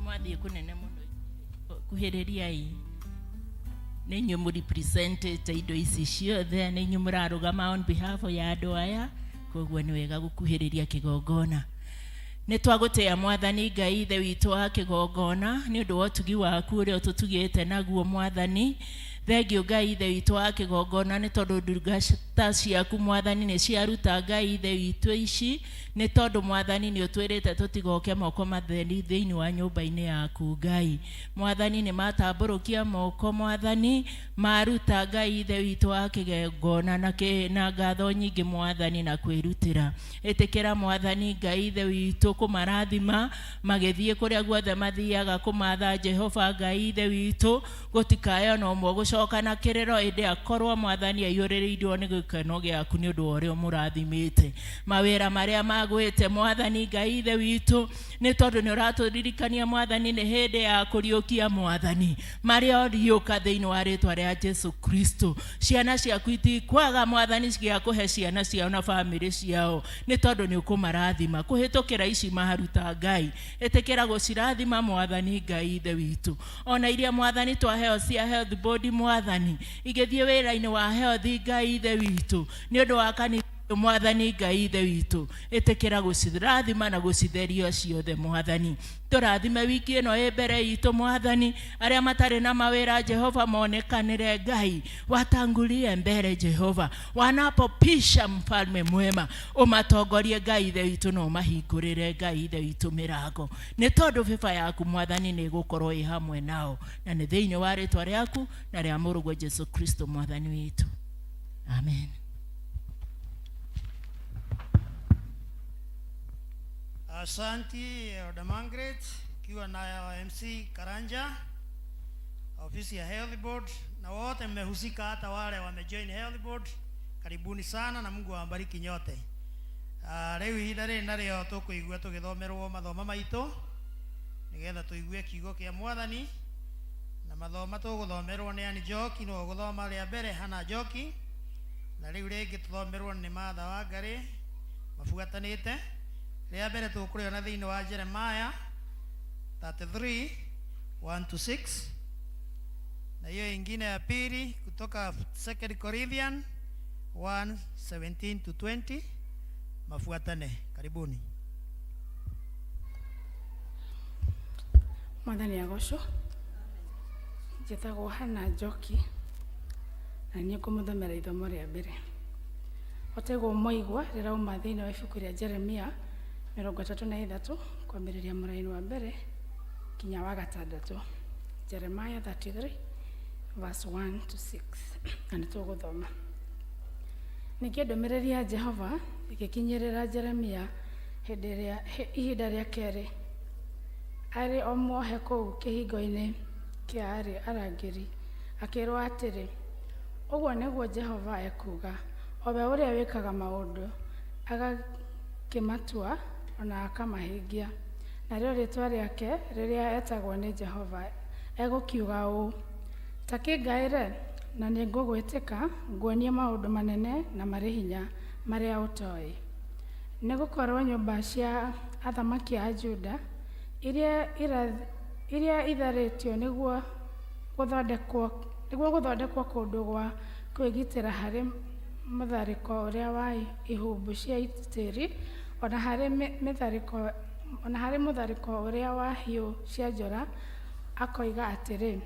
[SPEAKER 13] Mwathi kunene muno kuhiririai ni nyumu represented indo ici ciothe ni nyumu rarugama on behalf ya andu aya koguo ni wega gukuhiriria kigongona ni twagutea mwathani Ngai ithe witu wa kigongona ni undu wa utugi waku uria ututugite naguo mwathani thengio Ngai ithe witu wa kigongona ni tondu ndungata ciaku mwathani ni ciaruta Ngai ithe witu ici ni tondu mwathani ni utwirite tutigoke moko matheri thiini wa nyumba-ini yaku Ngai mwathani ni matamburukia moko mwathani maruta Ngai ithe witu wa kigongona na ngatho nyingi mwathani na kwirutira itikira mwathani Ngai ithe witu kumarathima magithie kuria guothe mathiaga kumatha Jehova Ngai ithe witu gutikayo no mwo gucoka na kiriro indi akorwo mwathani ayuririirio ni gikeno giaku ni undu uria murathimite mawira maria magwite mwathani Ngai ithe witu ni tondu ni uraturirikania mwathani ni hindi ya kuriukia mwathani maria oriuka thiini wa ritwa ria Jesu Kristo ciana ciaku itikwaga mwathani cia kuhe ciana ciao na family ciao ni tondu ni ukumarathima kuhitukira ici maharuta Ngai itikira gucirathima mwathani Ngai ithe witu ona iria mwathani twaheo cia health body mwathani igithie wira-ini wa health Ngai ithe witu ni undu wa kanitha mwathani Ngai ithe witu itikira gucirathima na gucitherio ciothe mwathani turathime wiki ino mbere itu mwathani aria matari na mawira Jehova monekanire Ngai watangulie mbere Jehova wanapopisha mfalme mwema umatongorie Ngai ithe witu no mahingurire Ngai ithe witu mirago ni tondu viva yaku mwathani ni gukorwo i hamwe nao na ni thiini wa ritwa riaku na ria murugo Jesu Kristo mwathani witu amen.
[SPEAKER 3] Asante Elder Margaret, ikiwa na MC Karanja, ofisi ya Health Board na wote mmehusika hata wale wamejoin Health Board, karibuni sana na Mungu awabariki nyote. Leo ihinda rĩrĩ narĩo tũkũigua tũgĩthomerwo mathoma maitũ nigetha tũigue kiugo kĩa Mwathani na mathoma tũgũthomerwo nĩ Ani Njoki no gũthoma rĩa mbere Hana Njoki na rĩu rĩngĩ tũthomerwo nĩ Martha Wangari mabuatanĩte. Rĩa mbere tũkũrĩona thĩinĩ wa Jeremiah 33:1-6 na hiyo ingine ya pili kutoka 2 Corinthians 1:17 to 20. Mafuatane. Karibuni.
[SPEAKER 11] Mwathani agocwo njĩtagwo Hana Njoki na niĩ ngũmũthomera ithomo rĩa mbere. Otegwo moigwa rĩrauma thĩinĩ wa ibuku rĩa Jeremia 33 kwambĩrĩria mũraini wa mbere kinya wa gatandatũ. Jeremiah 33 verse 1 to 6 na nĩtũgũthoma. Ningĩ ndũmĩrĩri ya Jehova ĩgĩkinyĩrĩra Jeremia ihinda rĩa kerĩ arĩ o muohe kũu kĩhingo-inĩ kĩa arangĩri, akĩrwo atĩrĩ, ũguo nĩguo Jehova ekuga, o we ũrĩa wĩkaga maũndũ agakĩmatua ona akamahingia, narĩo rĩĩtwa rĩake rĩrĩa etagwo nĩ Jehova egũkiuga ũũ, ta kĩngaĩre na nĩngũgwĩtĩka nguonie maũndũ manene na marĩ hinya marĩa ũtoĩ. Nĩgũkorwo nyũmba cia athamaki a Juda iria itharĩtio nĩguo gũthondekwo kũndũ gwa kwĩgitĩra harĩ mũtharĩko ũrĩa wa ihumbu cia tĩĩri, ona harĩ mũtharĩko ũrĩa wa hiũ cia njora, akoiga atĩrĩ,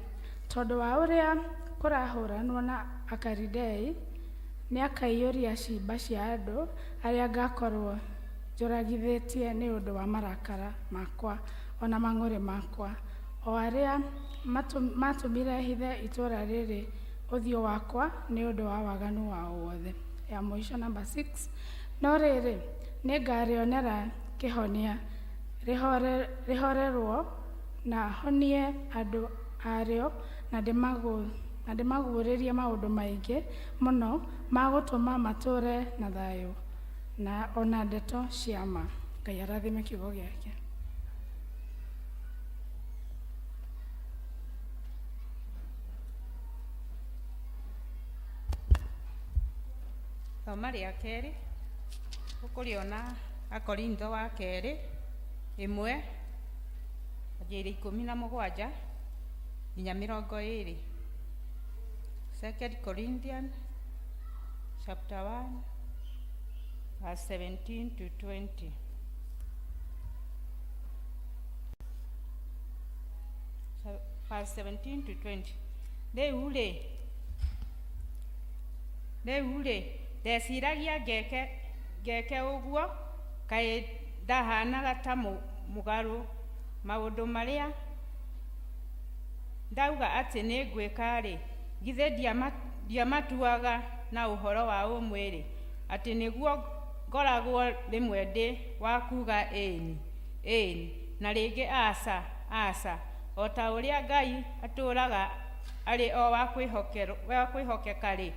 [SPEAKER 11] tondũ wa ũrĩa kũrahũranwo na Akaridei, nĩ akaiyũria ciimba cia andũ arĩa ngakorwo njũragithĩtie nĩ ũndũ wa marakara makwa ona mang'ũrĩ makwa, o arĩa matũmire hithe itũũra rĩrĩ ũthiũ wakwa nĩ ũndũ wa waganu wao wothe. Ya mũico number 6, no rĩrĩ nĩngarĩonera kĩhonia rĩhorerwo na honie andũ arĩo na ndĩmaguũrĩrie maũndũ maingĩ mũno ma gũtũma matũũre na thayũ na ona ndeto cia ma. Ngai arathime kiugo gĩake.
[SPEAKER 17] Thoma rĩa kerĩ ũkũrĩona Akorintho wa kerĩ 1:17 nginya 20. 2 Corinthians chapter 1 verse 17 to 20. Verse 17 to 20. Rĩu rĩ ndeciragia ngeke ũguo, kaĩ ndahanaga ta mũgarũ maũndũ marĩa ndauga atĩ nĩ ngwĩka-rĩ, githĩ ndiamatuaga na ũhoro wa ũmwe-rĩ, atĩ nĩguo ngoragwo rĩmwe ndĩ wa kuuga ĩĩni na rĩngĩ aca, o ta ũrĩa Ngai atũũraga arĩ o wa kwĩhokeka-rĩ,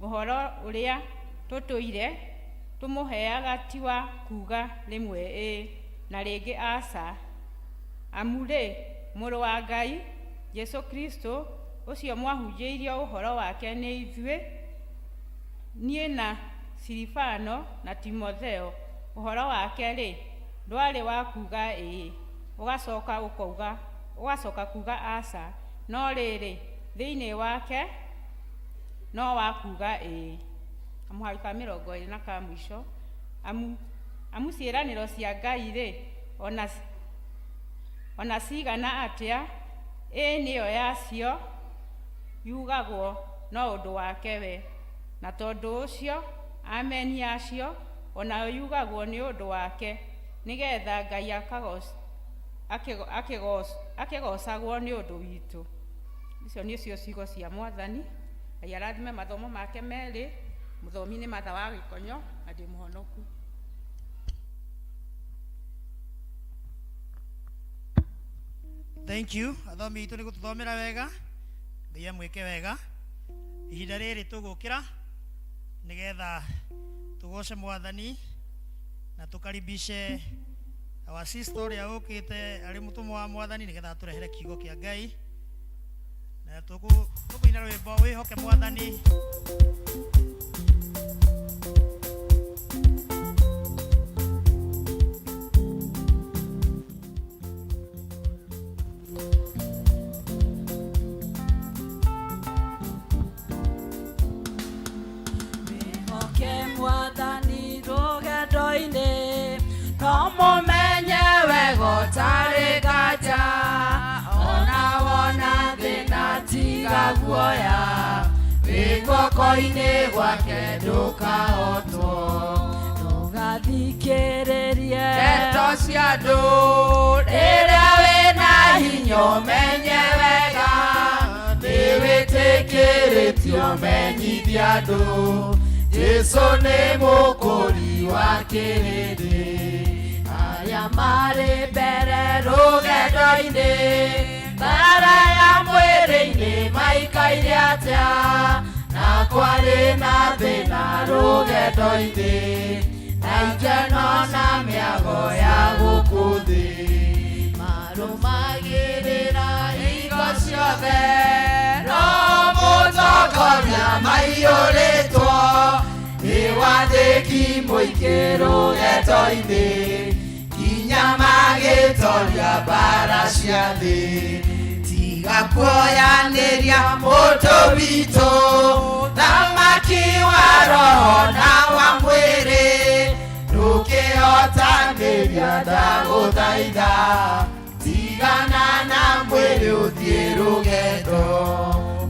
[SPEAKER 17] ũhoro ũrĩa tũtũire tũmũheaga ti wa kuuga rĩmwe na rĩngĩ aca, amu-rĩ, mũrũ wa Ngai Jesu Kristo ũcio mwahunjĩirio ũhoro wake nĩ ithuĩ, niĩ na Silivano na Timotheo, ũhoro wake-rĩ ndwarĩ wa kuuga ũgacoka kuuga aca, no rĩrĩ thĩinĩ wake no wa kuuga Kamũhari ka 20 na ka mũico, amu ciĩranĩro cia Ngai-rĩ ona cigana atĩa nĩyo yacio yugagwo no ũndũ wake we, na tondũ ũcio ameni yacio onayo yugagwo nĩ ũndũ wake, nĩgetha Ngai akĩgocagwo nĩ ũndũ witũ. Icio nĩcio ciugo cia Mwathani. Ngai arathime mathomo make merĩ. Mũthomi nĩ Martha wa Gĩkonyo na ndĩ mũhonoku.
[SPEAKER 3] Thank you. Athomi itũ nĩ gũtũthomera wega. Ngai amwĩke wega. Ihinda rĩrĩ tũgũkĩra nĩgetha tũgoce Mwathani na tũkaribishe our sister ũrĩa ũkĩte arĩ mũtũmwo wa Mwathani nĩgetha tũrehere kiugo kĩa Ngai. Na tũkũina rwĩmbo wĩhoke Mwathani.
[SPEAKER 4] Wĩhoke ngoro-inĩ no mũmenye gũtarĩ nganja ona wona thĩna tiga guoya wĩ guoko-inĩ gwake ndũkahotwo ndũgathikĩrĩrie ndeto cia andũ rĩrĩa wĩna hinya ũmenye wega nĩwĩtĩkĩrĩtio menyithia andũ Jesu nĩ mũkũri wa kĩrĩndĩ arĩa marĩ mbere rũgendo-inĩ mbara ya mwĩrĩ-inĩ maikaire atĩa na kwarĩ na thĩna rũgendo-inĩ na ikeno na mĩago ya gũkũ thĩ marũmagĩrĩra hingo ciothe no mũtongoria maiyũrĩtwo nĩ wathĩki mũingĩ rũgendo-inĩ nginya magĩtoria mbara cia thĩ tiga kuoyanĩria mũndũ witũ thamaki wa roho na wa mwĩrĩ ndũkĩhotanĩria ndagũthaitha tigana na mwĩrĩ ũthiĩ rũgendo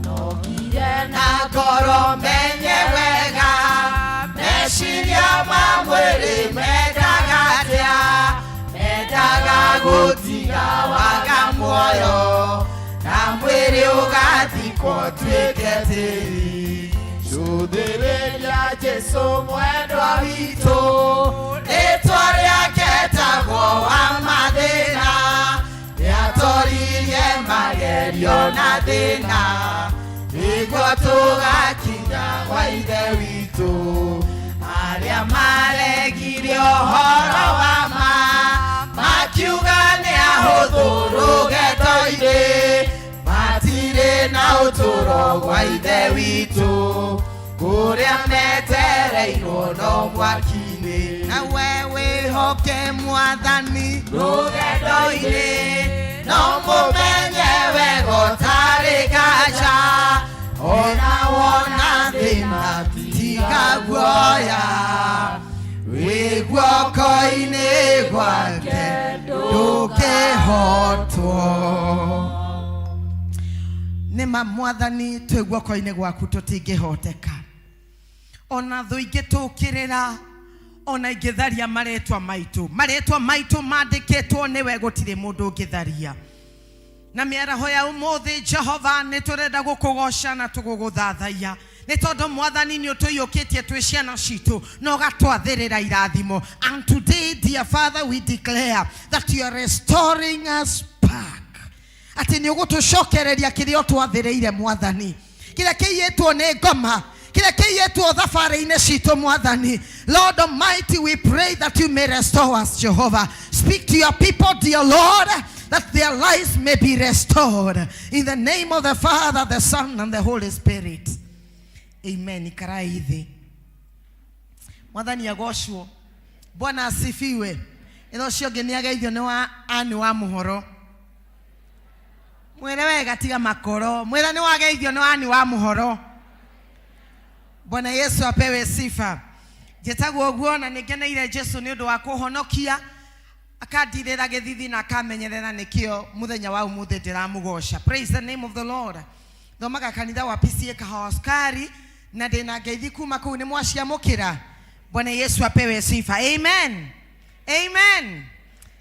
[SPEAKER 4] nogire na ngoro menye wega meciria ma mwĩrĩ mendaga atĩa mendaga gũtiga waga muoyo na mwĩrĩ ũgathikwo tuĩke tĩri cũthĩrĩria Jesu mwendwa witũ rĩtwa rĩake tagwo wa mathĩna rĩatoririe magerio na thĩna nĩguo tũgakinya gwa ithe witũ arĩa maregire ũhoro wa ma makiuga nĩ ahũthũ rũgendo-inĩ matirĩ na ũtũũro gwa ithe witũ kũrĩa metereirwo no mwaki-inĩ na we wĩhoke mwathani rũgendo-inĩ no mũmenye wega ũtarĩ nganja ona wona thĩna tiga guoya wĩ guoko-inĩ gwake ndũkĩhotwo nĩma mwathani twĩ guoko-inĩ gwaku tũtingĩhoteka ona thũ ingĩtũkĩrĩra ona ingĩtharia marĩtwa maitũ mandĩkĩtwo nĩwe gũtirĩ mũndũ ũngĩtharia na mĩaraho ya ũmũthĩ Jehova nĩ tũrenda gũkũgoca na tũgũgũthathaiya nĩ tondũ mwathani nĩ ũtũiyũkĩtie twĩ ciana citũ na ũgatwathĩrĩra irathimo and today dear Father we declare that you are restoring us back atĩ nĩ ũgũtũcokereria kĩrĩa ũtwathĩrĩire mwathani kĩrĩa kĩiyĩtwo nĩ ngoma kĩrĩa kĩiyĩtwo thabarĩ-inĩ citũ mwathani Lord Almighty we pray that you may restore us Jehovah speak to your people dear Lord that their lives may be restored in the name of the Father the Son and the Holy Spirit amen ikarai thĩ mwathani agocwo Bwana asifiwe ĩno ũcio ũngĩ nĩ ageithio nĩ wa mũhoro mwĩre wega tiga makoro mwĩre nĩ wageithio nĩ wa mũhoro Bwana Yesu apewe sifa njĩtagwo ũguo na nĩngeneire Jesu nĩ ũndũ wa kũhonokia akandirĩra gĩthithi na akamenyerera nĩkĩo mũthenya wa ũmũthĩ ndĩramũgoca praise the name of the Lord thomaga kanitha wa P.C.E.A kahoskari na ndĩna ngeithi kuma kũu nĩ mwaciamũkĩra Bwana Yesu apewe sifa amen amen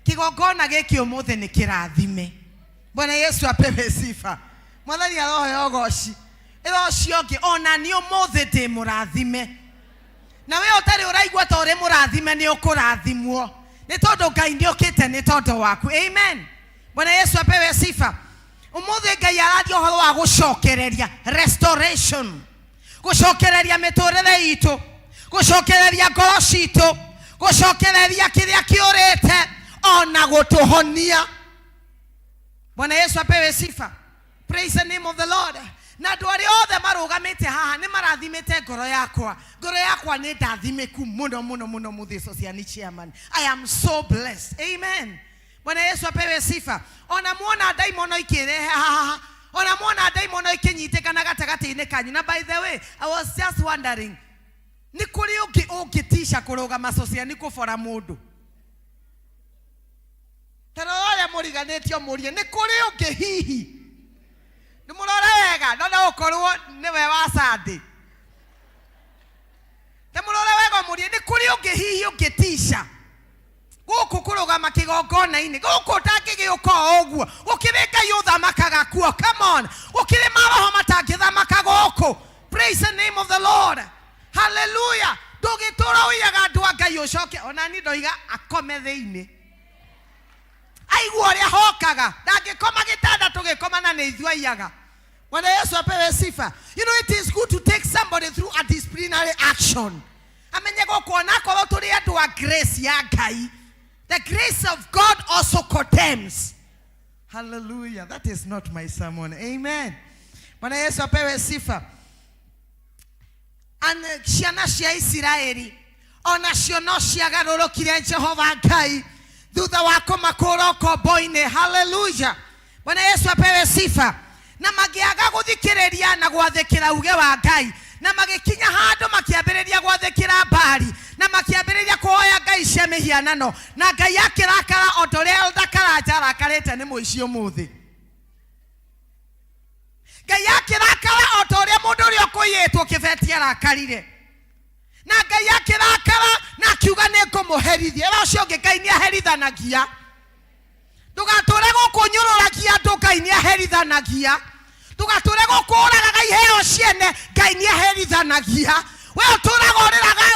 [SPEAKER 4] kĩgongona gĩkĩ ũmũthĩ nĩ kĩrathime Bwana Yesu apewe sifa mwathani arohe ũgoci ĩro ũcio ũngĩ ona nĩ ũmũthĩ ndĩ mũrathime na we ũtarĩ ũraigua ta ũrĩ mũrathime nĩ ũkũrathimwo nĩ tondũ Ngai nĩ ũkĩte nĩ tondũ waku amen Bwana Yesu apewe sifa ũmũthĩ Ngai arathia ũhoro wa gũcokereria restoration gũcokereria mĩtũrĩre itũ gũcokereria ngoro citũ gũcokereria kĩrĩa kĩũrĩte ona gũtũhonia Bwana Yesu apewe sifa praise the name of the Lord na andũ arĩa othe marũgamĩte haha nĩ marathimĩte ngoro yakwa nĩ ndathimĩku mũno mũthĩ society chairman I am so blessed amen Bwana Yesu apewe sifa ona muona daimono ikĩrehe haha ona muona daimono ikinyitĩkana gatagatĩ-inĩ kanyu na by the way I was just wondering Ni kuri ungitisha kurugama society kubora mundu. Tarora muriganetio murie ni kuri ungihihi. Ni murore wega no ukorwo niwe wa Sunday. Ni murore wega murie ni kuri ungihihi ungitisha. Guku kurugama kigongona-ini guku utangigiuka uguo ukibika yuthamakaga kuo. Come on, ukiri maroho matangithamaka guku. Praise the name of the Lord. Hallelujah. Dugitura uyaga andu a Ngai ucoke ona ni ndoiga akome thiini. Aigua ria hokaga ndangikoma gitanda tugikomana ni ithu aiyaga. Bwana Yesu apewe sifa. You know, it is good to take somebody through a disciplinary action. Amenye gukuona ko turi andu a grace ya Ngai. The grace of God also condemns. Hallelujah. That is not my sermon. Amen. Bwana Yesu apewe sifa. And ciana cia Isiraeli ona cio no ciagarũrũkire Jehova Ngai thutha wa kũmakũra ũkombo-inĩ. Hallelujah. Bwana Yesu apewe sifa. Na magĩaga gũthikĩrĩria na gwathĩkĩra uge wa Ngai, na magĩkinya handũ makĩambĩrĩria gwathĩkĩra Baali, na makĩambĩrĩria kũhoya ngai cia mĩhianano, na Ngai akĩrakara o ta ũrĩa Elder Karanja arakarĩte nĩ mũici ũmũthĩ. Ngai akĩrakara o ta ũrĩa mũndũ ũrĩa ũkũiyĩtwo kĩbeti arakarire. Na Ngai akĩrakara na akiuga nĩngũmũherithia. Ĩra ũcio ũngĩ Ngai nĩaherithanagia. Ndũgatũre gũkũnyũrũragia andũ, Ngai nĩaherithanagia. Ndũgatũre gũkũũragaga iheo ciene, Ngai nĩaherithanagia. We ũtũraga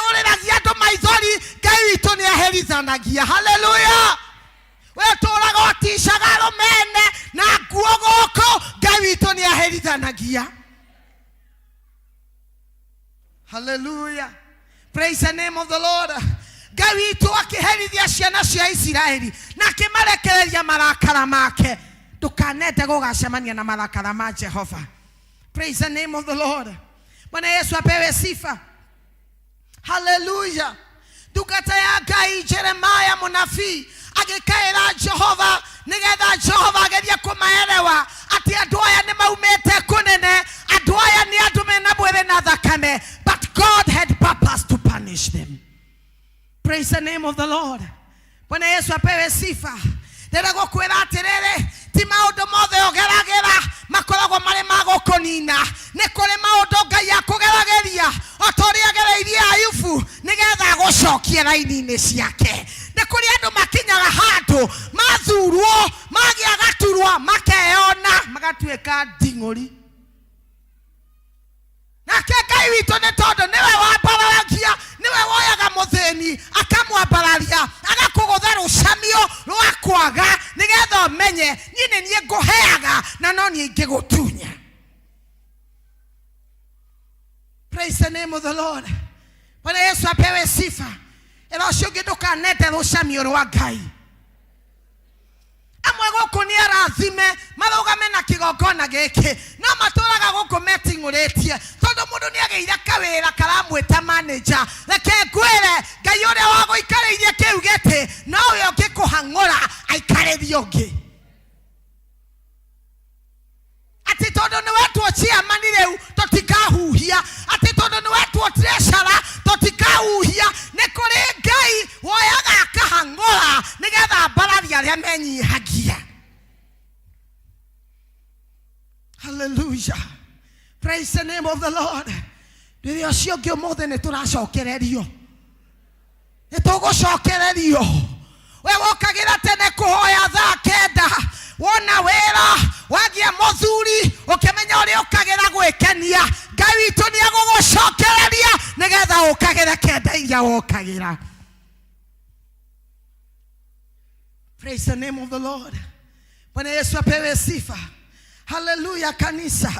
[SPEAKER 4] ũrĩragia andũ maithori, Ngai witũ nĩaherithanagia. Hallelujah. We ũtũraga ũticaga rũmene na nguo gũkũ, Ngai witũ nĩaherithanagia. Hallelujah. Praise the name of the Lord. Ngai witũ akĩherithia ciana cia Isiraeli na akĩmarekereria marakara make. Ndukanete gũgacemania na marakara ma Jehova. Praise the name of the Lord. Bwana Yesu apewe sifa. Hallelujah. Ndungata ya Ngai Jeremiah mũnabii agĩkaĩra Jehova nĩgetha Jehova agerie kũmaerewa atĩ andũ aya nĩ maumĩte kũnene, andũ aya nĩ andũ mena mwĩrĩ na thakame, but God had purpose to punish them. Praise the name of the Lord. Bwana Yesu apewe sifa. Ndĩrenda gũkwĩra atĩrĩrĩ, ti maũndũ mothe ũgeragĩra makoragwo marĩ ma gũkũnina. Nĩ kũrĩ maũndũ Ngai akũgeragĩria o ta ũrĩa agereirie Ayubu nĩgetha agũcokie raini-inĩ ciake. Nĩ kũrĩ andũ makinyaga handũ mathurwo magĩa gaturwa makeyona magatuĩka nding'ũri. Nake Ngai witũ nĩ tondũ nĩwe wambaragia, nĩwe woyaga mũthĩni akamwambararia agakũgũtha rũcamio rwa kwaga nĩgetha ũmenye niĩ nĩ niĩ ngũheaga na no niĩ ingĩgũtunya. Praise the name of the Lord. Bwana Yesu apewe sifa. Ĩra ũcio ũngĩ ndũkanete rũcamio rwa Ngai. Amwe gũkũ nĩ arathime marũgame na kĩgongona gĩkĩ, no matũraga gũkũ meting'ũrĩtie tondũ mũndũ nĩ agĩire kawĩra karamwĩta manager. Reke ngwĩre Ngai ũrĩa wagũikarĩirie kĩu gĩtĩ nowe ũngĩkũhang'ũra aikarĩrie ũngĩ. Atĩ tondũ nĩwe tuochiama ni rĩu tũtikahuhia, atĩ tondũ nĩwe tuo treasurer tũtikahuhia. Nĩ kũrĩ Ngai woyaga akahang'ũra nĩgetha mbararia arĩa menyihagia. Hallelujah. Praise the name of the Lord. Rĩrĩa ũcio ũngĩ ũmũthĩ nĩ tũracokererio, nĩ tũgũcokererio. We wokagĩra tene kũhoya thaa kenda, wona wĩra wagia mũthuri ũkĩmenya ũrĩa ũkagĩra gwĩkenia, Ngai witũ nĩ agũgũcokereria nĩgetha ũkagĩra kenda iria wokagĩra. Praise the name of the Lord. Bwana Yesu apewe sifa. Hallelujah kanisa.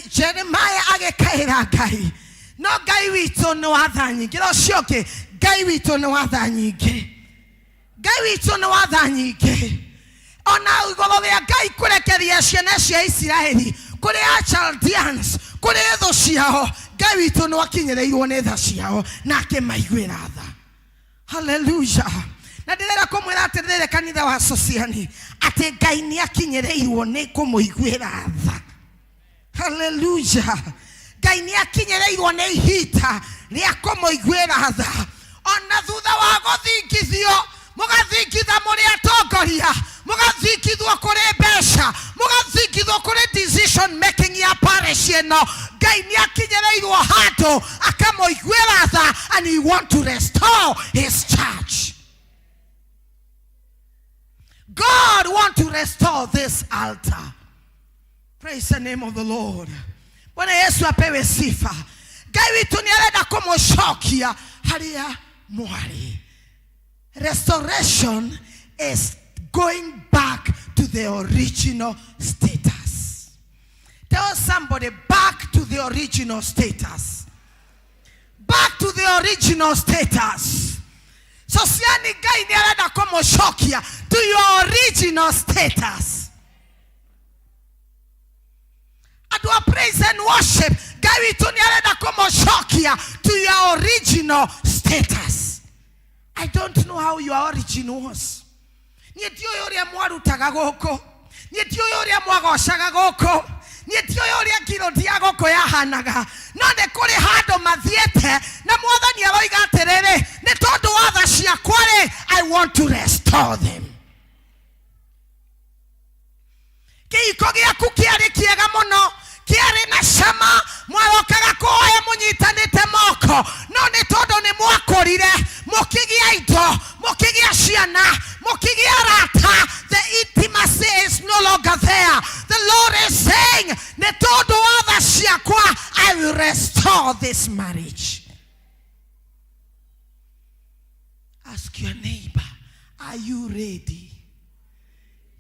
[SPEAKER 4] Jeremiah agĩkaĩra Ngai. No Ngai witũ nĩ wa tha nyingĩ. Ũcio ũngĩ Ngai witũ nĩ wa tha nyingĩ. Ngai witũ nĩ wa tha nyingĩ. Ona igũrũ rĩa Ngai kũrekeria ciana cia Isiraeli kũrĩ Chaldeans, kũrĩ thũ ciao, Ngai witũ nĩ wakinyĩrĩirwo nĩ tha ciao na akĩmaiguĩra tha. Hallelujah. Na ndĩrenda kũmwĩra atĩrĩrĩ kanitha wa Sociani atĩ Ngai nĩ akinyĩrĩirwo nĩ kũmũiguĩra tha. Hallelujah. Ngai nĩ akinyĩrĩirwo nĩ ihita ria kumuiguira tha ona thutha wa guthingithio mugathingitha muri atongoria mugathingithwo kuri mbeca mugathingithwo kuri decision making ya parish ino Ngai ni akinyereirwo handu akamuiguira tha and he want to restore his church. God want to restore this altar. Praise the name of the Lord. Bwana Yesu apewe sifa. Ngai witu ni arenda kumushokia haria mwari. Restoration is going back to the original status. Tell somebody, back to the original status. Back to the original status. So siani Ngai ni arenda kumushokia to your original status. Adwa praise and worship Ngai witu ni arenda kumushokia to your original status. I don't know how your origin was. Nitio yoria mwarutaga goko. Nitio yoria mwagocaga goko. Nitio yoria kirodia goko yahanaga. No ne kuri hando mathiete na mwathani aroiga atiriri ni tondu wa tha ciakwa ri I want to restore them. Kiiko giaku kiari kiega muno kiari na shama mwarokaga kuoya munyitanite moko no ni tondu ni mwakorire mukigia indo mukigia ciana mukigia rata the intimacy is no longer there. The Lord is saying ni tondu wa tha ciakwa I will restore this marriage. Ask your neighbor, are you ready?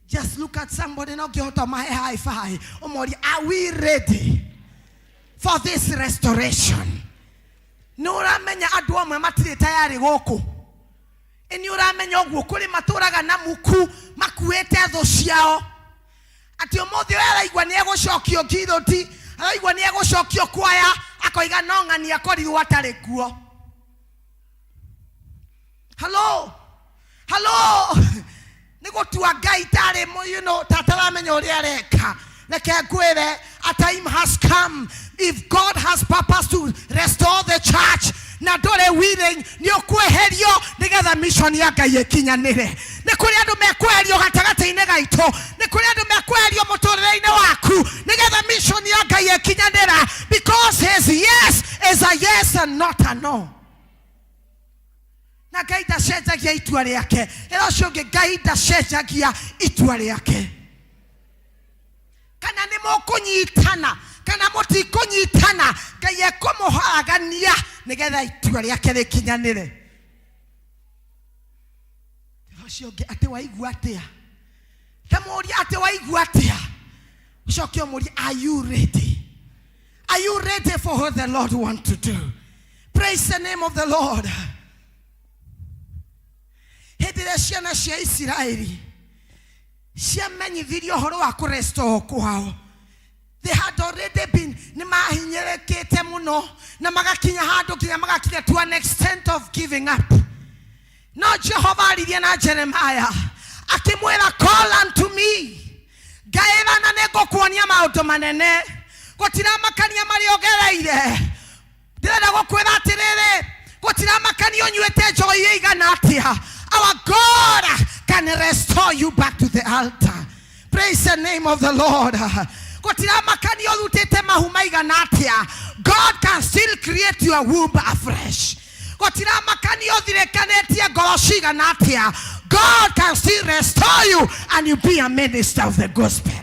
[SPEAKER 4] Just look at somebody and give out my high five. Are we ready for this restoration? Nura menya adwa mwe matire tayari goko. Eni ura menya ogwo kuri maturaga na muku makuete tho ciao. Ati omothi wera igwa ni egucokio kithoti, araigwa ni egucokio kwaya, akoiga no ngani akorirwo atari kuo. Hello. Hello. Nigo tua Ngai tare mo tatara menya uri areka. Leke kwere a time has come. If God has purpose to restore the church, na dore willing ni okweherio nigetha mission ya Ngai ekinyanire. Ni kuri andu mekweherio gatagata-ine gaito. Ni kuri andu mekweherio muturire-ine waku nigetha mission ya Ngai ekinyanira, because his yes is a yes and not a no. Na Ngai ndacenjagia itua riake. Ero cionge Ngai ndacenjagia itua riake. Kana ni mukunyitana kana mutikunyitana Ngai ekumuharagania nigetha itua riake rikinyanire. Ero cionge ati waigua atia. Tamuri ati waigua atia. Ucoke umuri, are you ready? Are you ready for what the Lord want to do? Praise the name of the Lord. Hedire ciana cia Israeli ciamenyithirio horo wa kurestore kwao. They had already been nimahinyerekete muno na magakinya handu kinya magakinya to an extent of giving up. No, Jehovah aliria na Jeremiah akimwira, call unto me, gaira na nego kuonia maundu manene gutira makania mariogereire. Ndirenda gukwira atiriri gutira makania onyuete joy igana atia. Our God can restore you back to the altar. Praise the name of the Lord. God can still create your womb afresh. God can still restore you and you be a minister of the gospel.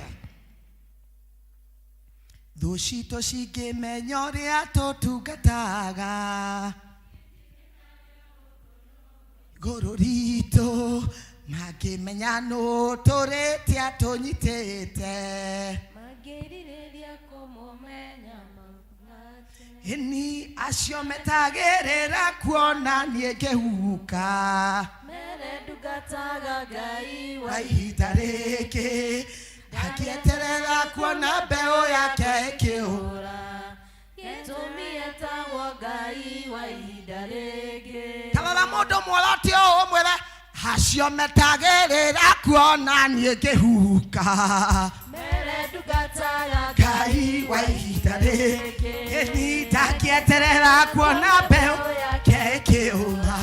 [SPEAKER 4] Gororito magemenyano torete atonyitete magerireria komomenya mamate eni aciometagerera kuona niegehuka mere dugataga Ngai wa ihinda rĩkĩ akieterera kuona mbeo yake ikiura gĩtũmi etagwo Ngai wa ihinda rĩngĩ. Tarora mũndũ mwoloti o mwere hacio metagerera kuona niĩ ngĩhuka mere ndungataga Ngai wa ihinda rĩrĩ ndangĩeterera kuona mbeũ yake ĩkĩũma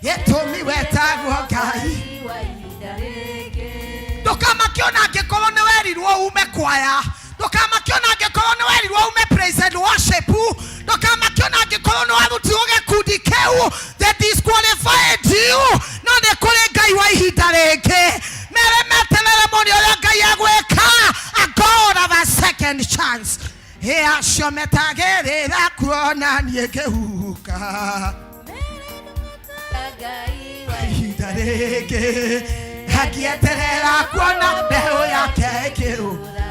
[SPEAKER 4] gĩtũmi wetagwo Ngai wa ihinda rĩrĩ. Ndũkamakiona angĩkorwo nĩ werirwo ume kwaya, ndũkamakiona angĩkorwo nĩ werirwo ume praise and worship, ndũkamakiona angĩkorwo nĩ warutirwo gĩkundi kĩu that disqualified you. No nĩ kũrĩ Ngai wa ihinda rĩngĩ, mere meterere moni ũrĩa Ngai agwĩka, a God of a second chance. Acio metagĩrĩra kuona niĩ ngĩhuka Ngai wa ihinda rĩngĩ angĩeterera kuona mbeũ yake ĩkĩũra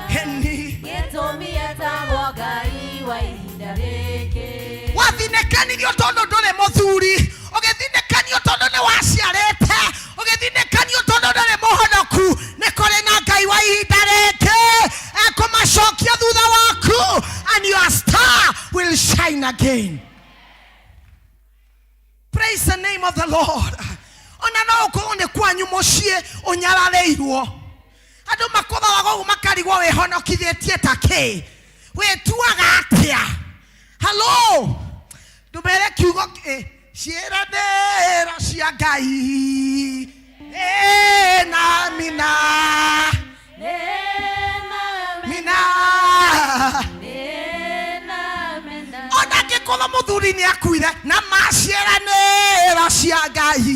[SPEAKER 4] gĩtũmi etagwo Ngai wa ihinda rĩngĩ. Wathinĩkanirio tondũ ndũrĩ mũthuri, ũgĩthinĩkanio tondũ nĩ waciarĩte, ũgĩthinĩkanio tondũ ndũrĩ mũhonoku, nĩ kũrĩ na Ngai wa ihinda rĩngĩ ekũmacokia thutha waku, and your star will shine again. Praise the name of the Lord. Ona no ũkorwo nĩ kwanyu mũciĩ ũnyararĩirwo, andũ makũthoaga ũguo makarigwo wĩhonokithĩtie ta kĩ, wĩtuaga atĩa? Hello, ndũmere kiugo ciĩranĩro cia Ngai na mina ona angĩkorwo mũthuri nĩ akuire na maciĩranĩro cia Ngai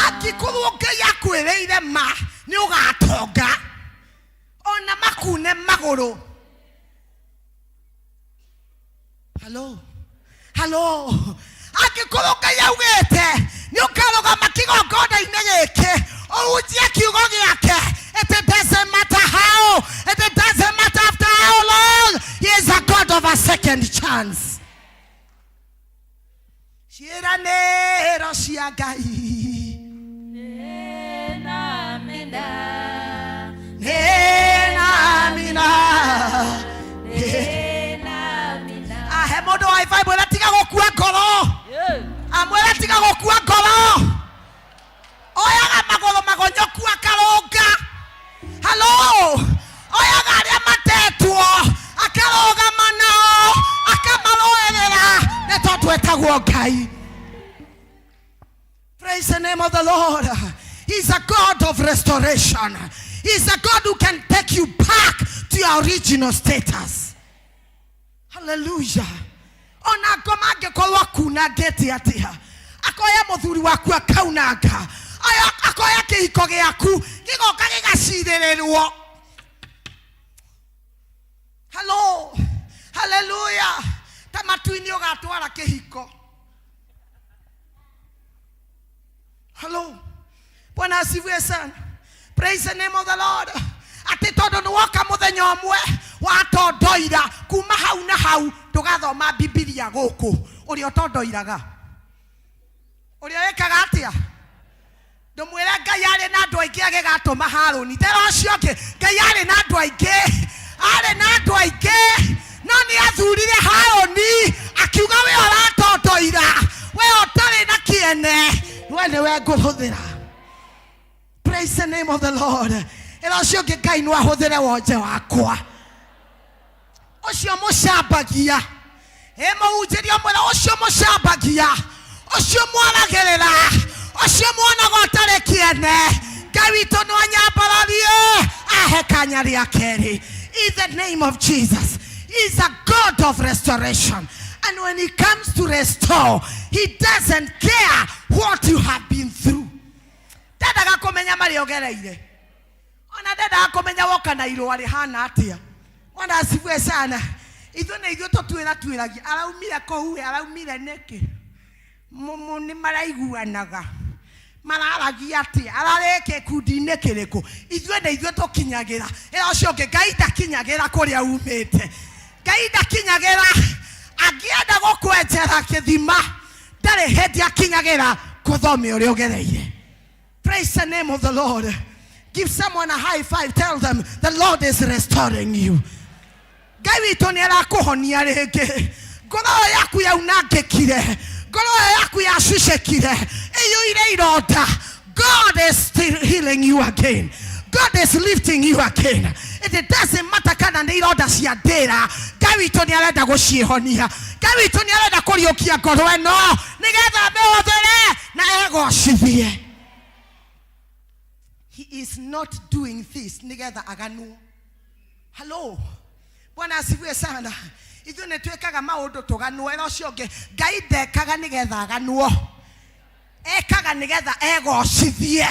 [SPEAKER 4] angĩkorwo Ngai akwĩrĩire ma nĩ ũgatonga ona makune magũrũ. Hello, angĩkorwo Ngai augĩte nĩ ũkarũgama kĩgongona-inĩ gĩkĩ ũhunjie kiugo gĩake, it doesn't matter how, it doesn't matter after how long, he is a God of a second chance. Ciĩranĩro cia Ngai mũndũ wa Bible atiga gũkua ngoro, amwĩra atiga gũkua ngoro, oyaga magũrũ magonyoku akarũnga. Hello, oyaga arĩa matetwo akarũgama nao akamarũĩrĩra nĩ tondũ etagwo Ngai. Praise the name of the Lord. He's a God of restoration. He's a God who can take you back to your original status. Hallelujah. Ona ngoma angĩkorwo kuna ngeti atia, akoya mũthuri waku akaunanga, akoya kĩhiko gĩaku gĩgoka gĩgacirĩrĩrwo. Hello, hallelujah. Ta matu-inĩ ũgatwara kĩhiko. Hello, Bwana asifiwe sana. Praise the name of the Lord. Ati tondũ nĩ woka mũthenya ũmwe watondoira kuma hau na hau ndũgathoma Bibilia gũkũ, ũrĩa ũtondoiraga ũrĩa wĩkaga atĩa? Ndũmwĩre Ngai arĩ na andũ aingĩ agĩgatũma Harũni, tera ũcio ũngĩ Ngai arĩ na andũ aingĩ, no nĩ athurire Harũni akiuga we ũratondoira, we ũtarĩ na kĩene, we nĩwe ngũhũthĩra. Praise the name of the Lord. Ĩra ũcio ũngĩ Ngai no ahũthĩre wonje wakwa, ũcio mũcambagia, mũhunjĩria ũmwĩra ũcio mũcambagia, ũcio mwaragĩrĩra, ũcio mwonaga ũtarĩ kĩene, Ngai witũ no anyambararie ahe kanya rĩa kerĩ. In the name of Jesus, he's a God of restoration. And when he comes to restore, he doesn't care what you have been through. Ndendaga kũmenya marĩa ũgereire, ona ndendaga kũmenya woka na irũa rĩhana atĩa. Bwana asifiwe sana. Ithuĩ nĩ ithuĩ tũtwĩragia araumire kũu, araumire nĩkĩ, nĩ maraiguanaga, mararagia atĩa, ararĩ gĩkundi-inĩ kĩrĩkũ. Ithuĩ nĩ ithuĩ tũkinyagĩra. Ĩra ũcio ũngĩ Ngai ndakinyagĩra kũrĩa umĩte, Ngai ndakinyagĩra. Angĩenda gũkwenjera kĩthima ndarĩ hĩndĩ akinyagĩra kũthome ũrĩa ũgereire. Praise the name of the Lord. Give someone a high five. Tell them the Lord is restoring you. Ngai witũ nĩ arakũhonia rĩngĩ. Ngoro yaku yaunangĩkire, ngoro yaku yacicekire iyuire ironda. God is still healing you again. God is lifting you again. It doesn't matter kana nĩ ironda cia ndĩra. Ngai witũ nĩ arenda gũciĩhonia. Ngai witũ nĩ arenda kũriũkia ngoro ĩno nĩgetha mĩhũthĩre na egocithie. He is not doing this nĩgetha aganu. Hello. Bwana asifiwe sana. Ithuĩ nĩ twĩkaga maũndũ tũganuo ĩra ũcio ũngĩ. Ngai ndekaga nĩgetha aganuo. Ekaga nĩgetha egocithie.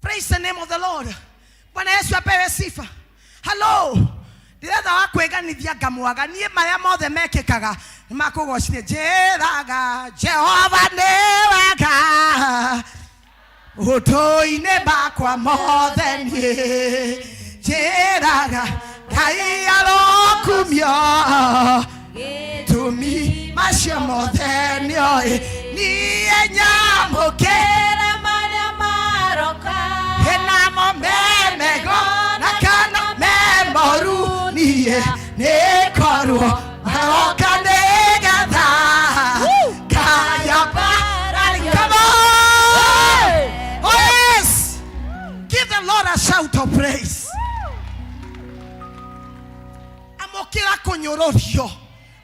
[SPEAKER 4] Praise the name of the Lord. Bwana Yesu apewe sifa. Hello. Ndiretha wa kwĩganithia ngamwaga niĩ marĩa mothe mekĩkaga nĩmakũgocithia. Njĩraga Jehova nĩ wega ũtũinĩ bakwa mothe niĩ. Njĩraga Ngai arokumio tumi macio mothe nĩoĩ. Niĩ nyamũkĩra marĩa maroka henamo memego na kana memoru. Niĩ nĩkorwo maroka nĩgetha kayabara. Come on! Oh yes! Give the Lord a shout of praise. Amokĩra kũnyũrũrio.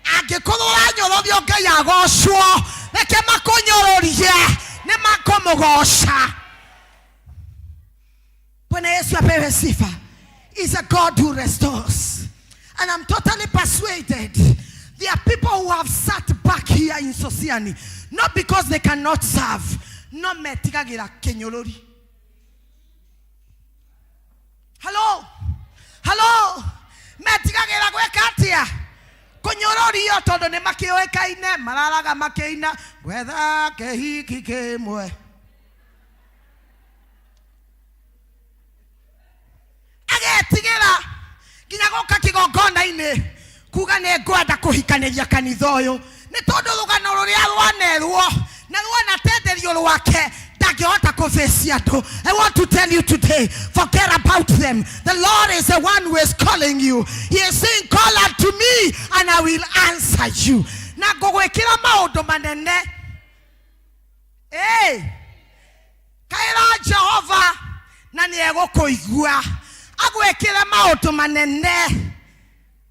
[SPEAKER 4] Angĩkorwo ũranyũrũrio Ngai agocwo. Reke makũnyũrũrie nĩ makũmũgoca. Bwana Yesu apewe sifa. Is a God who restores. And I'm totally persuaded there are people who have sat back here in Sosiani not because they cannot serve. No metigagira kenyolori. Hello. Hello. Metigagira gwekatia. Konyorori yo todo ne makioekaine mararaga makeina whether kehiki kemwe. Agetigera ginya goka kigongona-ini kuga nĩ ngwenda kũhikanĩria kanitha ũyũ nĩ tondũ rũgano rũrĩa rwanerwo na rwanatenderio rwake ndangĩhota kũfĩcia andũ. I want to tell you today, forget about them. The Lord is the one who is calling you. He is saying, call unto me and I will answer you. Na ngũgwĩkĩra maũndũ manene. Kaĩra Jehova na nĩ egũkũigua. Agwĩkĩre maũndũ manene.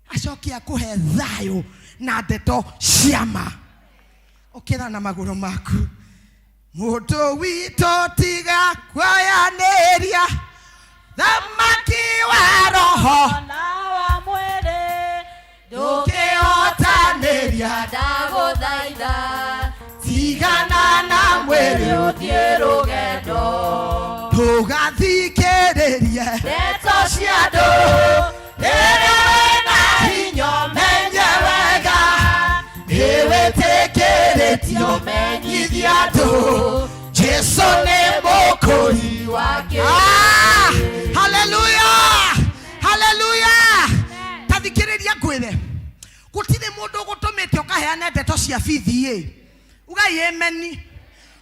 [SPEAKER 4] Acokia kũhe thayũ na ndeto ciama. Ũkĩra na magũrũ maku. Mũndũ witũ tiga kwayanĩria. Thamaki wa roho na wa mwĩrĩ ndũkĩhotanĩria. Ndagũthaitha tigana na mwĩrĩ ũthiĩ rũgendo. Ndũgathikĩrĩrie ndeto cia andũ. Rĩrĩa wĩna hinya ũmenye wega nĩwĩtĩkĩrĩtio ũmenyithie andũ Jesũ nĩ mũkũri wake. Hallelujah! Hallelujah! Tathikĩrĩria ngwĩre gũtirĩ mũndũ ũgũtũmĩte ũkaheane ndeto cia P.C.E.A. Ugai ameni.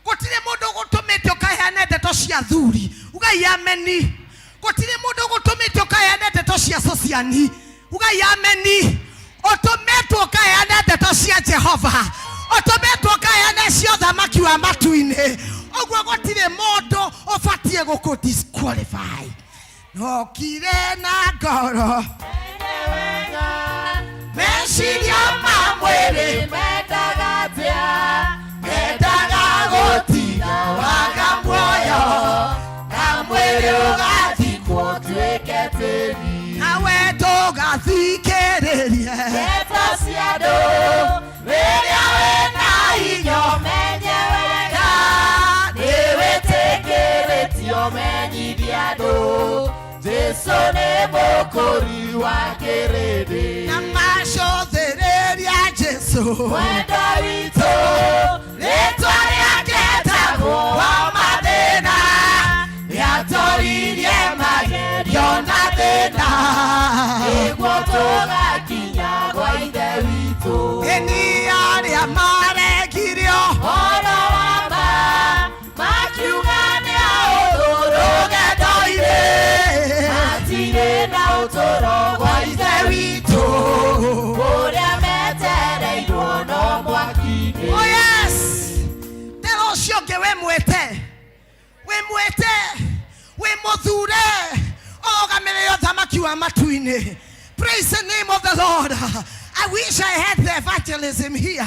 [SPEAKER 4] Gũtirĩ mũndũ ũgũtũmĩte ũkaheane ndeto cia thuri. Ugai ameni. Gũtirĩ mũndũ ũgũtũmĩte ũkaheane ndeto cia Sosiani. Ugai ameni. Ũtũmĩtwo ũkaheane ndeto cia Jehova. Ũtũmĩtwo ũkaheane cia ũthamaki wa matu-inĩ. Ũguo gũtirĩ mũndũ ũbatiĩ gũkũ-disqualify. Nokire na ngoro meciria ma mwĩrĩ mendaga atĩa. Mendaga gũtiga waga muoyo na mwĩrĩ ũgathikwo ũtuĩke tĩri. Nawe ndũgathikĩrĩrie ndeto cia andũ. Rĩrĩa wĩna hinya ũmenye wega nĩwĩtĩkĩrĩtio ũmenyithie andũ Jesũ nĩ mũkũri wa kĩrĩndĩ. Na macũthĩrĩria Jesũ wendo witũ. Rĩtwa rĩake tagwo wa mathĩna. Nĩatoririe magerio na thĩna nĩguo tũgakinya gwa Ithe witũ. Ĩni arĩa maregirio ũhoro wa ma makiuga nĩ ahũthũ rũgendo-inĩ. Matirĩ na ũtũũro gwa Ithe witũ ũrĩa metereirwo no mwaki. mothure ogamere yothamaki wa matuine. Praise the name of the Lord. I wish I had the evangelism here.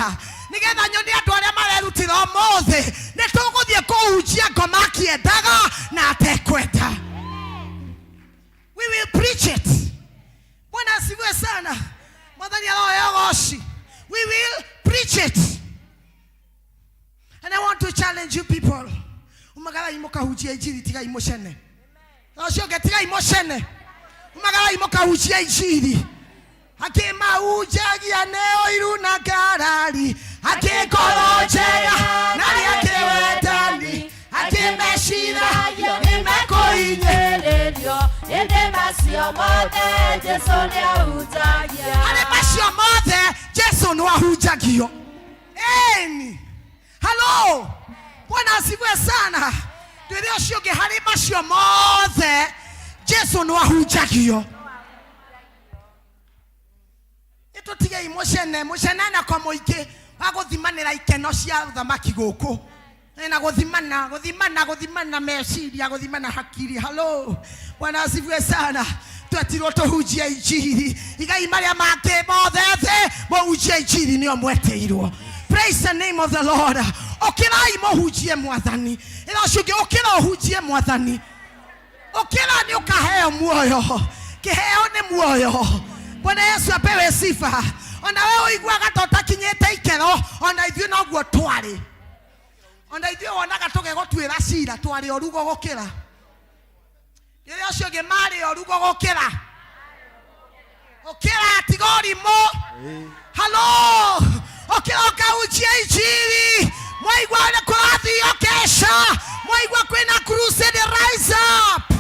[SPEAKER 4] Nigetha nyoni andu aria marerutira omothe nituguthie kuhunjia ngoma akiendaga na atekwenda. We will preach it. Bwana asifiwe sana. Mwathani aroyogoshi. We will preach it. And I want to challenge you people. Umagara imoka hujia injili tiga imoshene. Osho getiga imoshene. Umagara imoka hujia injili. Akima ujagia neo iruna garari. Akikolojea nani akiwetani. Akimeshira imeko inyererio. Ende masio mode Jesu ni ahujagia. Ende masio mode Jesu ni ahujagio. Eni. Hello. Bwana asifiwe sana. Ndio shoge hari masio mode Jesu ni ahujagio. Ito tiga emotion na kwa moike agothimana ikeno cia thamaki guku. Na gothimana meciria gothimana hakiri. Hello. Bwana asifiwe sana. Twetiro tuhujia injili. Igai maria make mothe mohujia injili ni omweteirwo. Praise the name of the Lord. Okirai mohujie mwathani. Ila shuge okira ohujie mwathani. Okira ni ukaheo muoyo. Kiheo ni muoyo. Bwana Yesu apewe sifa. Ona wewe igwaga totakinyete ikero, ona ithuĩ noguo twari. Ona ithuĩ wonaga tũgegũtuĩra cira twari orugo gũkĩra. Rĩrĩa ũcio ũngĩ marĩ orugo gũkĩra. Ũkĩra tiga ũrimũ. Hello. Ũkĩra ũkahunjia injili. Mwaigua nĩ kũrathio kesha. Mwaigua kwĩna crusade rise up.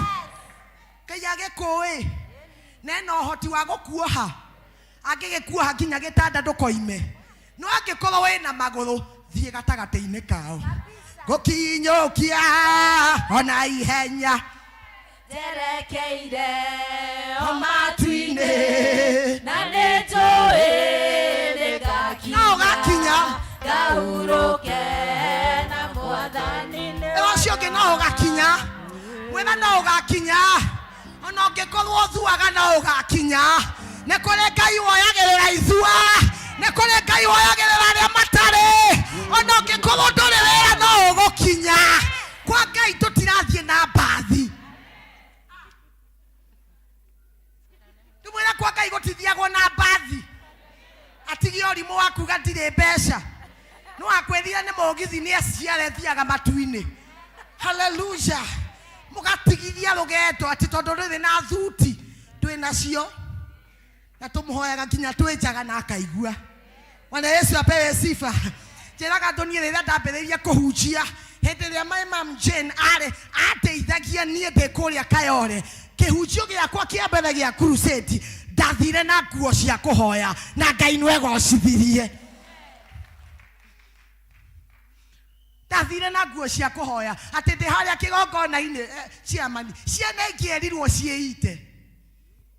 [SPEAKER 4] Ngai agĩkũĩ. Neno hoti wa gũkuoha. Angĩgĩkuoha nginya gĩtanda ndũkoime. No angĩkorwo wĩna magũrũ thiĩ gatagatĩ-inĩ kao. Gũkinyũkia ona ihenya. Jerekeire o matu-inĩ. Na nĩnjũĩ nĩngakinya. No ũgakinya. Ngahurũke na Mwathani-nĩ. Ũcio ũngĩ no ũgakinya. Mwĩna no ũgakinya. Ona ũngĩkorwo thuaga no ũgakinya. Nĩ kũrĩ Ngai woyagĩrĩra ithua. Nĩ kũrĩ Ngai woyagĩrĩra arĩa matarĩ. Ona ũngĩkorwo ndũrĩ wĩra no ũgũkinya. Kwa Ngai tũtirathiĩ na mbathi. Ndĩmwĩra kwa Ngai gũtithiagwo na mbathi. Atigia ũrimũ wa kuga ndirĩ mbeca. No akwĩrire nĩ mũgithi nĩ aciare thiaga matu-inĩ. Hallelujah. Mugatigithia rũgendo ati tondũ rĩrĩ na thuti twĩ nacio. Na tũmũhoyaga nginya twĩnjaga na akaigua. Bwana Yesu apewe sifa. Njĩraga ndũniĩ rĩrĩa ndambĩrĩirie kũhunjia. Hĩndĩ ĩrĩa my mom Jane ateithagia niĩ ndĩ kũrĩa Kayole. Kĩhunjio gĩakwa kĩa mbere gĩa crusade ndathire na nguo cia kũhoya na Ngai nĩ egocithirie. Ndathire na nguo cia kũhoya atĩ ndĩ harĩa kĩgongona-inĩ ciamani. Ciana ingĩerirwo ciĩite.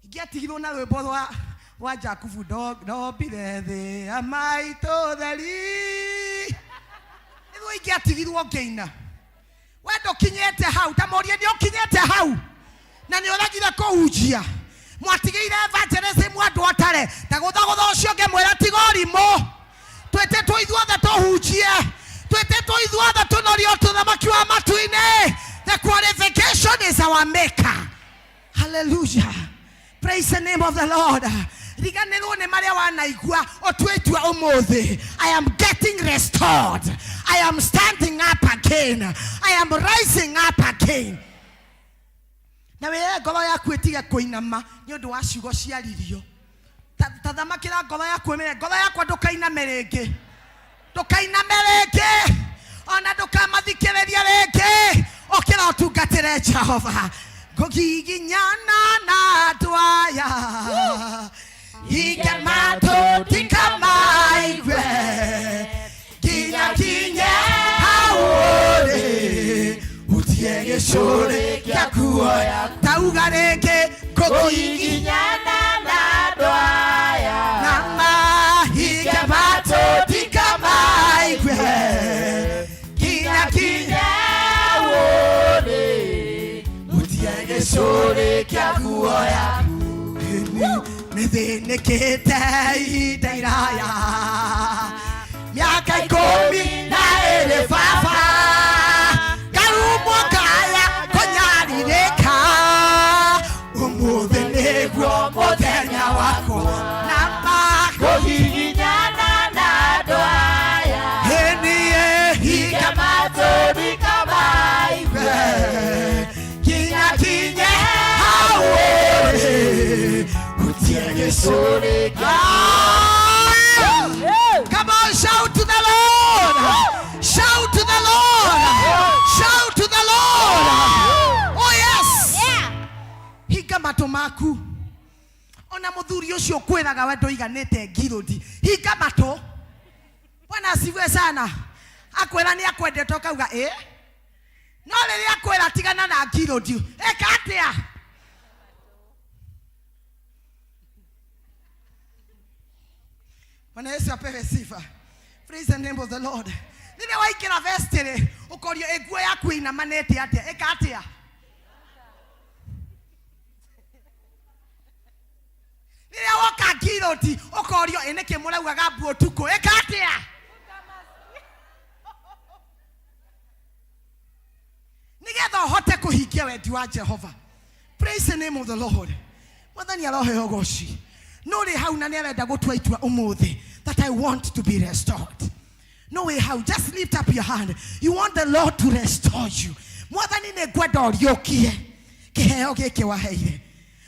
[SPEAKER 4] Ingĩatigirwo na rwĩmbo rwa Jakubu ndombire thĩ ya maitũ theri. Nĩguo ingĩatigirwo ngĩina. We ndũkinyĩte hau. Tamũrie nĩ ũkinyĩte hau. Na nĩ ũregire kũhunjia. Mwatigĩire evangelism andũ atarĩ. Ta gũthagũtha ũcio ũngĩ mwĩra tiga ũrimũ. Twĩtĩtwo ithuothe tũhunjie. Twĩtĩtwo ithuothe tũnorio tũthamaki wa matu-inĩ. The qualification is our maker. Hallelujah. Praise the name of the Lord. Riganĩrwo nĩ marĩa wanaigua otwĩtua ũmũthĩ. I am getting restored. I am standing up again. I am rising up again. Na wĩre ngoro yaku ĩtige kũinama nĩ ũndũ wa ciugo ciaririo. Tathamakĩra ngoro yaku ĩmere ngoro yakwa ndũkainame rĩngĩ. Ndũkainame rĩngĩ. Ona ndũkamathikĩrĩria rĩngĩ. Ũkĩra ũtungatĩre Jehova. Ngũgiginyana na andũ aya. Ike matũ tikamaigwe. Nginya hau ũrĩ. Utie gĩcũrĩ gĩa kuoya. Tauga rĩngĩ ngũgiginyana na andũ aya. Na mahike matũ tikamaigwe. Nginya hau ũrĩ. Utie ya kuoya nithinĩkĩte ihinda iraya mĩaka 12 baba ngarumwo ngaya kũnyarirĩka ũmũthĩ nĩguo mũthenya wakwa na makũhihinyana na andũ aya hĩniĩ hinga matũrika maigwe kinye hau come on, shout to the Lord. Shout to the Lord. Shout to the Lord. Oh yes. Hinga mato maku. Ona muthuri ucio kwiraga we ndoiganite ngirodi. Hinga mato. Bwana asifiwe sana. Akwira ni akwendete ukauga no rĩrĩa akwĩra tigana na ngirodi eka atĩa Bwana Yesu apewe sifa. Praise the name of the Lord. Rĩrĩa waikĩra vestire ũkorio ĩguo yaku ĩinamanĩte atĩa eka atĩa rĩrĩa woka ngirodi ũkorio nĩkĩ mũraugaga mbuo tuko eka atĩa nigetha ũhote kũhingia wendi wa Jehova. Praise the name of the Lord. Mwathani aroheo goci no rĩ hau na nĩarenda gũtua itua ũmũthĩ that I want to be restored. No way how. Just lift up your hand. You want the Lord to restore you. Mwathani nĩngwenda ũriũkie kĩheo gĩkĩ waheire.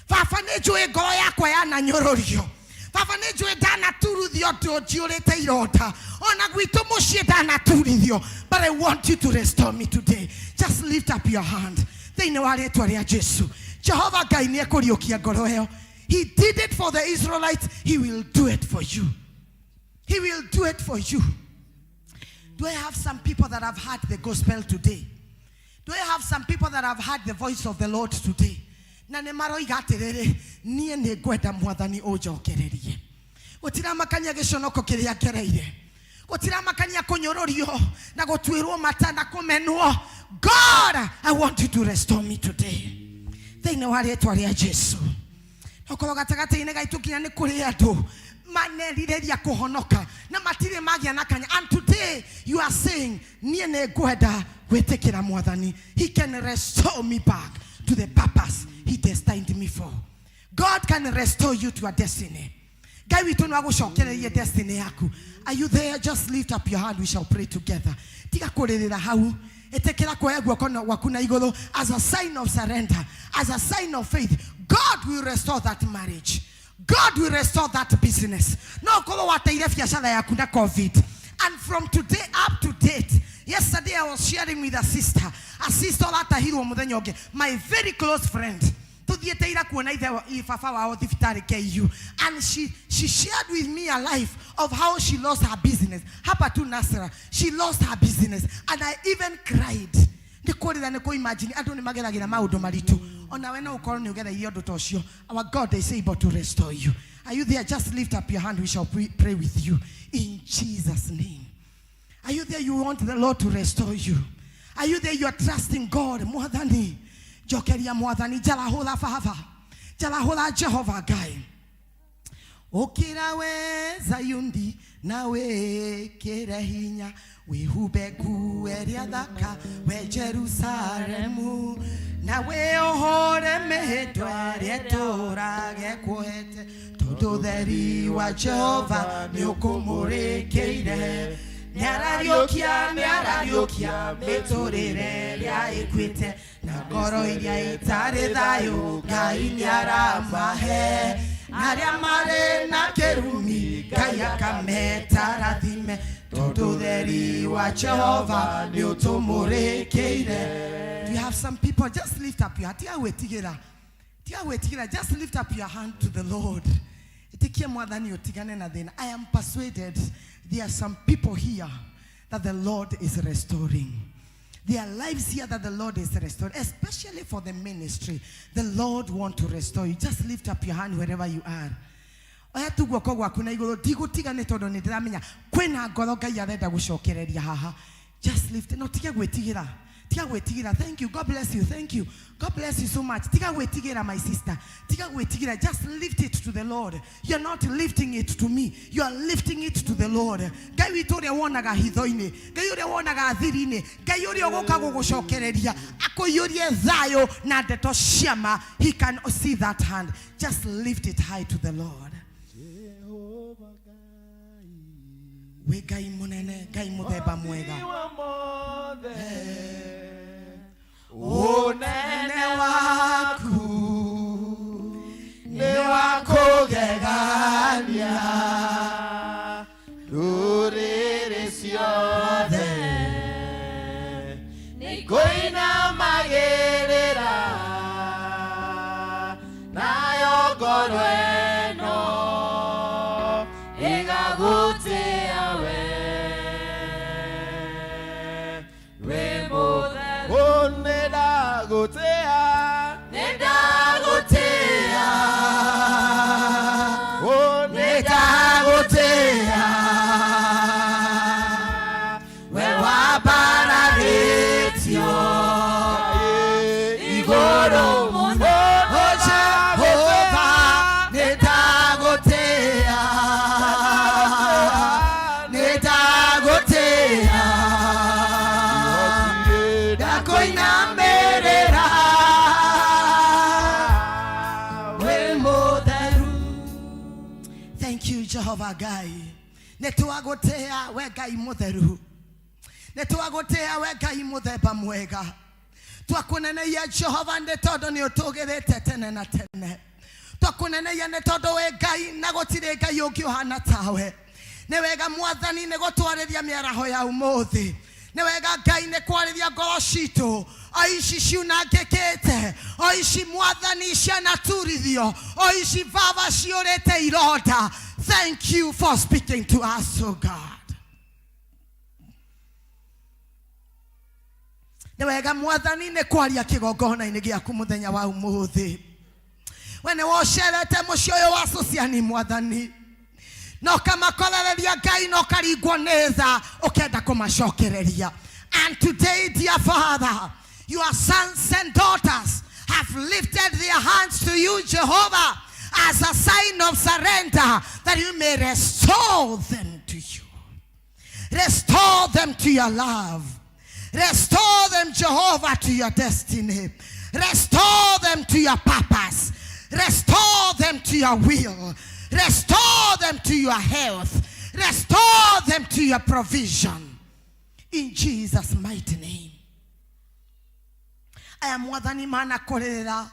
[SPEAKER 4] Baba nĩnjũĩ ngoro yakwa yananyũrũrio. Baba nĩnjũĩ ndanaturithio njũrĩte irota. Ona gwitũ mũciĩ ndanaturithio. But I want you to restore me today. Just lift up your hand. Thĩinĩ wa rĩĩtwa rĩa Jesu. Jehova Ngai nĩekũriũkia ngoro ĩyo. He did it for the Israelites. He will do it for you. He will do it for you. Do I have some people that have heard the gospel today? Do I have some people that have heard the voice of the Lord today? Na nĩ maroiga atĩrĩrĩ niĩ nĩngwenda Mwathani ũnjokererie. Gũtiramakania gĩconoko kĩrĩa ngereire. Gũtiramakania kũnyũrũrio na gũtuĩrwo mata na kũmenwo. God, I want you to restore me today. Thĩinĩ wa rĩĩtwa rĩa Jesu. Okorwo gatagatĩ-inĩ gaitũ kinya nĩ kũrĩ andũ manerirĩria kũhonoka na matirĩ magĩa na kanya. And today you are saying niĩ nĩngwenda gwĩtĩkĩra Mwathani. He can restore me back to the purpose He destined me for. God can restore you to a destiny. Ngai witũ no agũcokererie destiny yaku. Are you there? Just lift up your hand. We shall pray together. Tiga kũrĩrĩra hau. Etekera kuoya guoko waku na igũrũ as a sign of surrender, as a sign of faith. God will restore that marriage. God will restore that business. No kolo wateire biashara yaku na COVID. And from today up to date, yesterday I was sharing with a sister Latahiro Mudenyoge, my very close friend. KIKUYU. And she shared with me a life of how she lost her business. Hapatu Nasra, she lost her business. And I even cried. Our God is able to restore you. Are you there? Just lift up your hand. We shall pray with you in Jesus' name. Are you there? You want the Lord to restore you. Are you there? You are trusting God. Mwathani jokeria Mwathani jalahola Father, jalahola Jehovah Gai. Okira we Zayundi nawe kerehinya wihube kueria dhaka we Jerusalemu nawe ohore mehedwa retorage kuhete todo theri wa Jehova nĩũkũmũrĩkĩire nĩarariũkia mĩtũrĩre ĩrĩa ĩkuĩte na ngoro iria itarĩ thayũ Ngai nĩaramahe narĩa marĩ na kĩrumi Ngai akameta rathime tondũ theri wa Jehova nĩũtũmũrĩkĩire. Do you have some people? Just lift up your hand. Just lift up your hand to the Lord. I am persuaded there are some people here that the Lord is restoring. There are lives here that the Lord is restoring, especially for the ministry. The Lord wants to restore you. Just lift up your hand wherever you are. Just lift. No, Tika wetigira. Thank you. God bless you. Thank you. God bless you so much. Tika wetigira, my sister. Tika wetigira. Just lift it to the Lord. You're not lifting it to me. You are lifting it to the Lord. Gai witore wonaga hithoine. Gai ure wonaga thirine. Gai ure ogoka gugushokereria. Akoyurie thayo na ndeto ciama. He can see that hand. Just lift it high to the Lord. We gai munene, gai muthemba mwega. Unene waku ni wako gegania ruriri ciothe ni koina magirira nayo ngoro eno igagutia we neda gotea, neda gotea, oh neda gotea, we wabara retio, igoro mundo, oh Jehovah, neda gotea, neda gotea. Thank you, Jehovah Gai. Netuagotea we Gai mutheru. Netuagotea we Gai muthemba mwega. Twakuneneia Jehovah nĩ tondũ nĩ ũtũgĩrĩte tene na tene. Twakuneneia nĩ tondũ we Gai na gũtirĩ Ngai ũngĩ ũhana tawe. Nĩ wega Mwathani nĩ gũtwarĩria mĩaraho ya ũmũthĩ. Nĩ wega Ngai nĩ kwarĩria ngoro citũ. Oishi ciunangĩkĩte, oishi Mwathani cianaturithio, oishi baba ciũrĩte ironda. Thank you for speaking to us, oh God. Nĩ wega Mwathani nĩ kwaria kĩgongona-inĩ gĩaku mũthenya wa ũmũthĩ. We nĩ wocerete mũciĩ ũyũ wa Sociani Mwathani. No kamakorereria Ngai no karingwo nĩ tha ũkenda kũmacokereria. And today, dear Father, your sons and daughters have lifted their hands to you, Jehovah, as a sign of surrender, that you may restore them to you. Restore them to your love. Restore them, Jehovah, to your destiny. Restore them to your purpose. Restore them to your will. Restore them to your health. Restore them to your provision. In Jesus' mighty name. I am Mwathani mana korera.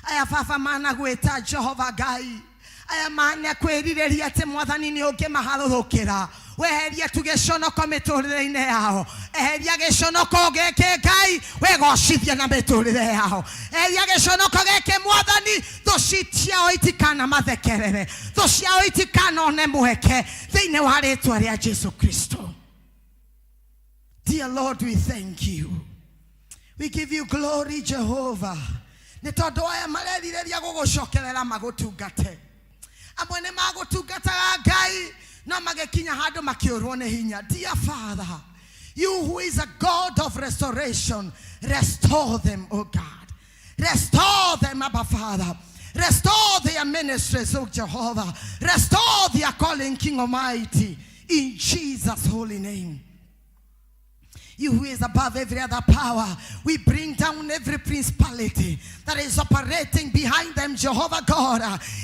[SPEAKER 4] I am Fafa mana gweta Jehovah Gai. I am mana kwerireria te Mwathani ni oge maharurukira. Weheria tugeconoko miturire-ini yao. Eheria giconoko geke Ngai wegocithia na miturire yao. Eheria giconoko geke Mwathani thu ciao itikana mathekerere. Thu ciao itikana one mweke thiini wa ritwa ria Jesu Kristo. Dear Lord, we thank you. We give you glory, Jehovah. Nĩ tondũ aya marerireria gũgũcokerera magũtungate. Amwe nĩ magũtungataga Ngai no magĩkinya handũ makĩũrwo nĩ hinya. Dear Father, you who is a God of restoration, restore them, oh God. Restore them, Abba Father. Restore their ministries, oh Jehovah. Restore their calling, King Almighty. In Jesus' holy name. You who is above every other power, we bring down every principality that is operating behind them, Jehovah God,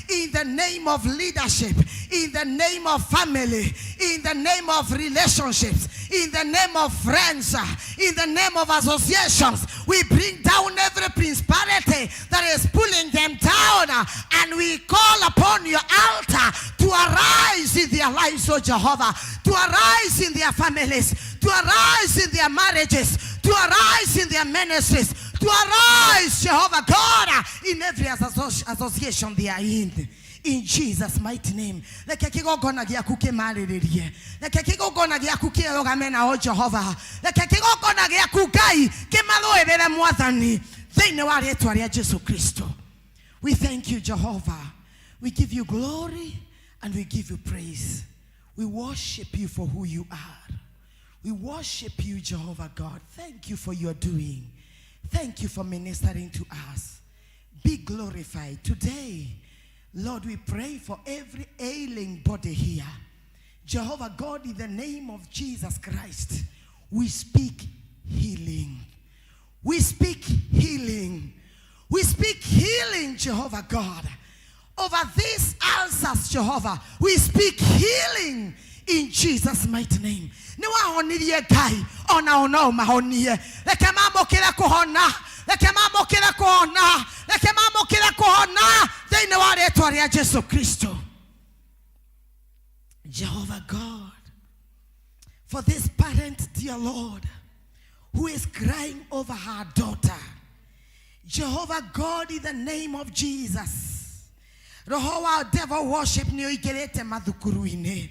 [SPEAKER 4] in the name of leadership, in the name of family, in the name of relationships, in the name of friends, in the name of associations. We bring down every principality that is pulling them down, and we call upon your altar to arise in their lives, oh Jehovah, to arise in their families, to arise in their marriages, to arise in their ministries, to arise, Jehovah God, in every association they are in. In Jesus' mighty name. Leke kigogona giaku kimariririe. Leke kigogona giaku kirogame na o Jehovah. Leke kigogona giaku Ngai kimarũĩrĩre Mwathani thĩinĩ wa rĩĩtwa rĩa Jesu Kristo. We thank you, Jehovah. We give you glory and we give you praise. We worship you for who you are. We worship you, Jehovah God. Thank you for your doing. Thank you for ministering to us. Be glorified. Today, Lord, we pray for every ailing body here. Jehovah God, in the name of Jesus Christ, we speak healing. We speak healing. We speak healing, Jehovah God. Over these ulcers, Jehovah, we speak healing in Jesus' mighty name. Niwa honirie gai ona ona mahonie. Leke mambo kile kuhona. Leke mambo kile kuhona. Leke mambo kile kuhona. Deine wale etwa ya Yesu Kristo. Jehovah God, for this parent, dear Lord, who is crying over her daughter. Jehovah God, in the name of Jesus. Roho wa devil worship ni oigerete madhukuruine.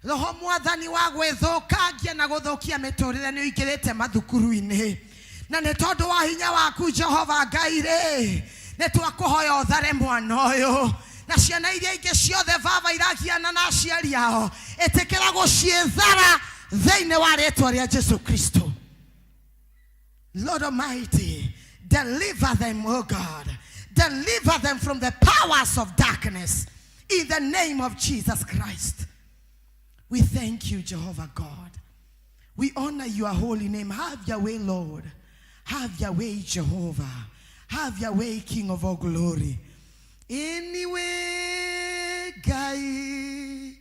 [SPEAKER 4] Roho mwathani wa gwethokagia na guthokia miturire ni oigerete madhukuruine. Na ni tondu wa hinya waku Jehova Ngai ri, ni twakuhoya uthare mwana uyu. Na ciana iria ingi ciothe baba iragiana na aciari ao, etekera guciethara thiini wa ritwa ria Jesu Kristo. Lord Almighty, deliver them, oh God. Deliver them from the powers of darkness in the name of Jesus Christ. We thank you, Jehovah God. We honor your holy name. Have your way, Lord. Have your way, Jehovah. Have your way, King of all glory. Anyway, Gai,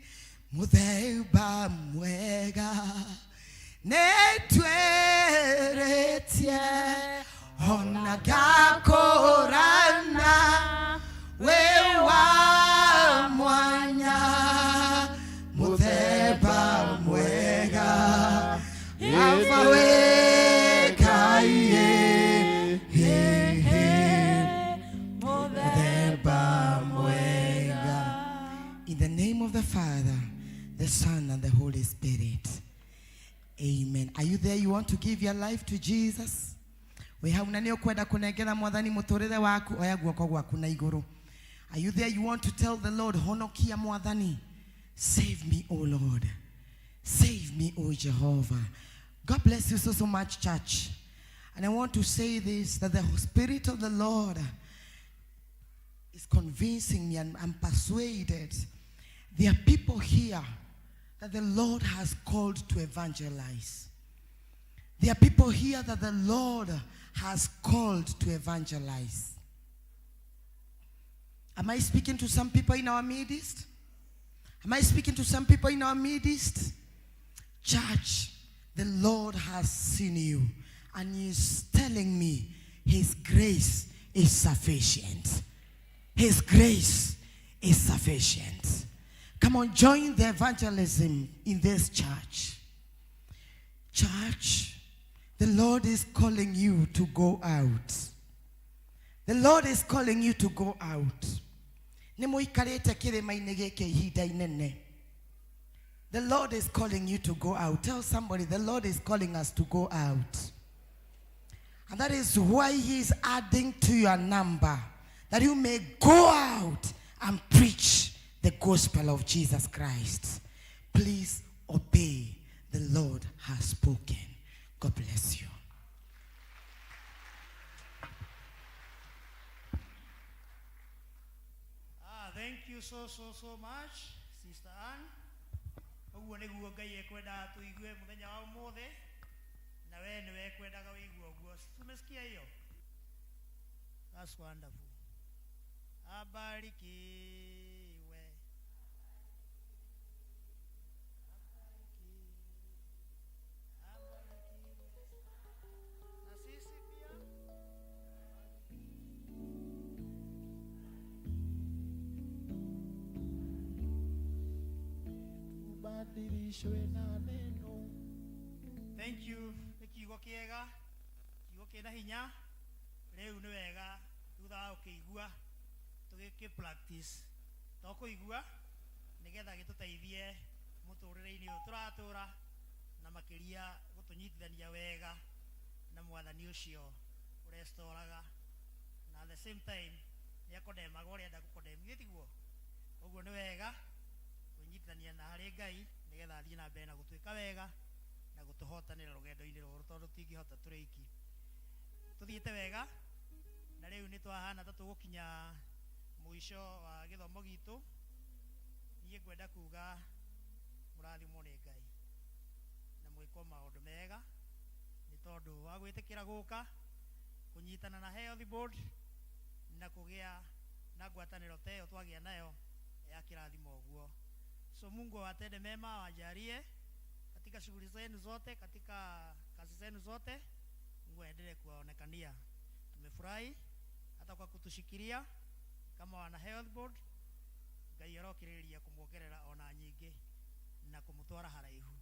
[SPEAKER 4] Mudeba Mwega, Netweretie, Honagakorana, Wewa Mwanya, Mudeba Mwega, Alfawe Gai. In the name of the Father, the Son, and the Holy Spirit. Amen. Are you there? You want to give your life to Jesus? We have nani okwenda kunegera mwathani muturire waku oya guoko gwaku na iguru. Are you there? You want to tell the Lord, honokia mwathani, save me, O Lord. Save me, O Jehovah. God bless you so much, church. And I want to say this, that the Spirit of the Lord is convincing me, and I'm persuaded there are people here that the Lord has called to evangelize. There are people here that the Lord has called to evangelize. Am I speaking to some people in our midst? Am I speaking to some people in our midst? Church, the Lord has seen you, and He is telling me His grace is sufficient. His grace is sufficient. Come on, join the evangelism in this church. Church, the Lord is calling you to go out. The Lord is calling you to go out. The Lord is calling you to go out. Tell somebody, the Lord is calling us to go out. And that is why He is adding to your number, that you may go out and preach the gospel of Jesus Christ. Please obey. The Lord has spoken. God bless you.
[SPEAKER 3] Thank you so much, Sister Anne. Uguo niguo Ngai ekwenda tuigue muthenya wa umuthi, na we niwe ekwendaga wigue uguo. Tumesikia hiyo? That's wonderful. Abarikiwe. Na sisi pia tubadilishwe na neno. Thank you. Kiugo kiega, kiugo kina hinya. Leo ni wega thutha ukigua tugike practice tukuigua nigetha gituteithie muturire-ini uyu turatura na makiria gutunyitithania wega na mwathani ucio urestoraga, na at the same time ni akodemaga uria enda gukodemithia tiguo. Uguo ni wega kunyitithania na hari Ngai nigetha athie na mbere na gutuika wega na na gutuhotanira rugendo-ini ruru tondu tingihota turi iki tuthiite wega na riu ni twahana ta tugukinya muico wa githomo gitu nie ngwenda kuga murathimwo ni Ngai na mwiko maundu mega ni tondu wa gwitikira guka kunyitana na health board na kugia na ngwataniro teyo twagia nayo ya kirathimo guo. So Mungu awatende mema, wajalie katika shughuli zenu zote, katika kazi zenu zote. Mungu aendelee kuwaonekania. Tumefurahi hata kwa kutushikilia kama wana health board. Ngai arokiriria kumuongerera ona nyingi na kumutwara haraihu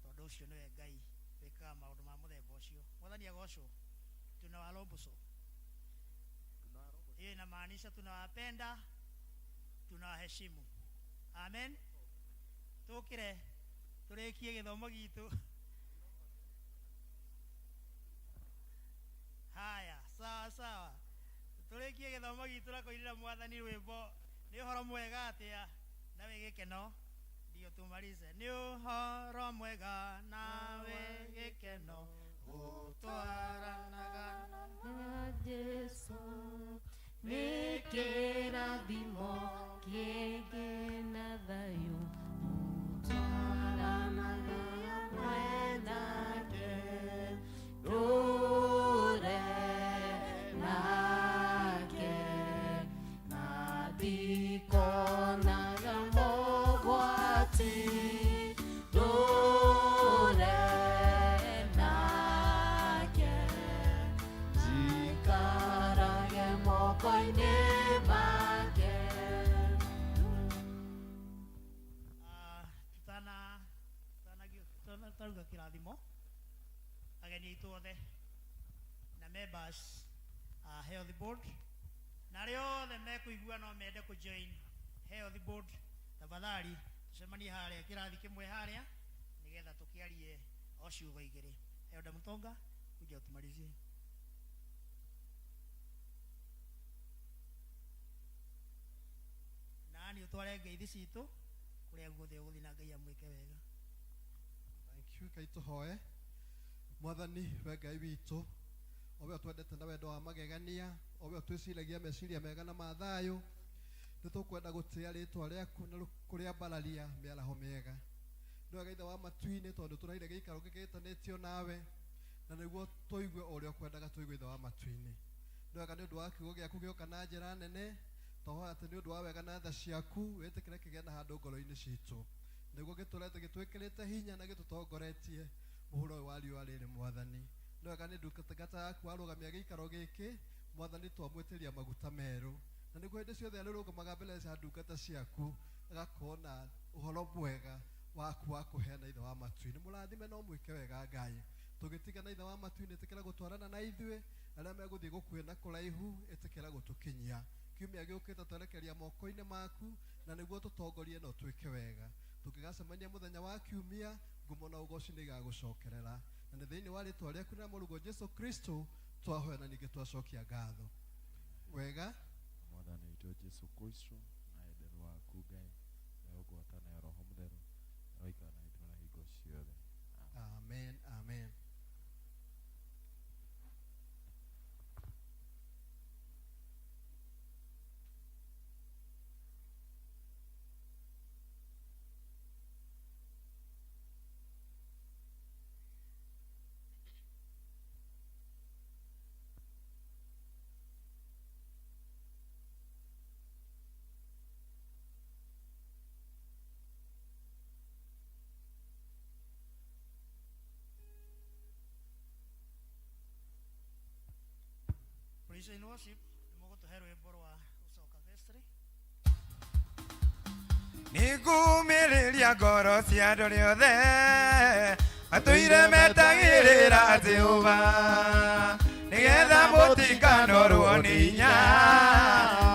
[SPEAKER 3] tondu ucio niwe Ngai wikaga maundu ma muthemba ucio. Mwathani agocwo. Tunawalomboso. Hiyo inamaanisha tunawapenda, tunawaheshimu. Amen. Tukire turikie githomo gitu. Haya, sawa sawa. Turikie githomo gitu na kuirira Mwathani rwimbo. Ni uhoro mwega atia nawe gikeno ndio tumalize. Ni uhoro mwega nawe gikeno utwaranaga
[SPEAKER 18] na Yesu ni kirathimo kigena thayu utwaranaga mwenake rure nake na dikonaga mogwati rure nake jikarage mokoine make.
[SPEAKER 3] Taruga kirathimo ageni aitu othe na members health board na rio othe mekuigua no mende ku join health board tafadhali tucemanie haria kirathi kimwe haria nigetha tukiarie o ciugo igiri. Elda Mutonga kuja utumalizie. Nani utware ngeithi citu kuria guothe uguthi na Ngai amwike wega.
[SPEAKER 16] Thank you. Kai tuhoe. Mwathani we Ngai witu owe twendete na wendo wa magegania owe twiciragia meciria mega na mathayo nitukwenda gutia ritwa riaku na kuria mbararia miaraho miega ndio gaitha wa matuini tondu turaire giikaro gigitanitio nawe na niguo tuigue uria ukwendaga tuigue itha wa matuini ndio ga ndu wa kiugo giaku gioka na njira nene toho ati ni undu wa wega na tha ciaku witikire kigena handu ngoro-ini citu niguo giturete gitwikirite hinya na gitutongoretie muhuro wa riu arire Mwathani ndio ga ni ndungata yaku arugamia giikaro giki Mwathani twamwitiria maguta meru na niguo hindi ciothe arurugamaga mbere cia ndungata ciaku agakona uhoro mwega waku wa kuheana ithe wa matuini murathime no mwike wega Ngai tugitigana ithe wa matuini itikira gutwarana na ithue aria meguthii gukwina kuraihu itikira gutukinyia kiumia giukite twerekeria moko-ini maku na niguo tutongorie no twike wega tukigacemania muthenya wa kiumia ngumo na ugoci ni gagucokerera na ni thiini wa ritwa riaku na murugo Jesu Kristo twahoya na ningi twacokia ngatho wega
[SPEAKER 19] Mwathani witũ Jesu Kristo na enderu waku Ngai na ũgwatana ya Roho Mũtheru na ũikara na ithuĩ na hingo ciothe.
[SPEAKER 16] Amen. Amen.
[SPEAKER 3] Praise and worship. Mungu tuherwe bora wa usoka vestry.
[SPEAKER 1] Nigumiriria ngoro cia andu riothe atuire metagirira Jehova nigetha mutikanarwo ni hinya